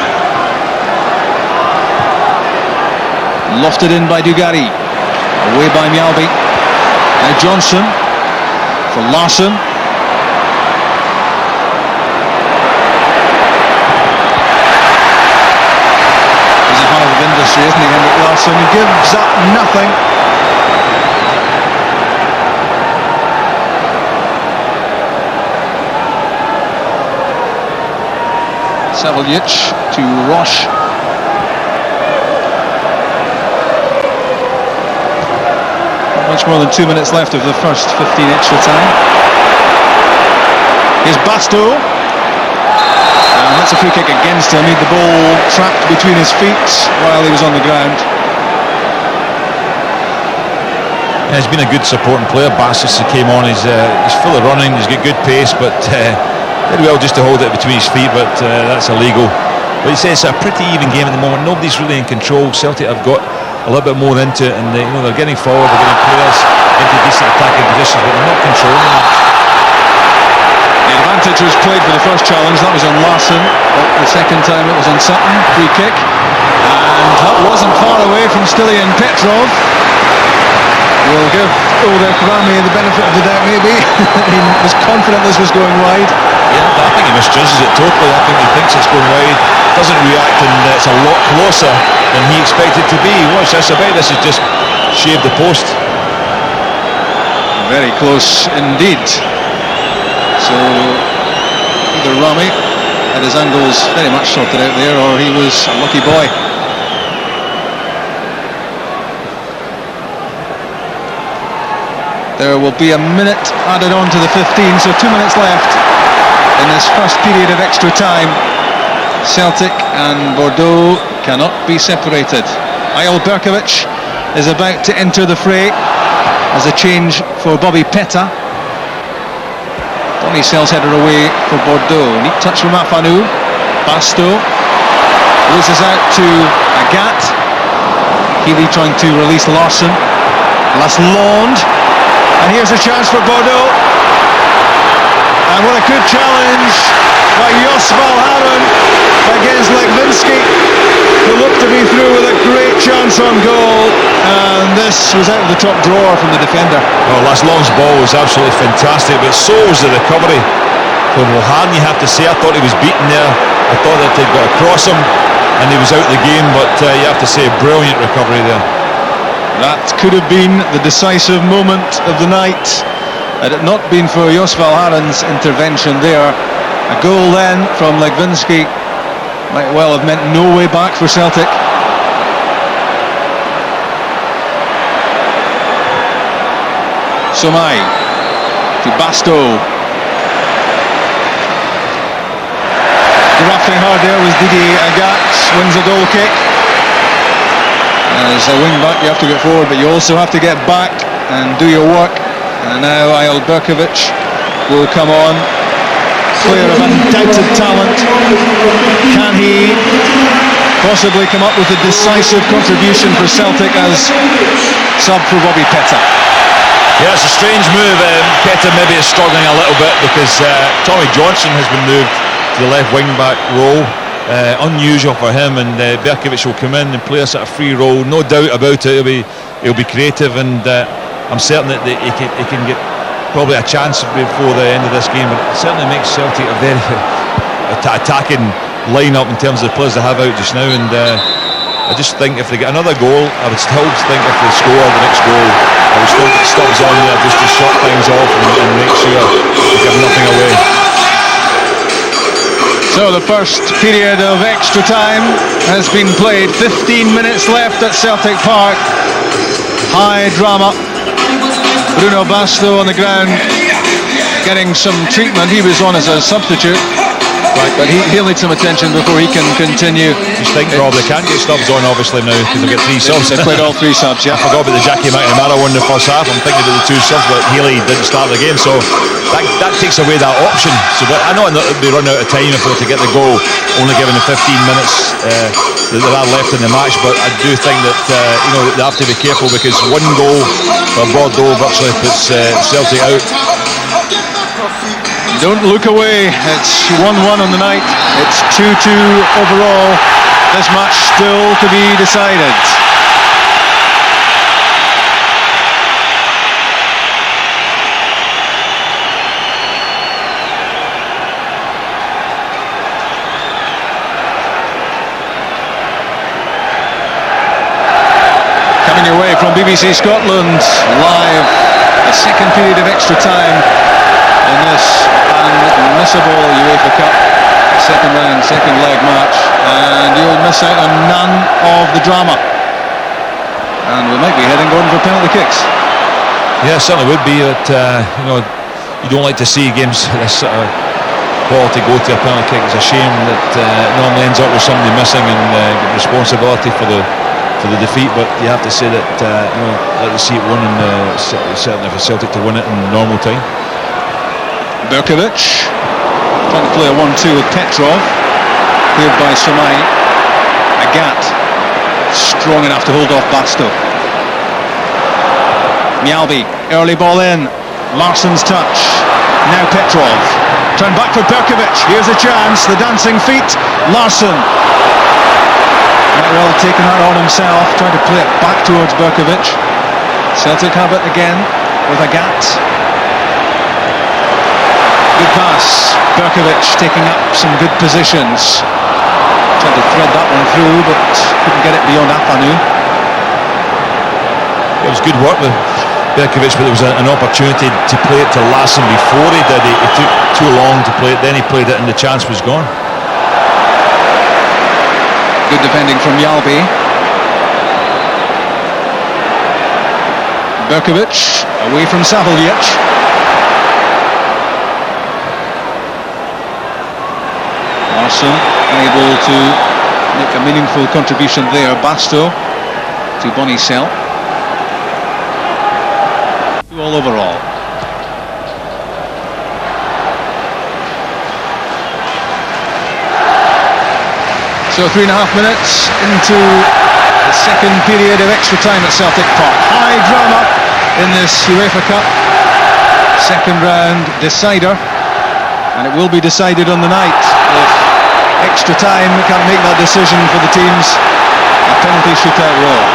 Lofted in by Dugarry. Away by Mjallby. Now Johnson for Larsson. He's a heart of industry, isn't he, Henrik Larsson? He gives up nothing. Saveljic to Roche. Not much more than 2 minutes left of the first 15 extra time. Here's Basto. And that's a free kick against him. He had the ball trapped between his feet while he was on the ground. Yeah, he's been a good supporting player. Basto came on. He's full of running. He's got good pace, but did well just to hold it between his feet. But that's illegal. But he says it's a pretty even game at the moment. Nobody's really in control. Celtic have got a little bit more into it, and they're getting forward. They're getting players into decent attacking positions, but they're not controlling it. The advantage was played for the first challenge. That was on Larsson. But the second time it was on Sutton. Free kick, and that wasn't far away from Stilian Petrov. We'll give Rame the benefit of the doubt, maybe. He was confident this was going wide. Yeah, but I think he misjudges it totally. I think he thinks it's going wide, doesn't react, and it's a lot closer than he expected to be. Watch this, I bet this has just shaved the post. Very close indeed. So either Rame had his angles very much sorted out there, or he was a lucky boy. There will be a minute added on to the 15, so 2 minutes left in this first period of extra time. Celtic and Bordeaux cannot be separated. Berkovic is about to enter the fray as a change for Petta. Bonnissel's header away for Bordeaux. Neat touch from Afanou. Basto loses out to Agathe. Healy trying to release Larsson. Larsson. And here's a chance for Bordeaux. And what a good challenge by Valgaeren against Legwinski, who looked to be through with a great chance on goal. And this was out of the top drawer from the defender. Well, Larsson's ball was absolutely fantastic, but so was the recovery from Valgaeren, you have to say. I thought he was beaten there. I thought that they'd got across him and he was out of the game, but you have to say, brilliant recovery there. That could have been the decisive moment of the night had it not been for Valgaeren's intervention there. A goal then from Legwinski might well have meant no way back for Celtic. Sommeil to Basto. Grafting hard there was Agathe, wins a goal kick. As a wing back, you have to get forward, but you also have to get back and do your work. And now Berkovic will come on. Player of undoubted talent. Can he possibly come up with a decisive contribution for Celtic as sub for Petta? Yeah, it's a strange move. Petta maybe is struggling a little bit because Tommy Johnson has been moved to the left wing back role. Unusual for him, and Berkovic will come in and play a sort of free role. No doubt about it. He'll be creative, and I'm certain that he can get probably a chance before the end of this game. But it certainly makes Celtic a very attacking line-up in terms of the players they have out just now. And I just think if they get another goal, I would still think if they score the next goal, I would still get Stubbs on there just to shut things off and make sure they give nothing away. So the first period of extra time has been played. 15 minutes left at Celtic Park. High drama. Basto on the ground getting some treatment. He was on as a substitute, but he'll need some attention before he can continue. Just think probably can't get Stubbs on obviously now because they've got 3 subs. They played all 3 subs, yeah. I forgot about the Jackie McNamara one in the first half. I'm thinking about the 2 subs, but Healy didn't start the game, so that takes away that option. So I know they'll be running out of time if they were to get the goal, only given the 15 minutes that there are left in the match. But I do think that they have to be careful because one goal for Bordeaux virtually puts Celtic out. Don't look away. It's 1-1 on the night. It's 2-2 overall. This match still to be decided. Coming your way from BBC Scotland live, the second period of extra time in this unmissable Uefa Cup second round, second leg miss out on none of the drama. And we might be heading Gordon for penalty kicks. Yeah, certainly would be. But you don't like to see games this sort of quality go to a penalty kick. It's a shame that it normally ends up with somebody missing and responsibility for the defeat. But you have to say that like to see it won, and certainly for Celtic to win it in normal time. Berkovic trying to play a 1-2 with Petrov, cleared by Sommeil. Agathe strong enough to hold off Basto. Mjallby, early ball in. Larsson's touch. Now Petrov. Turn back for Berkovic. Here's a chance. The dancing feet. Larsson. Well, taking that on himself. Trying to play it back towards Berkovic. Celtic have it again with Agathe. Good pass. Berkovic taking up some good positions. Tried to thread that one through, but couldn't get it beyond Afanou. It was good work with Berkovic, but there was an opportunity to play it to Larsson before he did it. It took too long to play it, then he played it and the chance was gone. Good defending from Mjallby. Berkovic away from Saveljic. Larsson unable to make a meaningful contribution there. Basto to Bonnissel. All overall. So 3.5 minutes into the second period of extra time at Celtic Park. High drama in this Uefa Cup second round decider, and it will be decided on the night. If extra time can't make that decision for the teams, a penalty shootout will.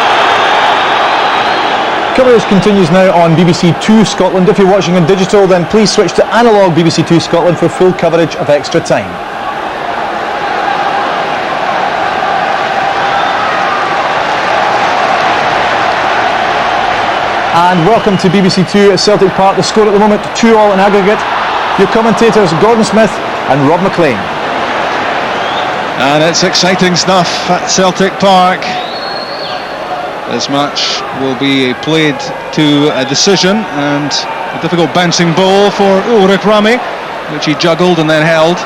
Coverage continues now on BBC Two Scotland. If you're watching on digital, then please switch to analogue BBC Two Scotland for full coverage of extra time. And welcome to BBC Two at Celtic Park. The score at the moment, 2-2 in aggregate. Your commentators, Gordon Smith and Rob McLean. And it's exciting stuff at Celtic Park. This match will be played to a decision, and a difficult bouncing ball for Rame, which he juggled and then held.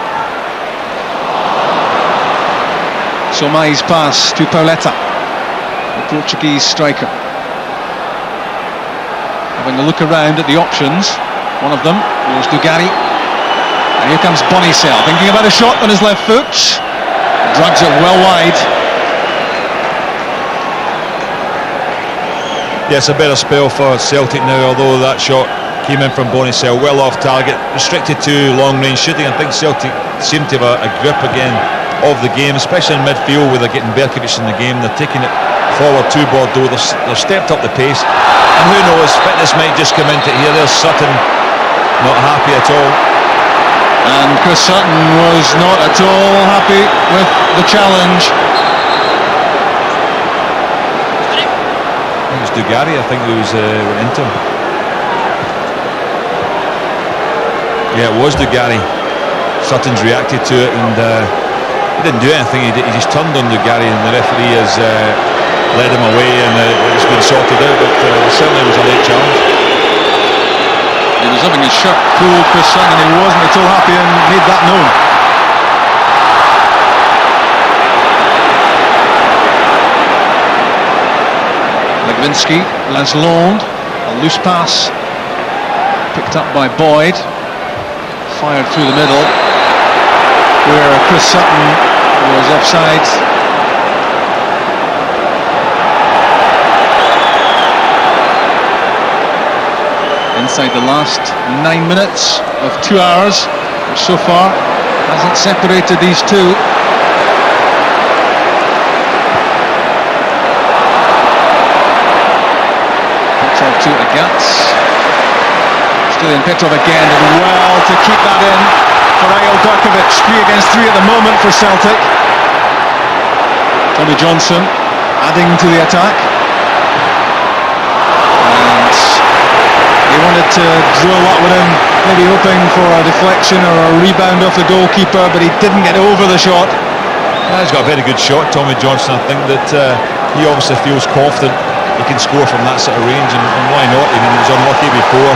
Sommeil's pass to Petta, the Portuguese striker. Having a look around at the options, one of them was Dugarry. And here comes Bonnissel, thinking about a shot on his left foot. Drugs it well wide. Yes, a better spell for Celtic now, although that shot came in from Bonnissel, well off target, restricted to long-range shooting. I think Celtic seem to have a grip again of the game, especially in midfield where they're getting Berkovic in the game. They're taking it forward to Bordeaux. They've stepped up the pace, and who knows, fitness might just come into here. There's Sutton, not happy at all. And Chris Sutton was not at all happy with the challenge. It was Dugarry, I think, who was into him. Yeah, it was Dugarry. Sutton's reacted to it, and he didn't do anything. He just turned on Dugarry, and the referee has led him away, and it's been sorted out. But certainly it was a late challenge. He was having his shirt pulled, Chris Sutton, and he wasn't at all happy and made that known. Legwinski, Larsson, a loose pass, picked up by Boyd, fired through the middle, where Chris Sutton was offside. Inside the last 9 minutes of 2 hours, which so far hasn't separated these two. Petrov to Agathe. Still in Petrov again, and well to keep that in for Berkovic. 3 against 3 at the moment for Celtic. Tommy Johnson adding to the attack. He wanted to drill that one in, maybe hoping for a deflection or a rebound off the goalkeeper, but he didn't get over the shot. He's got a very good shot, Tommy Johnson. I think that he obviously feels confident he can score from that sort of range, and why not? I mean, he was unlucky before.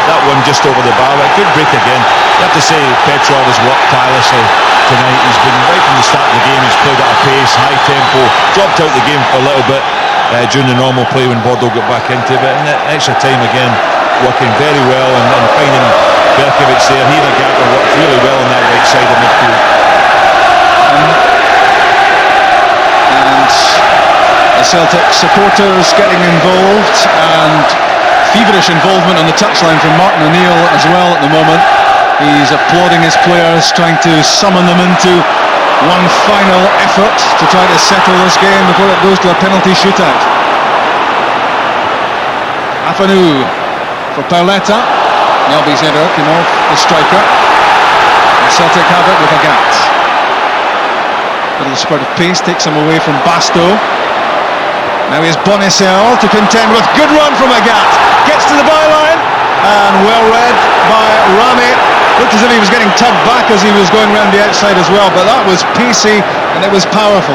That one just over the bar, but good break again. You have to say Petrov has worked tirelessly tonight. He's been right from the start of the game. He's played at a pace, high tempo, dropped out the game for a little bit during the normal play when Bordeaux got back into it. And the extra time again, working very well and finding Berkovic there. He and Agathe worked really well on that right side of midfield. And the Celtic supporters getting involved, and feverish involvement on the touchline from Martin O'Neill as well at the moment. He's applauding his players, trying to summon them into one final effort to try to settle this game before it goes to a penalty shootout. Afanou for Pauletta. Mjallby's header came off the striker. And Celtic have it with Agathe. Little spurt of pace takes him away from Basto. Now here's Bonnissel to contend with. Good run from Agathe. Gets to the byline and well read by Rame. Looked as if he was getting tugged back as he was going round the outside as well, but that was pacey and it was powerful.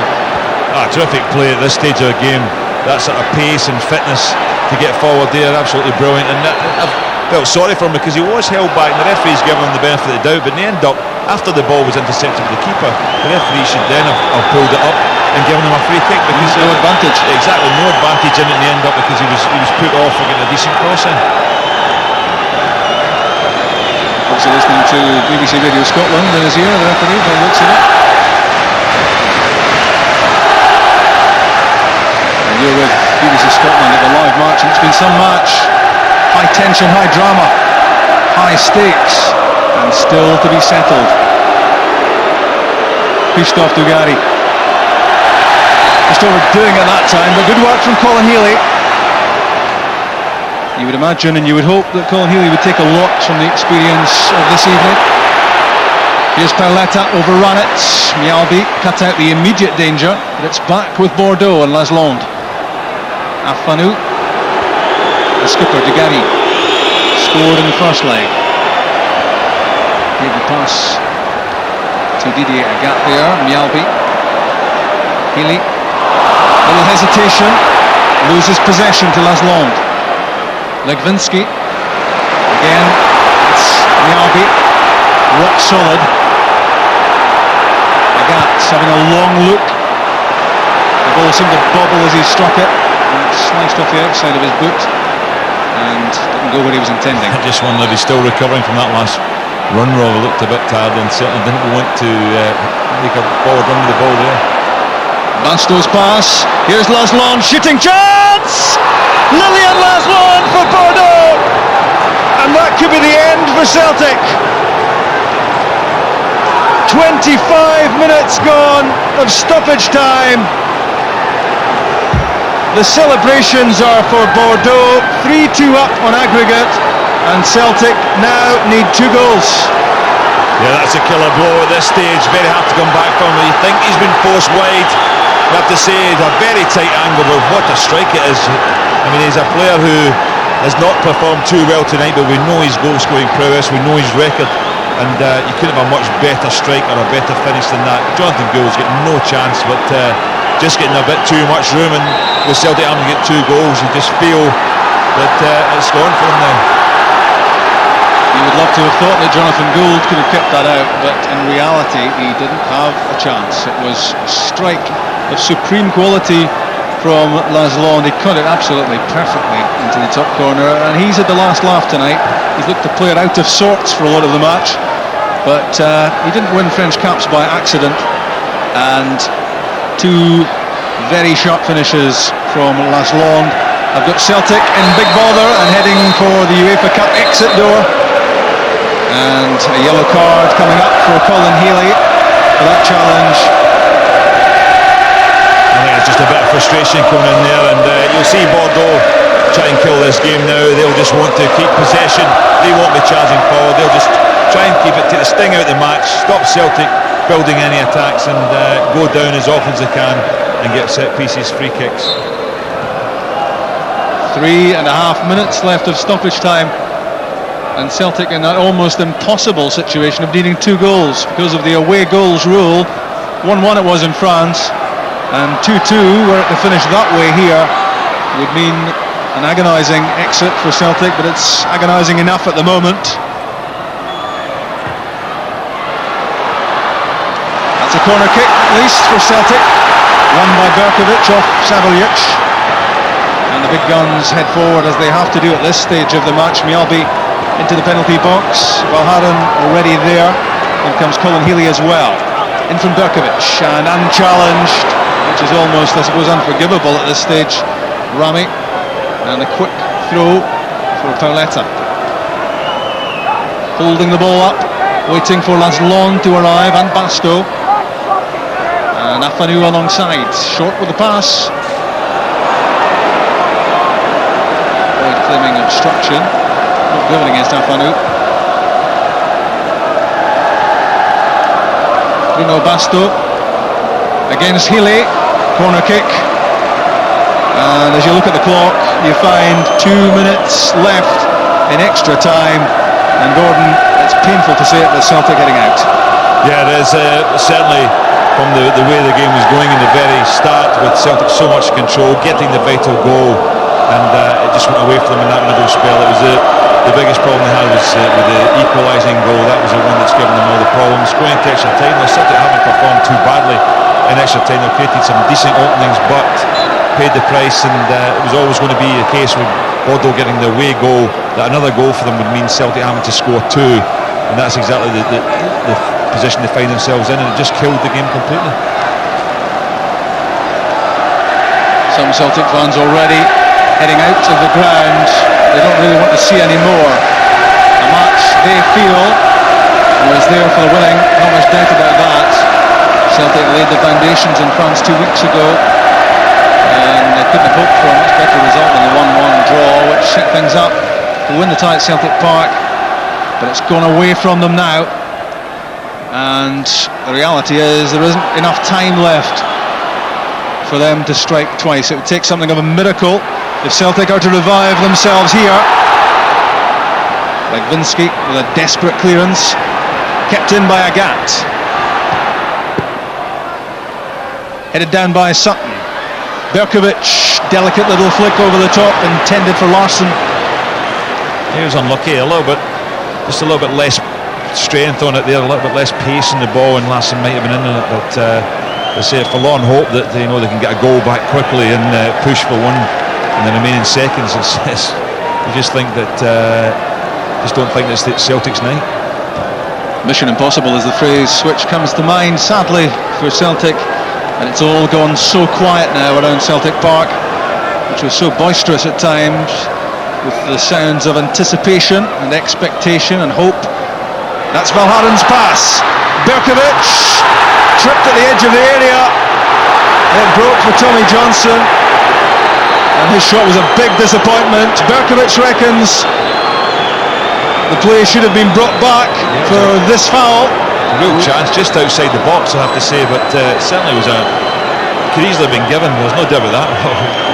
Terrific play at this stage of the game. That sort of pace and fitness to get forward there, absolutely brilliant. And I've felt sorry for him because he was held back and the referee's given him the benefit of the doubt, but in the end up, after the ball was intercepted with the keeper, the referee should then have pulled it up and given him a free kick, because no advantage. Exactly, no advantage in it in the end up, because he was put off for getting a decent cross in. Also listening to BBC Radio Scotland in his ear, the referee, by the looks of it. And you're with BBC Scotland at the live match, and it's been some match. High tension, high drama, high stakes, and still to be settled. Pushed off Dugarry. Just overdoing it that time, but good work from Colin Healy. You would imagine and you would hope that Colin Healy would take a lot from the experience of this evening. Here's Pauletta, overrun it. Mjallby cut out the immediate danger, but it's back with Bordeaux and Larsson. Afanou. The skipper, Dugarry, scored in the first leg. Gave the pass to Didier Agathe there. Mjallby. Healy. Little hesitation. Loses possession to Larsson. Legwinski. Again, it's Mjallby. Rock solid. Agathe having a long look. The ball seemed to bobble as he struck it. And it sliced off the outside of his boot and didn't go where he was intending. I just wonder if he's still recovering from that last run. Roll looked a bit tired and certainly didn't want to make a forward run with the ball there. Basto's pass. Here's Larsson, shooting chance! Lilian Larsson for Bordeaux! And that could be the end for Celtic. 25 minutes gone of stoppage time. The celebrations are for Bordeaux, 3-2 up on aggregate, and Celtic now need 2 goals. Yeah, that's a killer blow at this stage. Very hard to come back from. You think he's been forced wide. You have to say it's a very tight angle, but what a strike it is. I mean, he's a player who has not performed too well tonight, but we know his goal scoring prowess, we know his record, and you couldn't have a much better strike or a better finish than that. Jonathan Gould's got no chance, but just getting a bit too much room, and with Celtic having to get 2 goals, you just feel that it's gone for him now. You would love to have thought that Jonathan Gould could have kept that out, but in reality he didn't have a chance. It was a strike of supreme quality from Larsson. He cut it absolutely perfectly into the top corner, and he's had the last laugh tonight. He's looked a player out of sorts for a lot of the match, but he didn't win French caps by accident, and 2 very sharp finishes from Larsson. I've got Celtic in big bother and heading for the UEFA Cup exit door. And a yellow card coming up for Colin Healy for that challenge. I think it's just a bit of frustration coming in there, and you'll see Bordeaux try and kill this game now. They'll just want to keep possession. They won't be charging forward. They'll just try and keep it, take the sting out of the match, stop Celtic building any attacks, and go down as often as they can and get set pieces, free kicks. 3.5 minutes left of stoppage time, and Celtic in that almost impossible situation of needing 2 goals because of the away goals rule. 1-1 it was in France, and 2-2 were it to finish that way here would mean an agonising exit for Celtic, but it's agonising enough at the moment. That's a corner kick at least for Celtic, won by Berkovic off Saveljic, and the big guns head forward as they have to do at this stage of the match. Mjallby into the penalty box, Valgaeren already there, and comes Healy as well. In from Berkovic, and unchallenged, which is almost, I suppose, unforgivable at this stage, Rame, and a quick throw for Petta. Holding the ball up, waiting for Larsson to arrive, and Basto. And Afanou alongside, short with the pass. Claiming obstruction, not given against Afanou. Basto against Healy, corner kick, and as you look at the clock you find 2 minutes left in extra time, and Gordon, it's painful to say it, but Celtic heading out. Yeah, it is, certainly from the way the game was going in the very start, with Celtic so much control, getting the vital goal, and it just went away from them in that middle spell. It was the biggest problem they had was with the equalising goal. That was the one that's given them all the problems. Going into extra time, the Celtic haven't performed too badly in extra time. They've created some decent openings, but paid the price, and it was always going to be a case with Bordeaux getting the away goal, that another goal for them would mean Celtic having to score 2, and that's exactly the position they find themselves in, and it just killed the game completely. Some Celtic fans already heading out of the ground. They don't really want to see any more. A match they feel was there for the winning, not much doubt about that. Celtic laid the foundations in France 2 weeks ago, and they couldn't have hoped for a much better result than the 1-1 draw, which set things up to win the tie at Celtic Park, but it's gone away from them now, and the reality is there isn't enough time left for them to strike twice. It would take something of a miracle if Celtic are to revive themselves here. Legwinski with a desperate clearance, kept in by Agathe, headed down by Sutton. Berkovic, delicate little flick over the top, intended for Larsson. He was unlucky a little bit, just a little bit less strength on it there, a little bit less pace in the ball, and Larsson might have been in it, but they say a forlorn hope that they know they can get a goal back quickly and push for one in the remaining seconds. You just think that just don't think it's Celtic's night. Mission impossible is the phrase which comes to mind, sadly, for Celtic, and it's all gone so quiet now around Celtic Park, which was so boisterous at times, with the sounds of anticipation and expectation and hope. That's Valgaeren's pass. Berkovic tripped at the edge of the area. It broke for Tommy Johnson, and his shot was a big disappointment. Berkovic reckons the play should have been brought back for this foul. A real chance just outside the box, I have to say, but certainly was could easily have been given. There's no doubt about that.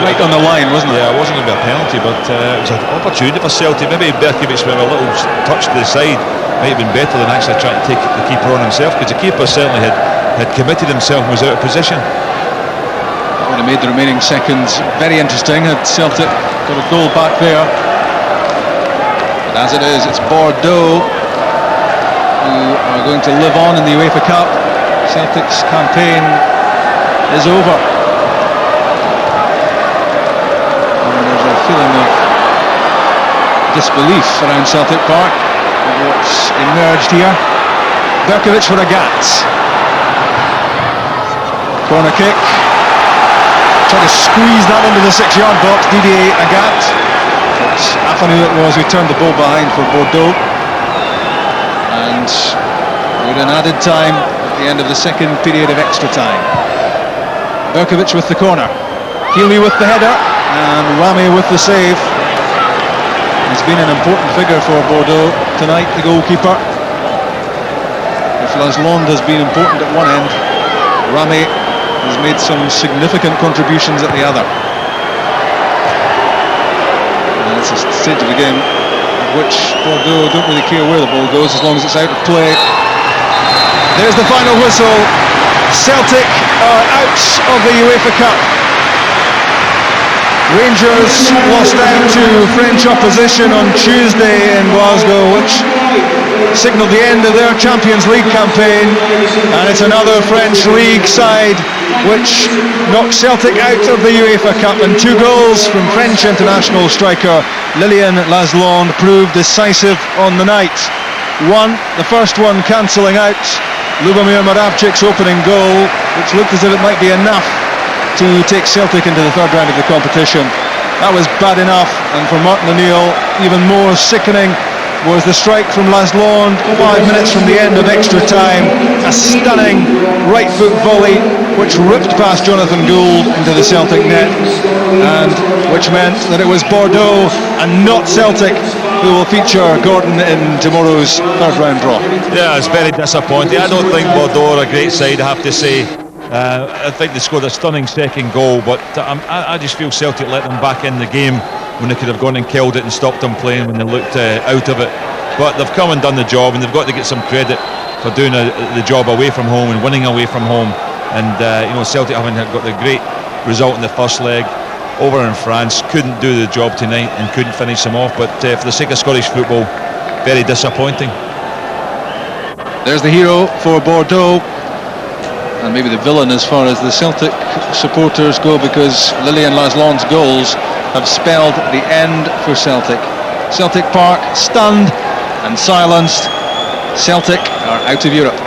Right on the line, wasn't it? Yeah, it wasn't going to be a penalty, but it was an opportunity for Celtic. Maybe Berkovic with a little touch to the side might have been better than actually trying to take the keeper on himself, because the keeper certainly had committed himself and was out of position. That would have made the remaining seconds very interesting had Celtic got a goal back there. But as it is, it's Bordeaux who are going to live on in the Uefa Cup. Celtic's campaign is over. And there's a feeling of disbelief around Celtic Park of what's emerged here. Berkovic for Agathe. Corner kick. Trying to squeeze that into the 6-yard box, Didier Agathe. It's Afanou it was who turned the ball behind for Bordeaux. And with an added time at the end of the second period of extra time. Berkovic with the corner. Healy with the header, and Rame with the save. He's been an important figure for Bordeaux tonight, the goalkeeper. If Larsson has been important at one end, Rame has made some significant contributions at the other. And it's a stage of the game at which Bordeaux don't really care where the ball goes as long as it's out of play. There's the final whistle. Celtic are out of the UEFA Cup. Rangers lost out to French opposition on Tuesday in Glasgow, which signalled the end of their Champions League campaign, and it's another French League side which knocked Celtic out of the UEFA Cup, and 2 goals from French international striker Lilian Larsson proved decisive on the night. The first one cancelling out Moravcik's opening goal, which looked as if it might be enough to take Celtic into the third round of the competition. That was bad enough, and for Martin O'Neill, even more sickening was the strike from Larsson 5 minutes from the end of extra time. A stunning right foot volley which ripped past Jonathan Gould into the Celtic net, and which meant that it was Bordeaux and not Celtic who will feature Gordon in tomorrow's third round draw. Yeah, it's very disappointing. I don't think Bordeaux are a great side, I have to say. I think they scored a stunning second goal, but I just feel Celtic let them back in the game when they could have gone and killed it and stopped them playing when they looked out of it. But they've come and done the job, and they've got to get some credit for doing the job away from home and winning away from home. And Celtic haven't got the great result in the first leg over in France, couldn't do the job tonight and couldn't finish them off. But for the sake of Scottish football, very disappointing. There's the hero for Bordeaux, and maybe the villain as far as the Celtic supporters go, because Lilian Larsson's goals have spelled the end for Celtic. Celtic Park stunned and silenced. Celtic are out of Europe.